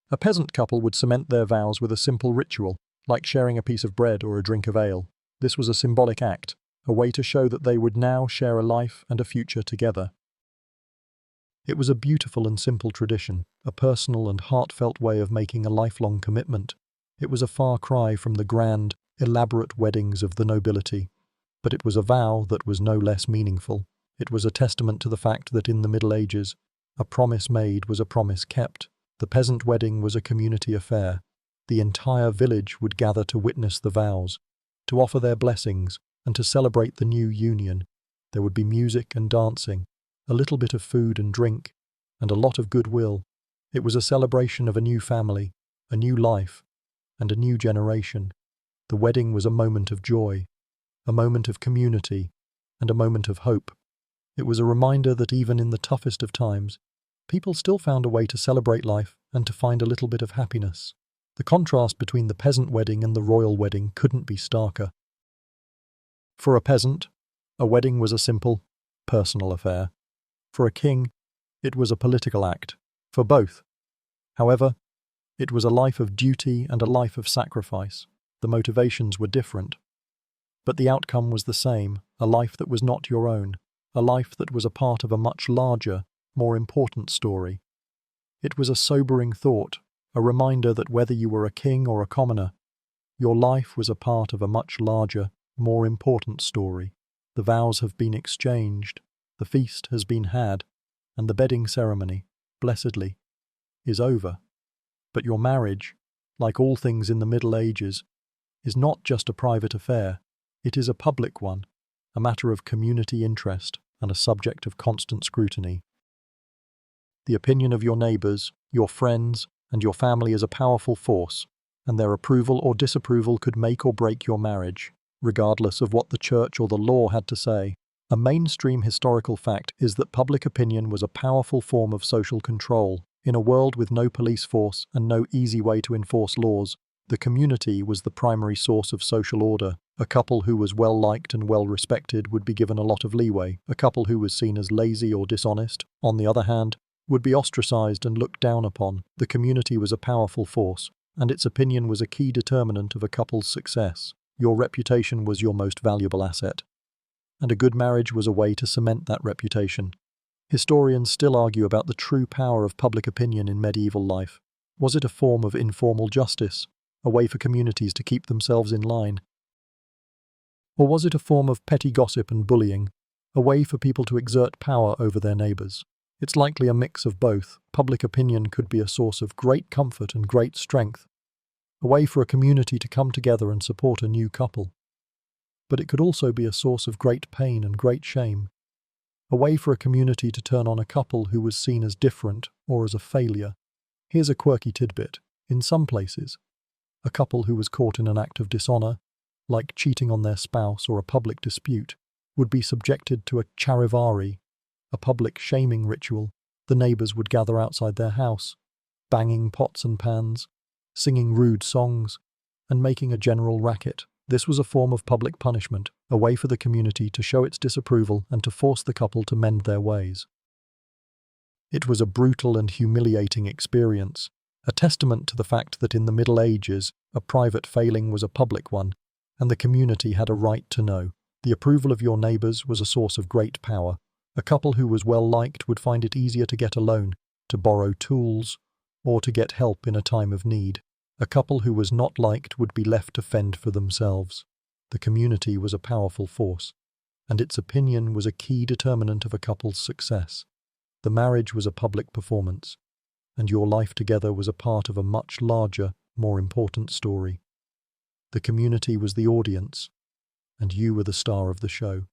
a peasant couple would cement their vows with a simple ritual, like sharing a piece of bread or a drink of ale. This was a symbolic act, a way to show that they would now share a life and a future together. It was a beautiful and simple tradition, a personal and heartfelt way of making a lifelong commitment. It was a far cry from the grand, elaborate weddings of the nobility, but it was a vow that was no less meaningful. It was a testament to the fact that in the Middle Ages, a promise made was a promise kept. The peasant wedding was a community affair. The entire village would gather to witness the vows, to offer their blessings, and to celebrate the new union. There would be music and dancing, a little bit of food and drink, and a lot of goodwill. It was a celebration of a new family, a new life, and a new generation. The wedding was a moment of joy, a moment of community, and a moment of hope. It was a reminder that even in the toughest of times, people still found a way to celebrate life and to find a little bit of happiness. The contrast between the peasant wedding and the royal wedding couldn't be starker. For a peasant, a wedding was a simple, personal affair. For a king, it was a political act. For both, however, it was a life of duty and a life of sacrifice. The motivations were different, but the outcome was the same, a life that was not your own, a life that was a part of a much larger, more important story. It was a sobering thought, a reminder that whether you were a king or a commoner, your life was a part of a much larger, more important story. The vows have been exchanged, the feast has been had, and the bedding ceremony, blessedly, is over. But your marriage, like all things in the Middle Ages, is not just a private affair. It is a public one, a matter of community interest and a subject of constant scrutiny. The opinion of your neighbors, your friends, and your family is a powerful force, and their approval or disapproval could make or break your marriage, regardless of what the church or the law had to say. A mainstream historical fact is that public opinion was a powerful form of social control. In a world with no police force and no easy way to enforce laws, The community was the primary source of social order. A couple who was well-liked and well-respected would be given a lot of leeway. A couple who was seen as lazy or dishonest, on the other hand, would be ostracized and looked down upon. The community was a powerful force, and its opinion was a key determinant of a couple's success. Your reputation was your most valuable asset, and a good marriage was a way to cement that reputation. Historians still argue about the true power of public opinion in medieval life. Was it a form of informal justice, a way for communities to keep themselves in line? Or was it a form of petty gossip and bullying, a way for people to exert power over their neighbours? It's likely a mix of both. Public opinion could be a source of great comfort and great strength, a way for a community to come together and support a new couple. But it could also be a source of great pain and great shame, a way for a community to turn on a couple who was seen as different or as a failure. Here's a quirky tidbit. In some places, a couple who was caught in an act of dishonour, like cheating on their spouse or a public dispute, would be subjected to a charivari, a public shaming ritual. The neighbours would gather outside their house, banging pots and pans, singing rude songs, and making a general racket. This was a form of public punishment, a way for the community to show its disapproval and to force the couple to mend their ways. It was a brutal and humiliating experience, a testament to the fact that in the Middle Ages, a private failing was a public one, and the community had a right to know. The approval of your neighbours was a source of great power. A couple who was well-liked would find it easier to get a loan, to borrow tools, or to get help in a time of need. A couple who was not liked would be left to fend for themselves. The community was a powerful force, and its opinion was a key determinant of a couple's success. The marriage was a public performance, and your life together was a part of a much larger, more important story. The community was the audience, and you were the star of the show.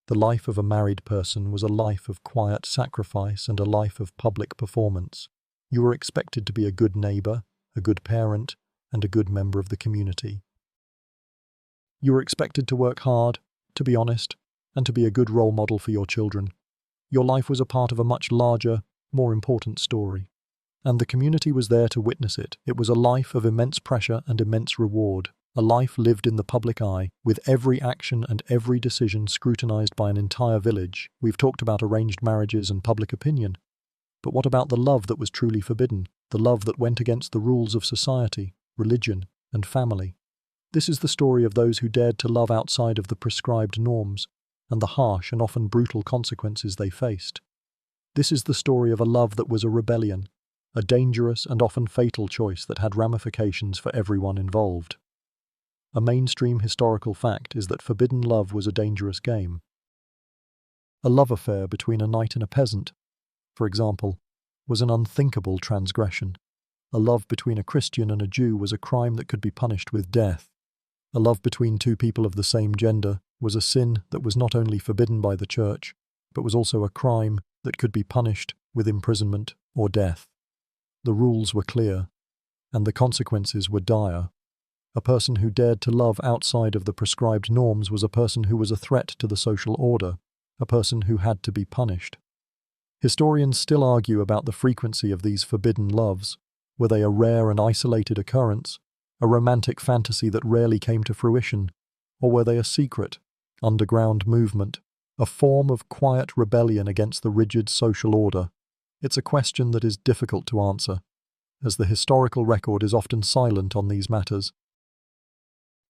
The life of a married person was a life of quiet sacrifice and a life of public performance. You were expected to be a good neighbour, a good parent, and a good member of the community. You were expected to work hard, to be honest, and to be a good role model for your children. Your life was a part of a much larger, more important story, and the community was there to witness it. It was a life of immense pressure and immense reward, a life lived in the public eye, with every action and every decision scrutinized by an entire village. We've talked about arranged marriages and public opinion, but what about the love that was truly forbidden, the love that went against the rules of society, religion, and family? This is the story of those who dared to love outside of the prescribed norms, and the harsh and often brutal consequences they faced. This is the story of a love that was a rebellion, a dangerous and often fatal choice that had ramifications for everyone involved. A mainstream historical fact is that forbidden love was a dangerous game. A love affair between a knight and a peasant, for example, was an unthinkable transgression. A love between a Christian and a Jew was a crime that could be punished with death. A love between two people of the same gender was a sin that was not only forbidden by the church, but was also a crime that could be punished with imprisonment or death. The rules were clear, and the consequences were dire. A person who dared to love outside of the prescribed norms was a person who was a threat to the social order, a person who had to be punished. Historians still argue about the frequency of these forbidden loves. Were they a rare and isolated occurrence, a romantic fantasy that rarely came to fruition, or were they a secret, underground movement, a form of quiet rebellion against the rigid social order? It's a question that is difficult to answer, as the historical record is often silent on these matters.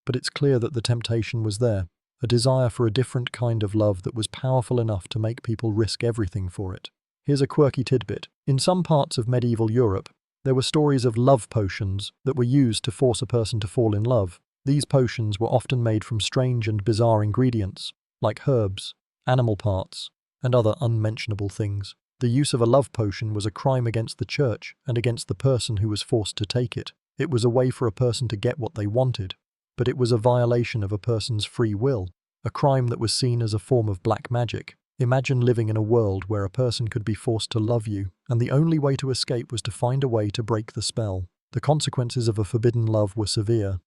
But it's clear that the temptation was there, a desire for a different kind of love that was powerful enough to make people risk everything for it. Here's a quirky tidbit. In some parts of medieval Europe, there were stories of love potions that were used to force a person to fall in love. These potions were often made from strange and bizarre ingredients, like herbs, animal parts, and other unmentionable things. The use of a love potion was a crime against the church and against the person who was forced to take it. It was a way for a person to get what they wanted, but it was a violation of a person's free will, a crime that was seen as a form of black magic. Imagine living in a world where a person could be forced to love you, and the only way to escape was to find a way to break the spell. The consequences of a forbidden love were severe.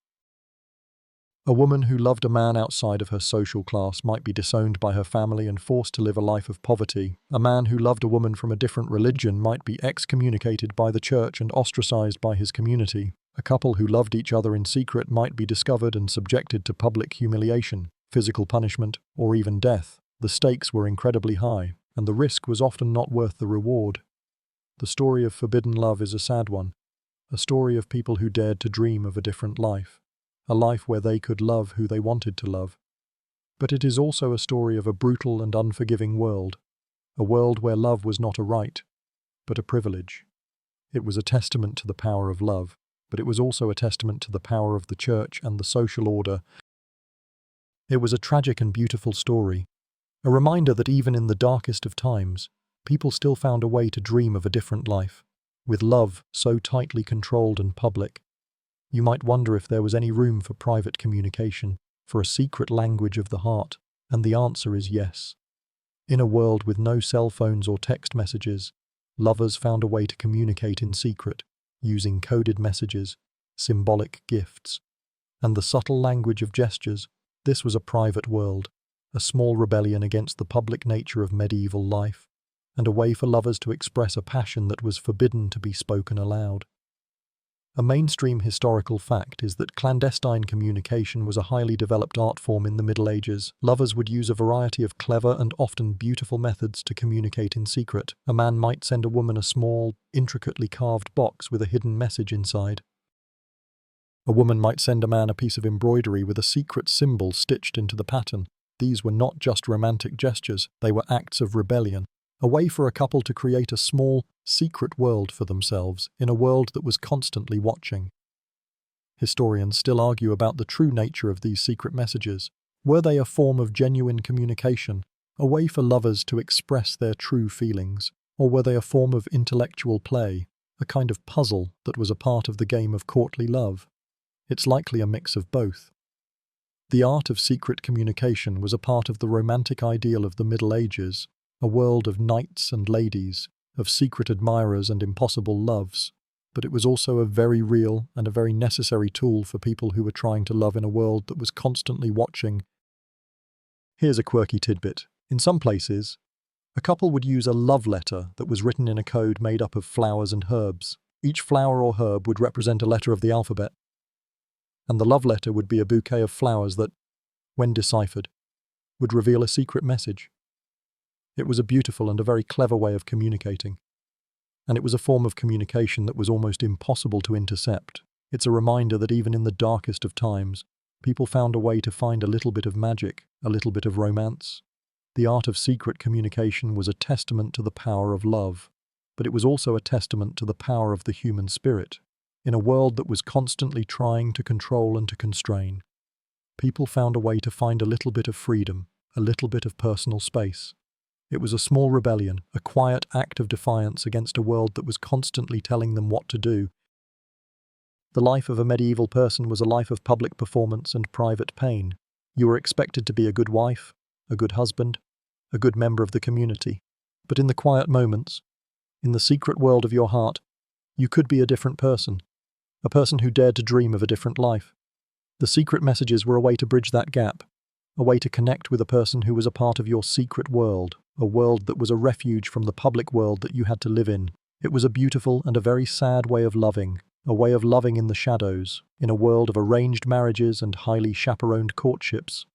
A woman who loved a man outside of her social class might be disowned by her family and forced to live a life of poverty. A man who loved a woman from a different religion might be excommunicated by the church and ostracized by his community. A couple who loved each other in secret might be discovered and subjected to public humiliation, physical punishment, or even death. The stakes were incredibly high, and the risk was often not worth the reward. The story of forbidden love is a sad one, a story of people who dared to dream of a different life, a life where they could love who they wanted to love. But it is also a story of a brutal and unforgiving world, a world where love was not a right, but a privilege. It was a testament to the power of love, but it was also a testament to the power of the church and the social order. It was a tragic and beautiful story, a reminder that even in the darkest of times, people still found a way to dream of a different life, with love so tightly controlled and public. You might wonder if there was any room for private communication, for a secret language of the heart, and the answer is yes. In a world with no cell phones or text messages, lovers found a way to communicate in secret, using coded messages, symbolic gifts, and the subtle language of gestures. This was a private world, a small rebellion against the public nature of medieval life, and a way for lovers to express a passion that was forbidden to be spoken aloud. A mainstream historical fact is that clandestine communication was a highly developed art form in the Middle Ages. Lovers would use a variety of clever and often beautiful methods to communicate in secret. A man might send a woman a small, intricately carved box with a hidden message inside. A woman might send a man a piece of embroidery with a secret symbol stitched into the pattern. These were not just romantic gestures, they were acts of rebellion. A way for a couple to create a small, secret world for themselves in a world that was constantly watching. Historians still argue about the true nature of these secret messages. Were they a form of genuine communication, a way for lovers to express their true feelings, or were they a form of intellectual play, a kind of puzzle that was a part of the game of courtly love? It's likely a mix of both. The art of secret communication was a part of the romantic ideal of the Middle Ages, a world of knights and ladies, of secret admirers and impossible loves, but it was also a very real and a very necessary tool for people who were trying to love in a world that was constantly watching. Here's a quirky tidbit. In some places, a couple would use a love letter that was written in a code made up of flowers and herbs. Each flower or herb would represent a letter of the alphabet, and the love letter would be a bouquet of flowers that, when deciphered, would reveal a secret message. It was a beautiful and a very clever way of communicating, and it was a form of communication that was almost impossible to intercept. It's a reminder that even in the darkest of times, people found a way to find a little bit of magic, a little bit of romance. The art of secret communication was a testament to the power of love, but it was also a testament to the power of the human spirit. In a world that was constantly trying to control and to constrain, people found a way to find a little bit of freedom, a little bit of personal space. It was a small rebellion, a quiet act of defiance against a world that was constantly telling them what to do. The life of a medieval person was a life of public performance and private pain. You were expected to be a good wife, a good husband, a good member of the community. But in the quiet moments, in the secret world of your heart, you could be a different person, a person who dared to dream of a different life. The secret messages were a way to bridge that gap, a way to connect with a person who was a part of your secret world, a world that was a refuge from the public world that you had to live in. It was a beautiful and a very sad way of loving, a way of loving in the shadows, in a world of arranged marriages and highly chaperoned courtships.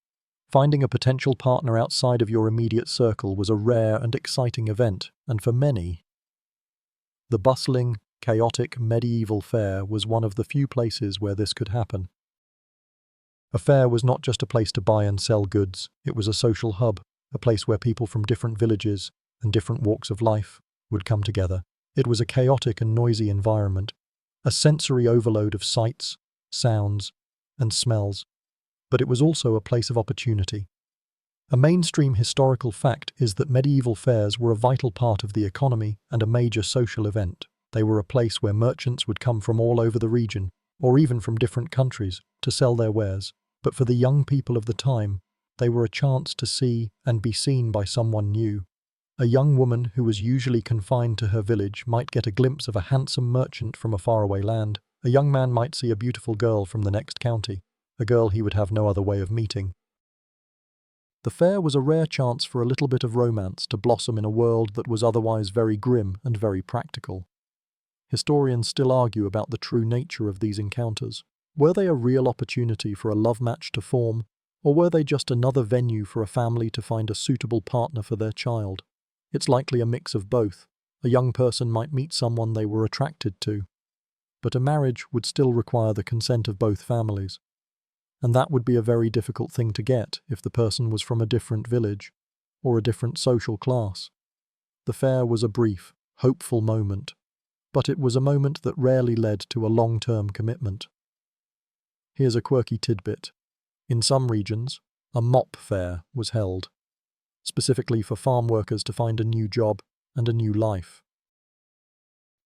Finding a potential partner outside of your immediate circle was a rare and exciting event, and for many, the bustling, chaotic medieval fair was one of the few places where this could happen. A fair was not just a place to buy and sell goods, it was a social hub, a place where people from different villages and different walks of life would come together. It was a chaotic and noisy environment, a sensory overload of sights, sounds, and smells, but it was also a place of opportunity. A mainstream historical fact is that medieval fairs were a vital part of the economy and a major social event. They were a place where merchants would come from all over the region, or even from different countries, to sell their wares. But for the young people of the time, they were a chance to see and be seen by someone new. A young woman who was usually confined to her village might get a glimpse of a handsome merchant from a faraway land. A young man might see a beautiful girl from the next county, a girl he would have no other way of meeting. The fair was a rare chance for a little bit of romance to blossom in a world that was otherwise very grim and very practical. Historians still argue about the true nature of these encounters. Were they a real opportunity for a love match to form, or were they just another venue for a family to find a suitable partner for their child? It's likely a mix of both. A young person might meet someone they were attracted to, but a marriage would still require the consent of both families. And that would be a very difficult thing to get if the person was from a different village or a different social class. The fair was a brief, hopeful moment, but it was a moment that rarely led to a long-term commitment. Here's a quirky tidbit. In some regions, a mop fair was held, specifically for farm workers to find a new job and a new life.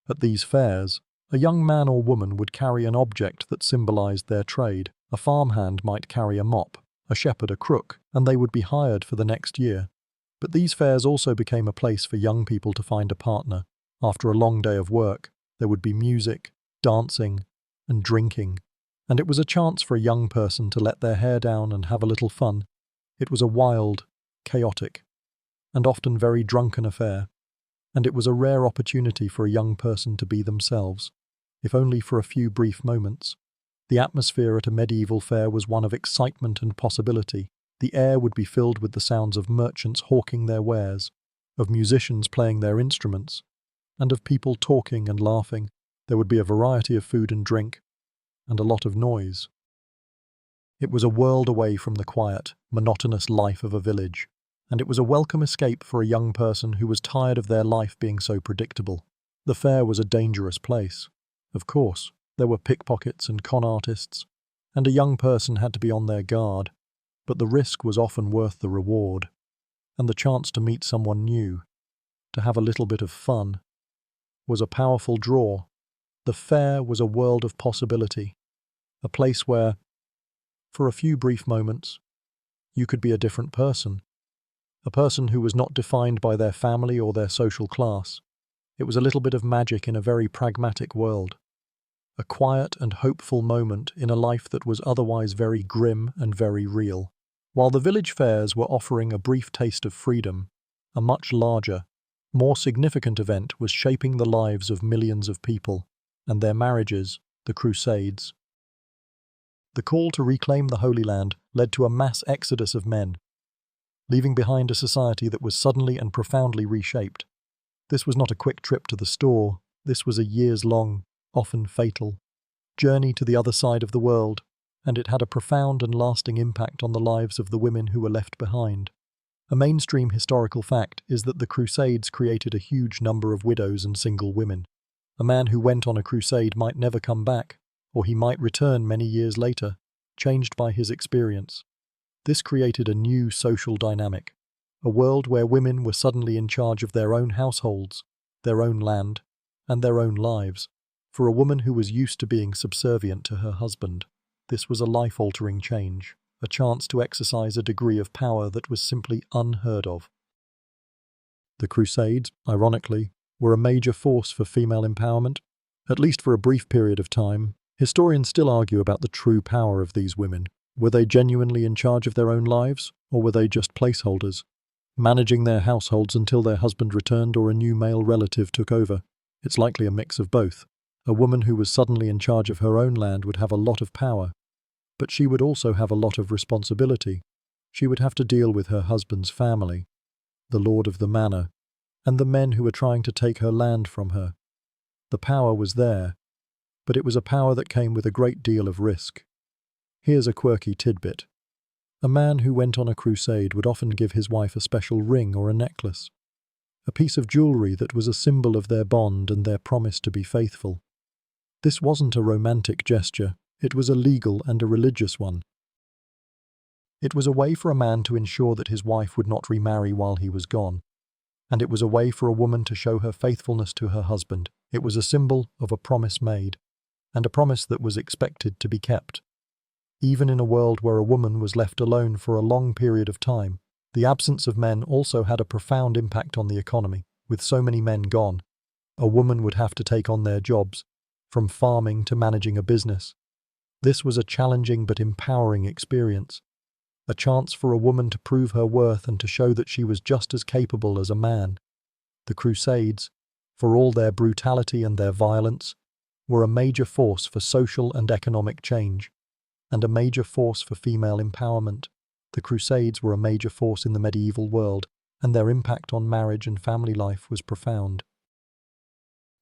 At these fairs, a young man or woman would carry an object that symbolized their trade. A farmhand might carry a mop, a shepherd a crook, and they would be hired for the next year. But these fairs also became a place for young people to find a partner. After a long day of work, there would be music, dancing, and drinking, and it was a chance for a young person to let their hair down and have a little fun. It was a wild, chaotic, and often very drunken affair, and it was a rare opportunity for a young person to be themselves, if only for a few brief moments. The atmosphere at a medieval fair was one of excitement and possibility. The air would be filled with the sounds of merchants hawking their wares, of musicians playing their instruments, and of people talking and laughing. There would be a variety of food and drink, and a lot of noise. It was a world away from the quiet, monotonous life of a village, and it was a welcome escape for a young person who was tired of their life being so predictable. The fair was a dangerous place. Of course, there were pickpockets and con artists, and a young person had to be on their guard, but the risk was often worth the reward, and the chance to meet someone new, to have a little bit of fun, was a powerful draw. The fair was a world of possibility, a place where, for a few brief moments, you could be a different person, a person who was not defined by their family or their social class. It was a little bit of magic in a very pragmatic world, a quiet and hopeful moment in a life that was otherwise very grim and very real. While the village fairs were offering a brief taste of freedom, a much larger, more significant event was shaping the lives of millions of people and their marriages, the Crusades. The call to reclaim the Holy Land led to a mass exodus of men, leaving behind a society that was suddenly and profoundly reshaped. This was not a quick trip to the store. This was a years-long, often fatal, journey to the other side of the world, and it had a profound and lasting impact on the lives of the women who were left behind. A mainstream historical fact is that the Crusades created a huge number of widows and single women. A man who went on a crusade might never come back, or he might return many years later, changed by his experience. This created a new social dynamic, a world where women were suddenly in charge of their own households, their own land, and their own lives. For a woman who was used to being subservient to her husband, this was a life-altering change, a chance to exercise a degree of power that was simply unheard of. The Crusades, ironically, were a major force for female empowerment, at least for a brief period of time. Historians still argue about the true power of these women. Were they genuinely in charge of their own lives, or were they just placeholders, managing their households until their husband returned or a new male relative took over? It's likely a mix of both. A woman who was suddenly in charge of her own land would have a lot of power, but she would also have a lot of responsibility. She would have to deal with her husband's family, the lord of the manor, and the men who were trying to take her land from her. The power was there, but it was a power that came with a great deal of risk. Here's a quirky tidbit. A man who went on a crusade would often give his wife a special ring or a necklace, a piece of jewelry that was a symbol of their bond and their promise to be faithful. This wasn't a romantic gesture, it was a legal and a religious one. It was a way for a man to ensure that his wife would not remarry while he was gone, and it was a way for a woman to show her faithfulness to her husband. It was a symbol of a promise made, and a promise that was expected to be kept. Even in a world where a woman was left alone for a long period of time, the absence of men also had a profound impact on the economy. With so many men gone, a woman would have to take on their jobs, from farming to managing a business. This was a challenging but empowering experience, a chance for a woman to prove her worth and to show that she was just as capable as a man. The Crusades, for all their brutality and their violence, were a major force for social and economic change, and a major force for female empowerment. The Crusades were a major force in the medieval world, and their impact on marriage and family life was profound.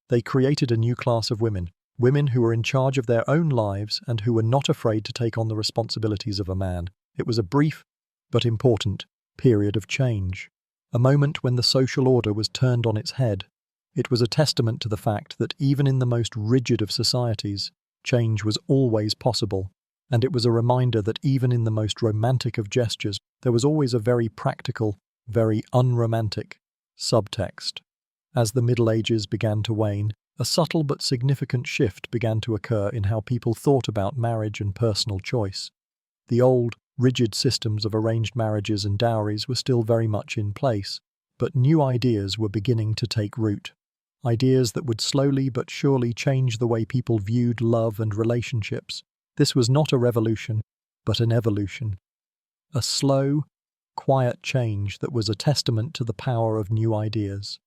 They created a new class of women, women who were in charge of their own lives and who were not afraid to take on the responsibilities of a man. It was a brief, but important, period of change, a moment when the social order was turned on its head. It was a testament to the fact that even in the most rigid of societies, change was always possible, and it was a reminder that even in the most romantic of gestures, there was always a very practical, very unromantic subtext. As the Middle Ages began to wane, a subtle but significant shift began to occur in how people thought about marriage and personal choice. The old, rigid systems of arranged marriages and dowries were still very much in place, but new ideas were beginning to take root. Ideas that would slowly but surely change the way people viewed love and relationships. This was not a revolution, but an evolution. A slow, quiet change that was a testament to the power of new ideas.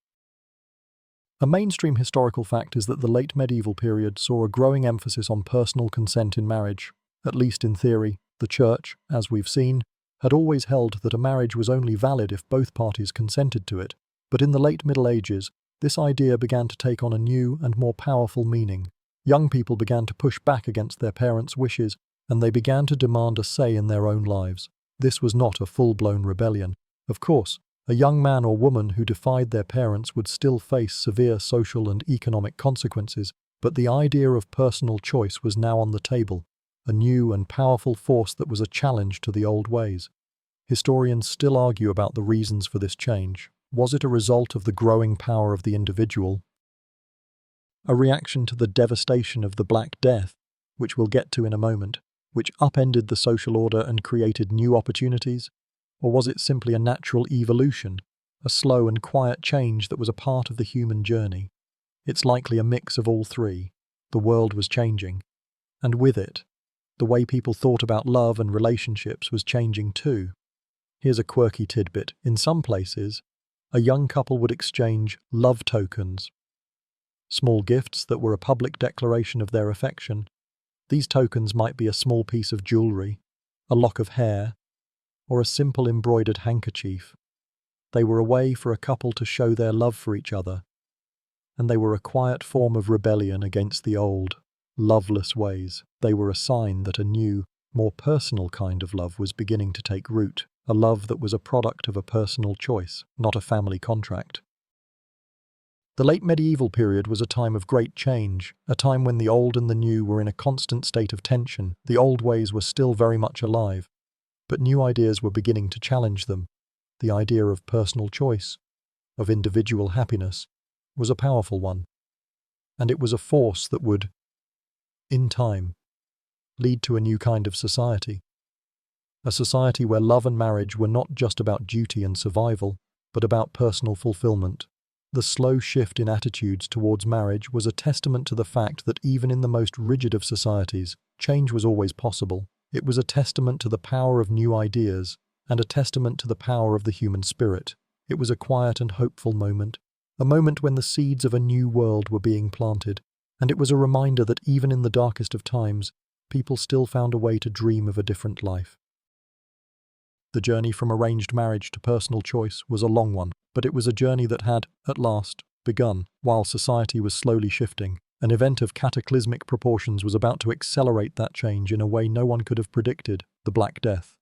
A mainstream historical fact is that the late medieval period saw a growing emphasis on personal consent in marriage. At least in theory, the Church, as we've seen, had always held that a marriage was only valid if both parties consented to it. But in the late Middle Ages, this idea began to take on a new and more powerful meaning. Young people began to push back against their parents' wishes, and they began to demand a say in their own lives. This was not a full-blown rebellion. Of course, a young man or woman who defied their parents would still face severe social and economic consequences, but the idea of personal choice was now on the table, a new and powerful force that was a challenge to the old ways. Historians still argue about the reasons for this change. Was it a result of the growing power of the individual? A reaction to the devastation of the Black Death, which we'll get to in a moment, which upended the social order and created new opportunities? Or was it simply a natural evolution, a slow and quiet change that was a part of the human journey? It's likely a mix of all three. The world was changing, and with it, the way people thought about love and relationships was changing too. Here's a quirky tidbit. In some places, a young couple would exchange love tokens, small gifts that were a public declaration of their affection. These tokens might be a small piece of jewelry, a lock of hair, or a simple embroidered handkerchief. They were a way for a couple to show their love for each other, and they were a quiet form of rebellion against the old, loveless ways. They were a sign that a new, more personal kind of love was beginning to take root, a love that was a product of a personal choice, not a family contract. The late medieval period was a time of great change, a time when the old and the new were in a constant state of tension. The old ways were still very much alive, but new ideas were beginning to challenge them. The idea of personal choice, of individual happiness, was a powerful one, and it was a force that would, in time, lead to a new kind of society. A society where love and marriage were not just about duty and survival, but about personal fulfillment. The slow shift in attitudes towards marriage was a testament to the fact that even in the most rigid of societies, change was always possible. It was a testament to the power of new ideas, and a testament to the power of the human spirit. It was a quiet and hopeful moment, a moment when the seeds of a new world were being planted, and it was a reminder that even in the darkest of times, people still found a way to dream of a different life. The journey from arranged marriage to personal choice was a long one, but it was a journey that had, at last, begun. While society was slowly shifting, an event of cataclysmic proportions was about to accelerate that change in a way no one could have predicted: the Black Death.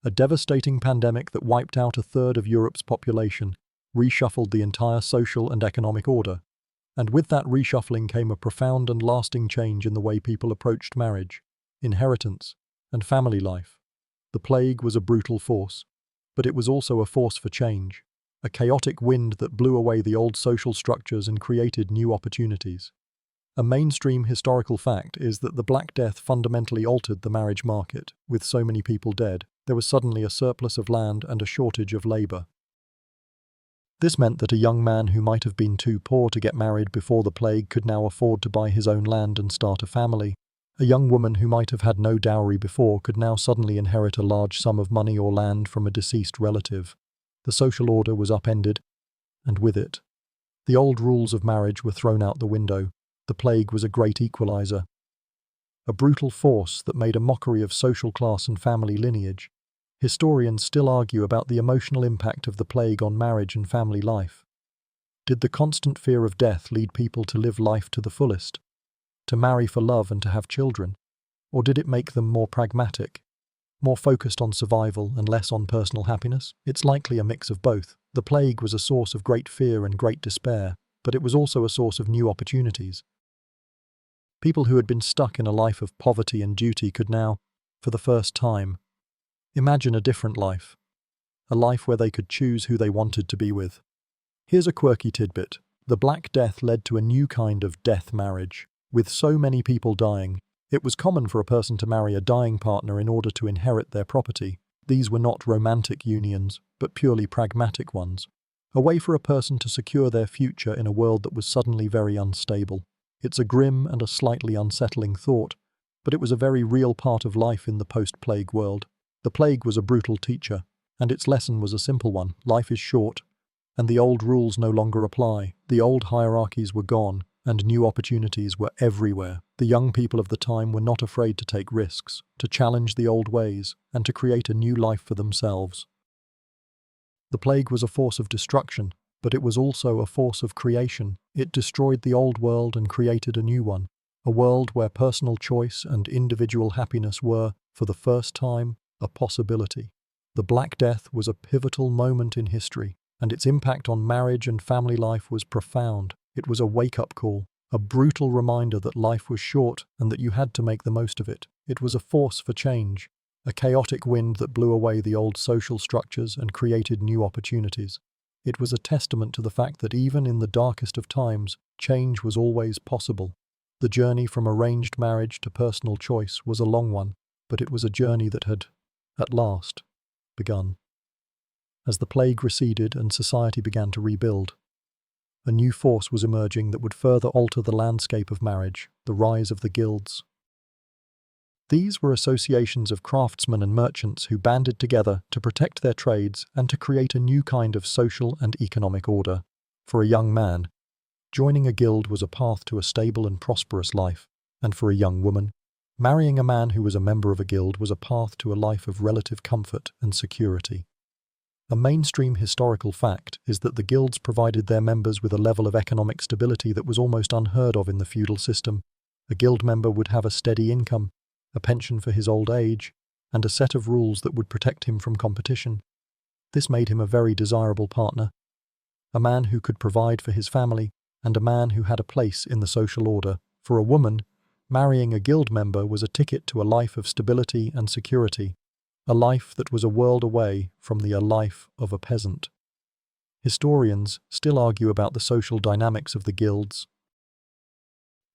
A devastating pandemic that wiped out a third of Europe's population, reshuffled the entire social and economic order. And with that reshuffling came a profound and lasting change in the way people approached marriage, inheritance, and family life. The plague was a brutal force, but it was also a force for change, a chaotic wind that blew away the old social structures and created new opportunities. A mainstream historical fact is that the Black Death fundamentally altered the marriage market. With so many people dead, there was suddenly a surplus of land and a shortage of labor. This meant that a young man who might have been too poor to get married before the plague could now afford to buy his own land and start a family. A young woman who might have had no dowry before could now suddenly inherit a large sum of money or land from a deceased relative. The social order was upended, and with it, The old rules of marriage were thrown out the window. The plague was a great equalizer, a brutal force that made a mockery of social class and family lineage. Historians still argue about the emotional impact of the plague on marriage and family life. Did the constant fear of death lead people to live life to the fullest, to marry for love and to have children? Or did it make them more pragmatic, more focused on survival and less on personal happiness? It's likely a mix of both. The plague was a source of great fear and great despair, but it was also a source of new opportunities. People who had been stuck in a life of poverty and duty could now, for the first time, imagine a different life, a life where they could choose who they wanted to be with. Here's a quirky tidbit. The Black Death led to a new kind of death marriage. With so many people dying, it was common for a person to marry a dying partner in order to inherit their property. These were not romantic unions, but purely pragmatic ones. A way for a person to secure their future in a world that was suddenly very unstable. It's a grim and a slightly unsettling thought, but it was a very real part of life in the post-plague world. The plague was a brutal teacher, and its lesson was a simple one. Life is short, and the old rules no longer apply. The old hierarchies were gone, and new opportunities were everywhere. The young people of the time were not afraid to take risks, to challenge the old ways, and to create a new life for themselves. The plague was a force of destruction, but it was also a force of creation. It destroyed the old world and created a new one, a world where personal choice and individual happiness were, for the first time, a possibility. The Black Death was a pivotal moment in history, and its impact on marriage and family life was profound. It was a wake-up call, a brutal reminder that life was short and that you had to make the most of it. It was a force for change, a chaotic wind that blew away the old social structures and created new opportunities. It was a testament to the fact that even in the darkest of times, change was always possible. The journey from arranged marriage to personal choice was a long one, but it was a journey that had, at last, begun. As the plague receded and society began to rebuild, a new force was emerging that would further alter the landscape of marriage: the rise of the guilds. These were associations of craftsmen and merchants who banded together to protect their trades and to create a new kind of social and economic order. For a young man, joining a guild was a path to a stable and prosperous life, and for a young woman, marrying a man who was a member of a guild was a path to a life of relative comfort and security. A mainstream historical fact is that the guilds provided their members with a level of economic stability that was almost unheard of in the feudal system. A guild member would have a steady income, a pension for his old age, and a set of rules that would protect him from competition. This made him a very desirable partner, a man who could provide for his family, and a man who had a place in the social order. For a woman, marrying a guild member was a ticket to a life of stability and security, a life that was a world away from the life of a peasant. Historians still argue about the social dynamics of the guilds.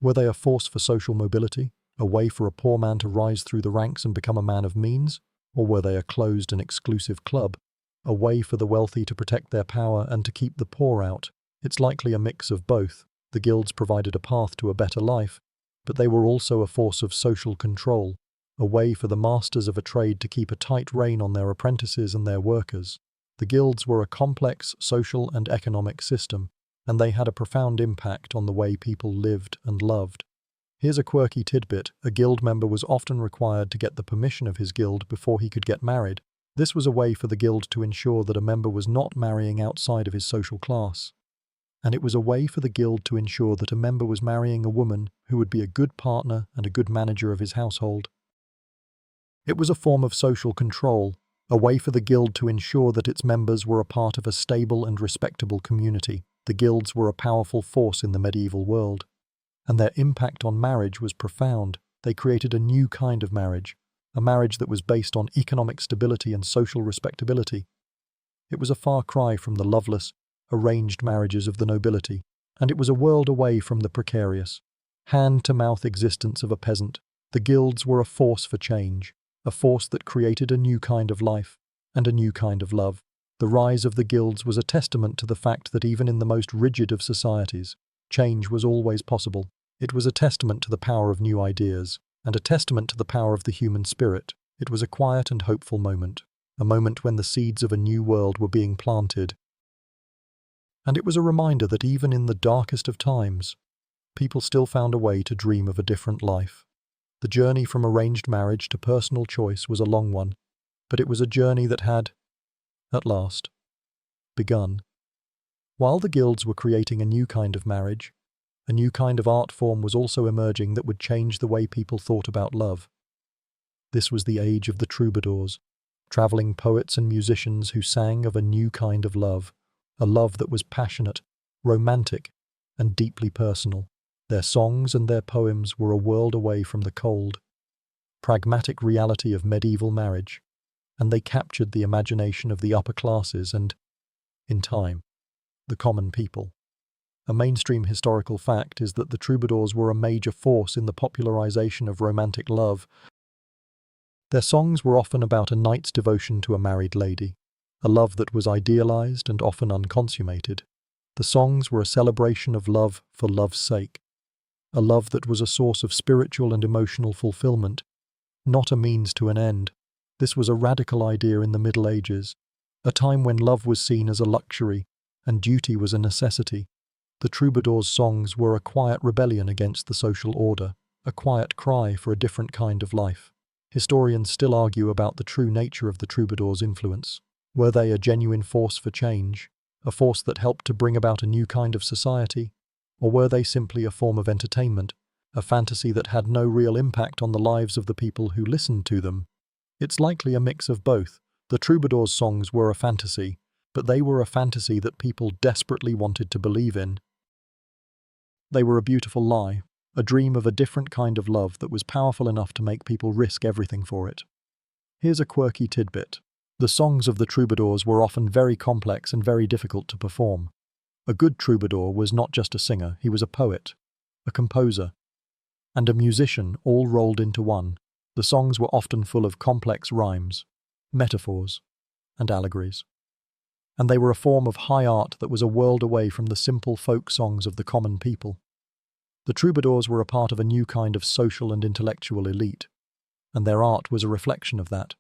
Were they a force for social mobility, a way for a poor man to rise through the ranks and become a man of means? Or were they a closed and exclusive club, a way for the wealthy to protect their power and to keep the poor out? It's likely a mix of both. The guilds provided a path to a better life, but they were also a force of social control, a way for the masters of a trade to keep a tight rein on their apprentices and their workers. The guilds were a complex social and economic system, and they had a profound impact on the way people lived and loved. Here's a quirky tidbit: a guild member was often required to get the permission of his guild before he could get married. This was a way for the guild to ensure that a member was not marrying outside of his social class. And it was a way for the guild to ensure that a member was marrying a woman who would be a good partner and a good manager of his household. It was a form of social control, a way for the guild to ensure that its members were a part of a stable and respectable community. The guilds were a powerful force in the medieval world, and their impact on marriage was profound. They created a new kind of marriage, a marriage that was based on economic stability and social respectability. It was a far cry from the loveless, arranged marriages of the nobility, and it was a world away from the precarious, hand-to-mouth existence of a peasant. The guilds were a force for change, a force that created a new kind of life and a new kind of love. The rise of the guilds was a testament to the fact that even in the most rigid of societies, change was always possible. It was a testament to the power of new ideas, and a testament to the power of the human spirit. It was a quiet and hopeful moment, a moment when the seeds of a new world were being planted. And it was a reminder that even in the darkest of times, people still found a way to dream of a different life. The journey from arranged marriage to personal choice was a long one, but it was a journey that had, at last, begun. While the guilds were creating a new kind of marriage, a new kind of art form was also emerging that would change the way people thought about love. This was the age of the troubadours, traveling poets and musicians who sang of a new kind of love, a love that was passionate, romantic, and deeply personal. Their songs and their poems were a world away from the cold, pragmatic reality of medieval marriage, and they captured the imagination of the upper classes and, in time, the common people. A mainstream historical fact is that the troubadours were a major force in the popularization of romantic love. Their songs were often about a knight's devotion to a married lady, a love that was idealized and often unconsummated. The songs were a celebration of love for love's sake, a love that was a source of spiritual and emotional fulfillment, not a means to an end. This was a radical idea in the Middle Ages, a time when love was seen as a luxury and duty was a necessity. The troubadours' songs were a quiet rebellion against the social order, a quiet cry for a different kind of life. Historians still argue about the true nature of the troubadours' influence. Were they a genuine force for change, a force that helped to bring about a new kind of society? Or were they simply a form of entertainment, a fantasy that had no real impact on the lives of the people who listened to them? It's likely a mix of both. The troubadours' songs were a fantasy, but they were a fantasy that people desperately wanted to believe in. They were a beautiful lie, a dream of a different kind of love that was powerful enough to make people risk everything for it. Here's a quirky tidbit. The songs of the troubadours were often very complex and very difficult to perform. A good troubadour was not just a singer, he was a poet, a composer, and a musician all rolled into one. The songs were often full of complex rhymes, metaphors, and allegories. And they were a form of high art that was a world away from the simple folk songs of the common people. The troubadours were a part of a new kind of social and intellectual elite, and their art was a reflection of that.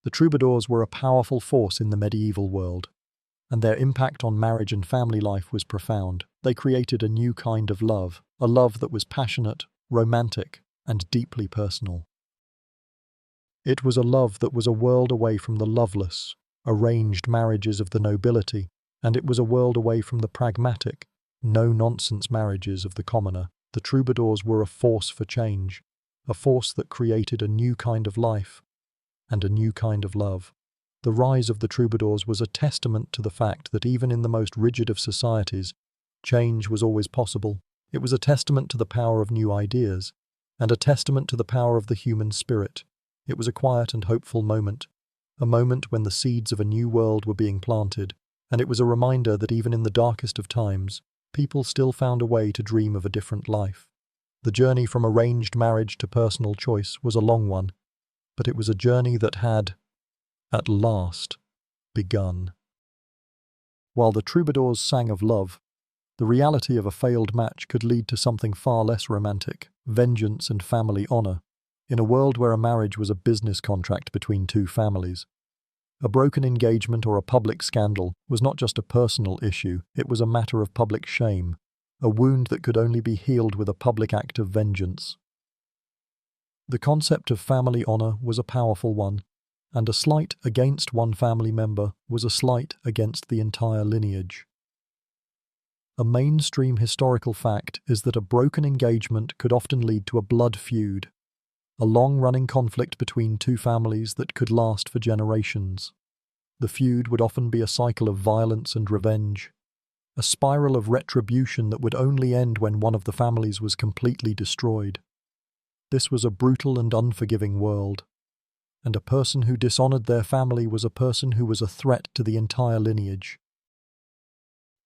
The troubadours were a powerful force in the medieval world, and their impact on marriage and family life was profound. They created a new kind of love, a love that was passionate, romantic, and deeply personal. It was a love that was a world away from the loveless, arranged marriages of the nobility, and it was a world away from the pragmatic, no-nonsense marriages of the commoner. The troubadours were a force for change, a force that created a new kind of life and a new kind of love. The rise of the troubadours was a testament to the fact that even in the most rigid of societies, change was always possible. It was a testament to the power of new ideas, and a testament to the power of the human spirit. It was a quiet and hopeful moment, a moment when the seeds of a new world were being planted, and it was a reminder that even in the darkest of times, people still found a way to dream of a different life. The journey from arranged marriage to personal choice was a long one, but it was a journey that had, at last, begun. While the troubadours sang of love, the reality of a failed match could lead to something far less romantic: vengeance and family honor. In a world where a marriage was a business contract between two families, a broken engagement or a public scandal was not just a personal issue, it was a matter of public shame, a wound that could only be healed with a public act of vengeance. The concept of family honor was a powerful one, and a slight against one family member was a slight against the entire lineage. A mainstream historical fact is that a broken engagement could often lead to a blood feud, a long-running conflict between two families that could last for generations. The feud would often be a cycle of violence and revenge, a spiral of retribution that would only end when one of the families was completely destroyed. This was a brutal and unforgiving world, and a person who dishonored their family was a person who was a threat to the entire lineage.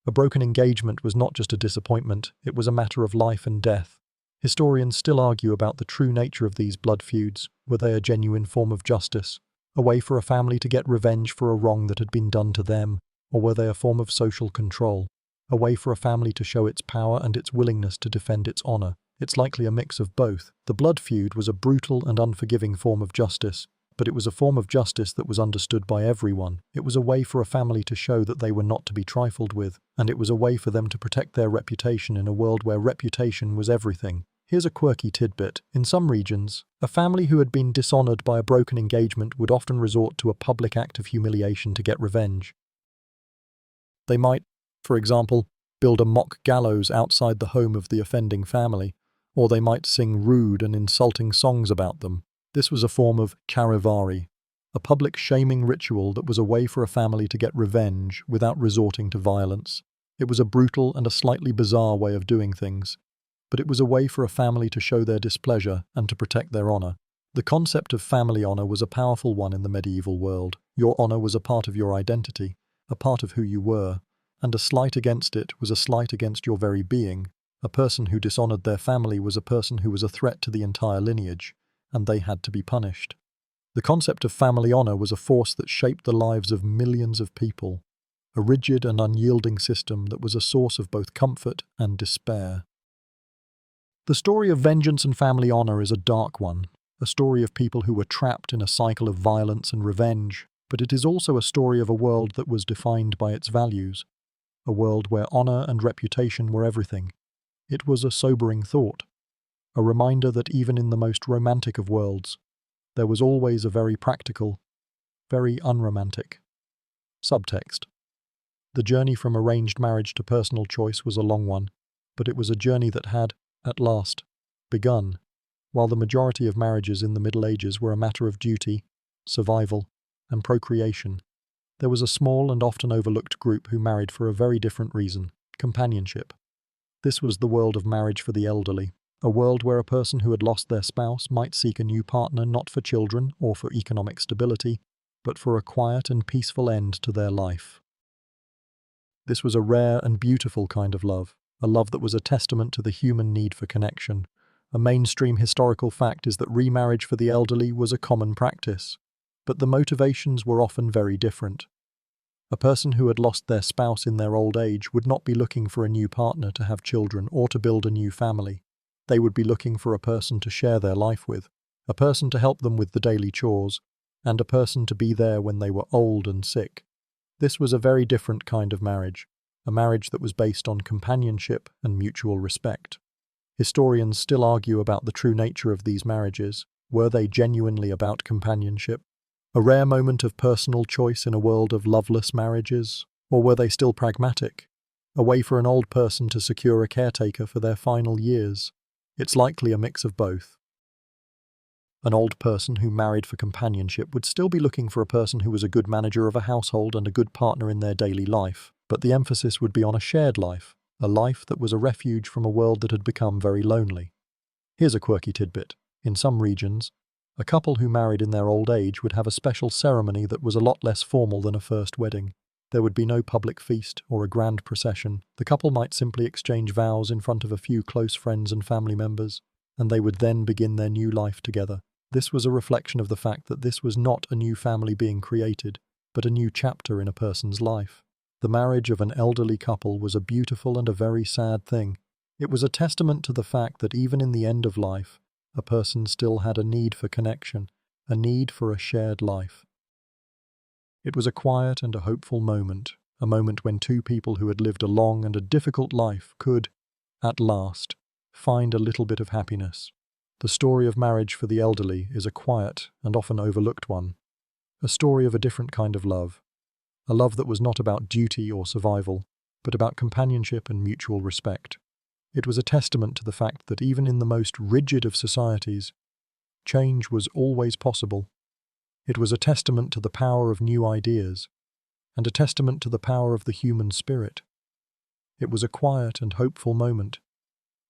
A broken engagement was not just a disappointment, it was a matter of life and death. Historians still argue about the true nature of these blood feuds. Were they a genuine form of justice, a way for a family to get revenge for a wrong that had been done to them, or were they a form of social control, a way for a family to show its power and its willingness to defend its honor? It's likely a mix of both. The blood feud was a brutal and unforgiving form of justice, But it was a form of justice that was understood by everyone. It was a way for a family to show that they were not to be trifled with, and it was a way for them to protect their reputation in a world where reputation was everything. Here's a quirky tidbit. In some regions, a family who had been dishonored by a broken engagement would often resort to a public act of humiliation to get revenge. They might, for example, build a mock gallows outside the home of the offending family, or they might sing rude and insulting songs about them. This was a form of charivari, a public shaming ritual that was a way for a family to get revenge without resorting to violence. It was a brutal and a slightly bizarre way of doing things, but it was a way for a family to show their displeasure and to protect their honor. The concept of family honor was a powerful one in the medieval world. Your honor was a part of your identity, a part of who you were, and a slight against it was a slight against your very being. A person who dishonored their family was a person who was a threat to the entire lineage, and they had to be punished. The concept of family honor was a force that shaped the lives of millions of people, a rigid and unyielding system that was a source of both comfort and despair. The story of vengeance and family honor is a dark one, a story of people who were trapped in a cycle of violence and revenge, but it is also a story of a world that was defined by its values, a world where honor and reputation were everything. It was a sobering thought, a reminder that even in the most romantic of worlds, there was always a very practical, very unromantic subtext. The journey from arranged marriage to personal choice was a long one, but it was a journey that had, at last, begun. While the majority of marriages in the Middle Ages were a matter of duty, survival, and procreation, there was a small and often overlooked group who married for a very different reason: companionship. This was the world of marriage for the elderly, a world where a person who had lost their spouse might seek a new partner not for children or for economic stability, but for a quiet and peaceful end to their life. This was a rare and beautiful kind of love, a love that was a testament to the human need for connection. A mainstream historical fact is that remarriage for the elderly was a common practice, but the motivations were often very different. A person who had lost their spouse in their old age would not be looking for a new partner to have children or to build a new family. They would be looking for a person to share their life with, a person to help them with the daily chores, and a person to be there when they were old and sick. This was a very different kind of marriage, a marriage that was based on companionship and mutual respect. Historians still argue about the true nature of these marriages. Were they genuinely about companionship, a rare moment of personal choice in a world of loveless marriages? Or were they still pragmatic, a way for an old person to secure a caretaker for their final years? It's likely a mix of both. An old person who married for companionship would still be looking for a person who was a good manager of a household and a good partner in their daily life, but the emphasis would be on a shared life, a life that was a refuge from a world that had become very lonely. Here's a quirky tidbit. In some regions, a couple who married in their old age would have a special ceremony that was a lot less formal than a first wedding. There would be no public feast or a grand procession. The couple might simply exchange vows in front of a few close friends and family members, and they would then begin their new life together. This was a reflection of the fact that this was not a new family being created, but a new chapter in a person's life. The marriage of an elderly couple was a beautiful and a very sad thing. It was a testament to the fact that even in the end of life, a person still had a need for connection, a need for a shared life. It was a quiet and a hopeful moment, a moment when two people who had lived a long and a difficult life could, at last, find a little bit of happiness. The story of marriage for the elderly is a quiet and often overlooked one, a story of a different kind of love, a love that was not about duty or survival, but about companionship and mutual respect. It was a testament to the fact that even in the most rigid of societies, change was always possible. It was a testament to the power of new ideas, and a testament to the power of the human spirit. It was a quiet and hopeful moment,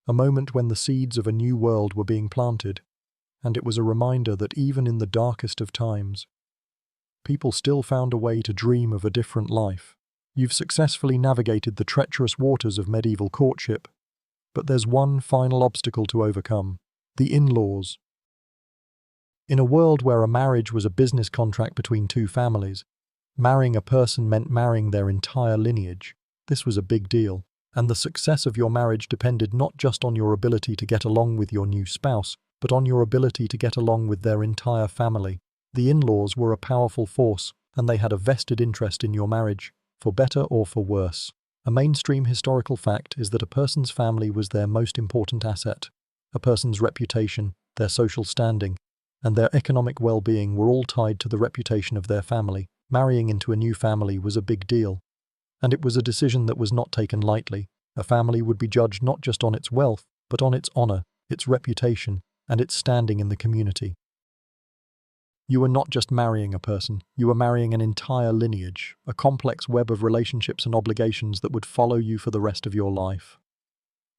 a moment when the seeds of a new world were being planted, and it was a reminder that even in the darkest of times, people still found a way to dream of a different life. You've successfully navigated the treacherous waters of medieval courtship, but there's one final obstacle to overcome: the in-laws. In a world where a marriage was a business contract between two families, marrying a person meant marrying their entire lineage. This was a big deal, and the success of your marriage depended not just on your ability to get along with your new spouse, but on your ability to get along with their entire family. The in-laws were a powerful force, and they had a vested interest in your marriage, for better or for worse. A mainstream historical fact is that a person's family was their most important asset. A person's reputation, their social standing, and their economic well-being were all tied to the reputation of their family. Marrying into a new family was a big deal, and it was a decision that was not taken lightly. A family would be judged not just on its wealth, but on its honor, its reputation, and its standing in the community. You were not just marrying a person, you were marrying an entire lineage, a complex web of relationships and obligations that would follow you for the rest of your life.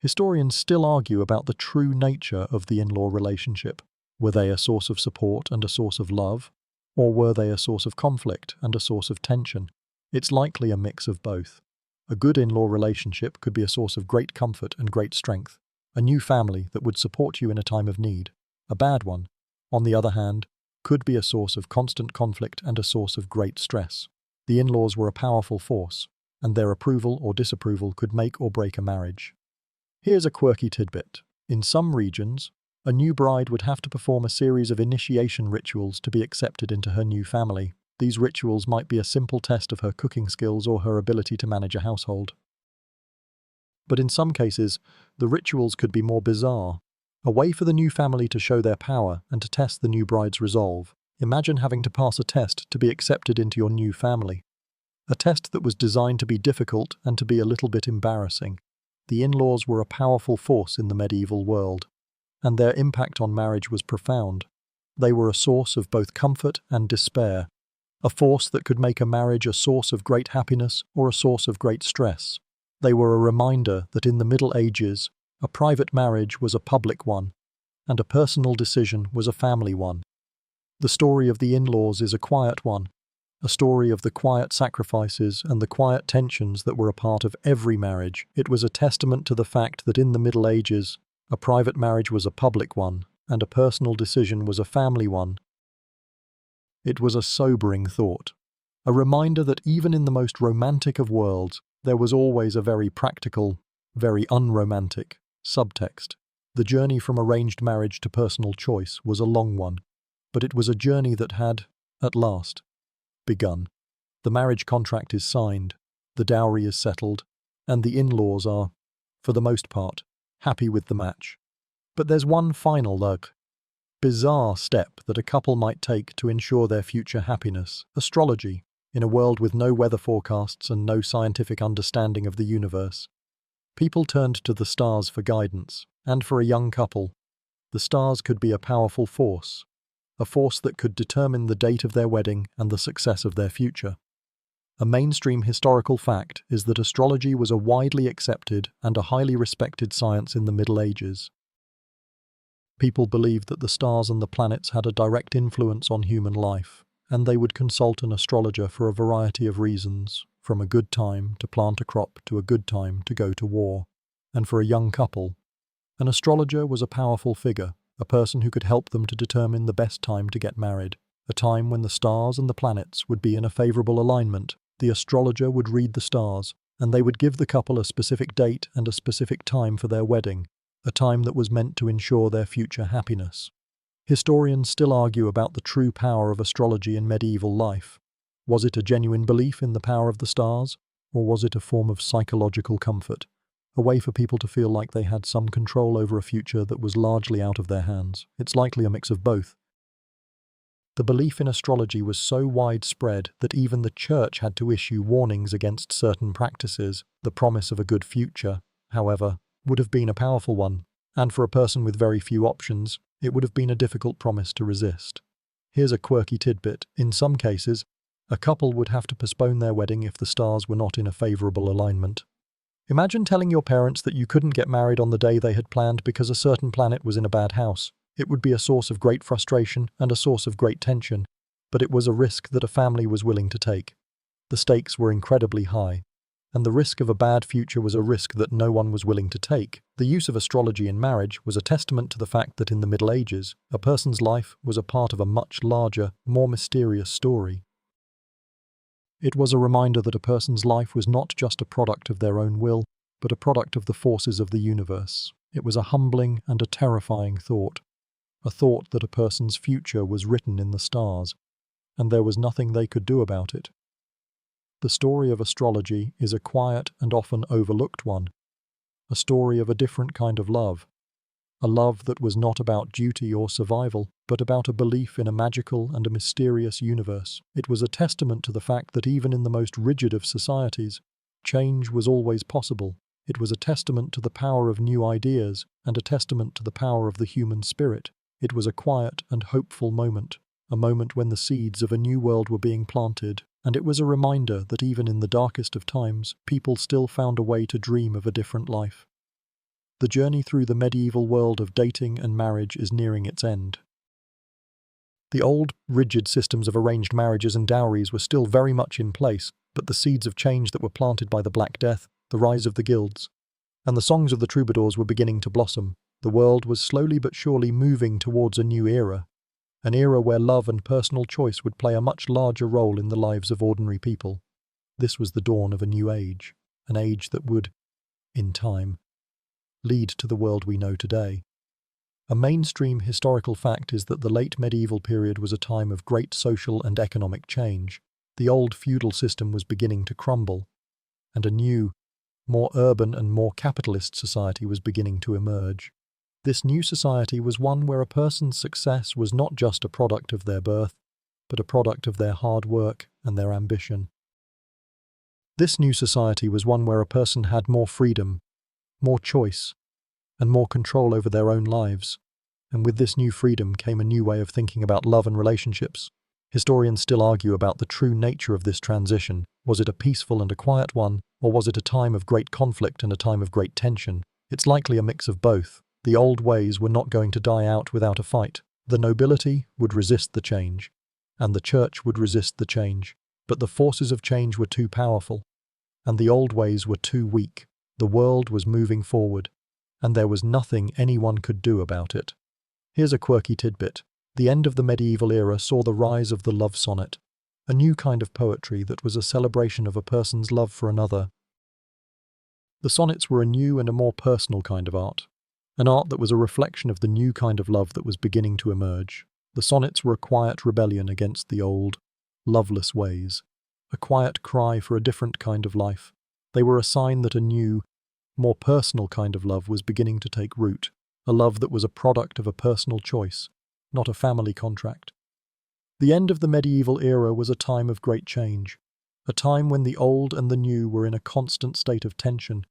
Historians still argue about the true nature of the in-law relationship. Were they a source of support and a source of love? Or were they a source of conflict and a source of tension? It's likely a mix of both. A good in-law relationship could be a source of great comfort and great strength, a new family that would support you in a time of need. A bad one, on the other hand, could be a source of constant conflict and a source of great stress. The in-laws were a powerful force, and their approval or disapproval could make or break a marriage. Here's a quirky tidbit. In some regions, a new bride would have to perform a series of initiation rituals to be accepted into her new family. These rituals might be a simple test of her cooking skills or her ability to manage a household. But in some cases, the rituals could be more bizarre, a way for the new family to show their power and to test the new bride's resolve. Imagine having to pass a test to be accepted into your new family. A test that was designed to be difficult and to be a little bit embarrassing. The in-laws were a powerful force in the medieval world, and their impact on marriage was profound. They were a source of both comfort and despair, a force that could make a marriage a source of great happiness or a source of great stress. They were a reminder that in the Middle Ages, a private marriage was a public one, and a personal decision was a family one. The story of the in-laws is a quiet one, a story of the quiet sacrifices and the quiet tensions that were a part of every marriage. It was a testament to the fact that in the Middle Ages, a private marriage was a public one, and a personal decision was a family one. It was a sobering thought, a reminder that even in the most romantic of worlds, there was always a very practical, very unromantic subtext. The journey from arranged marriage to personal choice was a long one, but it was a journey that had, at last, begun. The marriage contract is signed, the dowry is settled, and the in-laws are, for the most part, happy with the match. But there's one final, bizarre step that a couple might take to ensure their future happiness: astrology. In a world with no weather forecasts and no scientific understanding of the universe, people turned to the stars for guidance, and for a young couple, the stars could be a powerful force, a force that could determine the date of their wedding and the success of their future. A mainstream historical fact is that astrology was a widely accepted and a highly respected science in the Middle Ages. People believed that the stars and the planets had a direct influence on human life, and they would consult an astrologer for a variety of reasons, from a good time to plant a crop to a good time to go to war. And for a young couple, an astrologer was a powerful figure, a person who could help them to determine the best time to get married, a time when the stars and the planets would be in a favorable alignment. The astrologer would read the stars, and they would give the couple a specific date and a specific time for their wedding, a time that was meant to ensure their future happiness. Historians still argue about the true power of astrology in medieval life. Was it a genuine belief in the power of the stars, or was it a form of psychological comfort, a way for people to feel like they had some control over a future that was largely out of their hands? It's likely a mix of both. The belief in astrology was so widespread that even the church had to issue warnings against certain practices. The promise of a good future, however, would have been a powerful one, and for a person with very few options, it would have been a difficult promise to resist. Here's a quirky tidbit. In some cases, a couple would have to postpone their wedding if the stars were not in a favorable alignment. Imagine telling your parents that you couldn't get married on the day they had planned because a certain planet was in a bad house. It would be a source of great frustration and a source of great tension, but it was a risk that a family was willing to take. The stakes were incredibly high, and the risk of a bad future was a risk that no one was willing to take. The use of astrology in marriage was a testament to the fact that in the Middle Ages, a person's life was a part of a much larger, more mysterious story. It was a reminder that a person's life was not just a product of their own will, but a product of the forces of the universe. It was a humbling and a terrifying thought. a thought that a person's future was written in the stars, and there was nothing they could do about it. The story of astrology is a quiet and often overlooked one, a story of a different kind of love, a love that was not about duty or survival, but about a belief in a magical and a mysterious universe. It was a testament to the fact that even in the most rigid of societies, change was always possible. It was a testament to the power of new ideas and a testament to the power of the human spirit. It was a quiet and hopeful moment, a moment when the seeds of a new world were being planted, and it was a reminder that even in the darkest of times, people still found a way to dream of a different life. The journey through the medieval world of dating and marriage is nearing its end. The old, rigid systems of arranged marriages and dowries were still very much in place, but the seeds of change that were planted by the Black Death, the rise of the guilds, and the songs of the troubadours were beginning to blossom. The world was slowly but surely moving towards a new era, an era where love and personal choice would play a much larger role in the lives of ordinary people. This was the dawn of a new age, an age that would, in time, lead to the world we know today. A mainstream historical fact is that the late medieval period was a time of great social and economic change. The old feudal system was beginning to crumble, and a new, more urban and more capitalist society was beginning to emerge. This new society was one where a person's success was not just a product of their birth, but a product of their hard work and their ambition. This new society was one where a person had more freedom, more choice, and more control over their own lives. And with this new freedom came a new way of thinking about love and relationships. Historians still argue about the true nature of this transition. Was it a peaceful and a quiet one, or was it a time of great conflict and a time of great tension? It's likely a mix of both. The old ways were not going to die out without a fight. The nobility would resist the change, and the church would resist the change. But the forces of change were too powerful, and the old ways were too weak. The world was moving forward, and there was nothing anyone could do about it. Here's a quirky tidbit. The end of the medieval era saw the rise of the love sonnet, a new kind of poetry that was a celebration of a person's love for another. The sonnets were a new and a more personal kind of art, an art that was a reflection of the new kind of love that was beginning to emerge. The sonnets were a quiet rebellion against the old, loveless ways, a quiet cry for a different kind of life. They were a sign that a new, more personal kind of love was beginning to take root, a love that was a product of a personal choice, not a family contract. The end of the medieval era was a time of great change, a time when the old and the new were in a constant state of tension.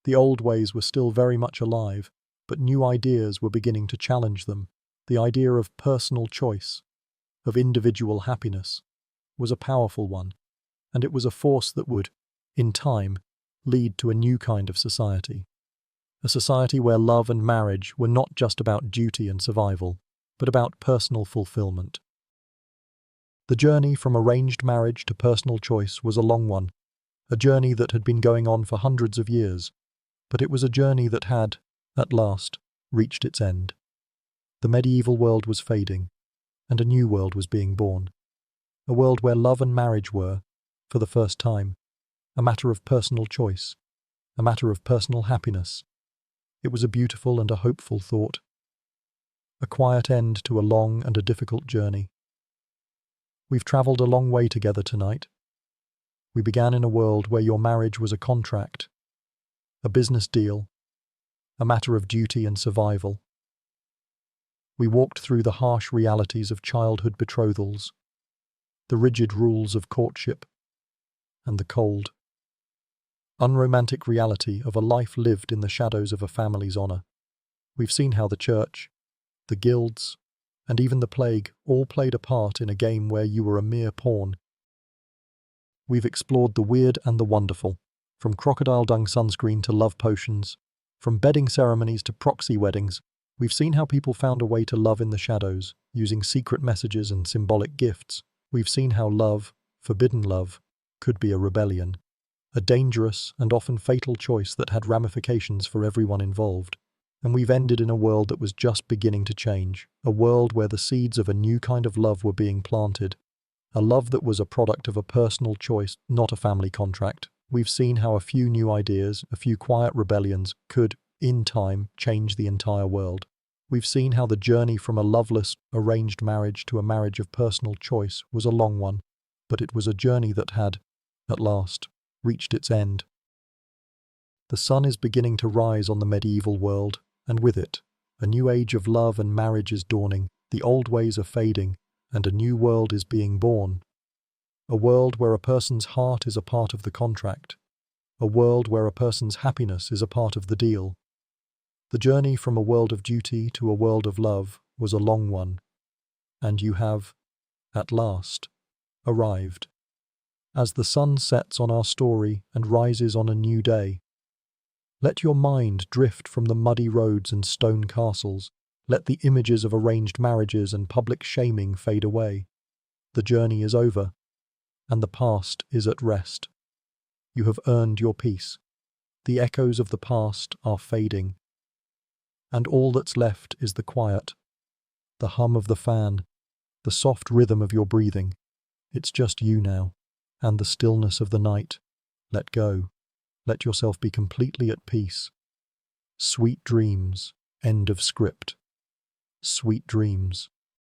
The old ways were still very much alive, but new ideas were beginning to challenge them. The idea of personal choice, of individual happiness, was a powerful one, and it was a force that would, in time, lead to a new kind of society. A society where love and marriage were not just about duty and survival, but about personal fulfillment. The journey from arranged marriage to personal choice was a long one, a journey that had been going on for hundreds of years, but it was a journey that had, at last, reached its end. The medieval world was fading, and a new world was being born. A world where love and marriage were, for the first time, a matter of personal choice, a matter of personal happiness. It was a beautiful and a hopeful thought, a quiet end to a long and a difficult journey. We've travelled a long way together tonight. We began in a world where your marriage was a contract, a business deal, a matter of duty and survival. We walked through the harsh realities of childhood betrothals, the rigid rules of courtship, and the cold, unromantic reality of a life lived in the shadows of a family's honour. We've seen how the church, the guilds, and even the plague all played a part in a game where you were a mere pawn. We've explored the weird and the wonderful, from crocodile dung sunscreen to love potions, from bedding ceremonies to proxy weddings. We've seen how people found a way to love in the shadows, using secret messages and symbolic gifts. We've seen how love, forbidden love, could be a rebellion, a dangerous and often fatal choice that had ramifications for everyone involved. And we've ended in a world that was just beginning to change, a world where the seeds of a new kind of love were being planted, a love that was a product of a personal choice, not a family contract. We've seen how a few new ideas, a few quiet rebellions, could, in time, change the entire world. We've seen how the journey from a loveless, arranged marriage to a marriage of personal choice was a long one, but it was a journey that had, at last, reached its end. The sun is beginning to rise on the medieval world, and with it, a new age of love and marriage is dawning, the old ways are fading, and a new world is being born. A world where a person's heart is a part of the contract. A world where a person's happiness is a part of the deal. The journey from a world of duty to a world of love was a long one, and you have, at last, arrived. As the sun sets on our story and rises on a new day, let your mind drift from the muddy roads and stone castles. Let the images of arranged marriages and public shaming fade away. The journey is over, and the past is at rest. You have earned your peace. The echoes of the past are fading, and all that's left is the quiet, the hum of the fan, the soft rhythm of your breathing. It's just you now, and the stillness of the night. Let go. Let yourself be completely at peace. Sweet dreams. End of script. Sweet dreams.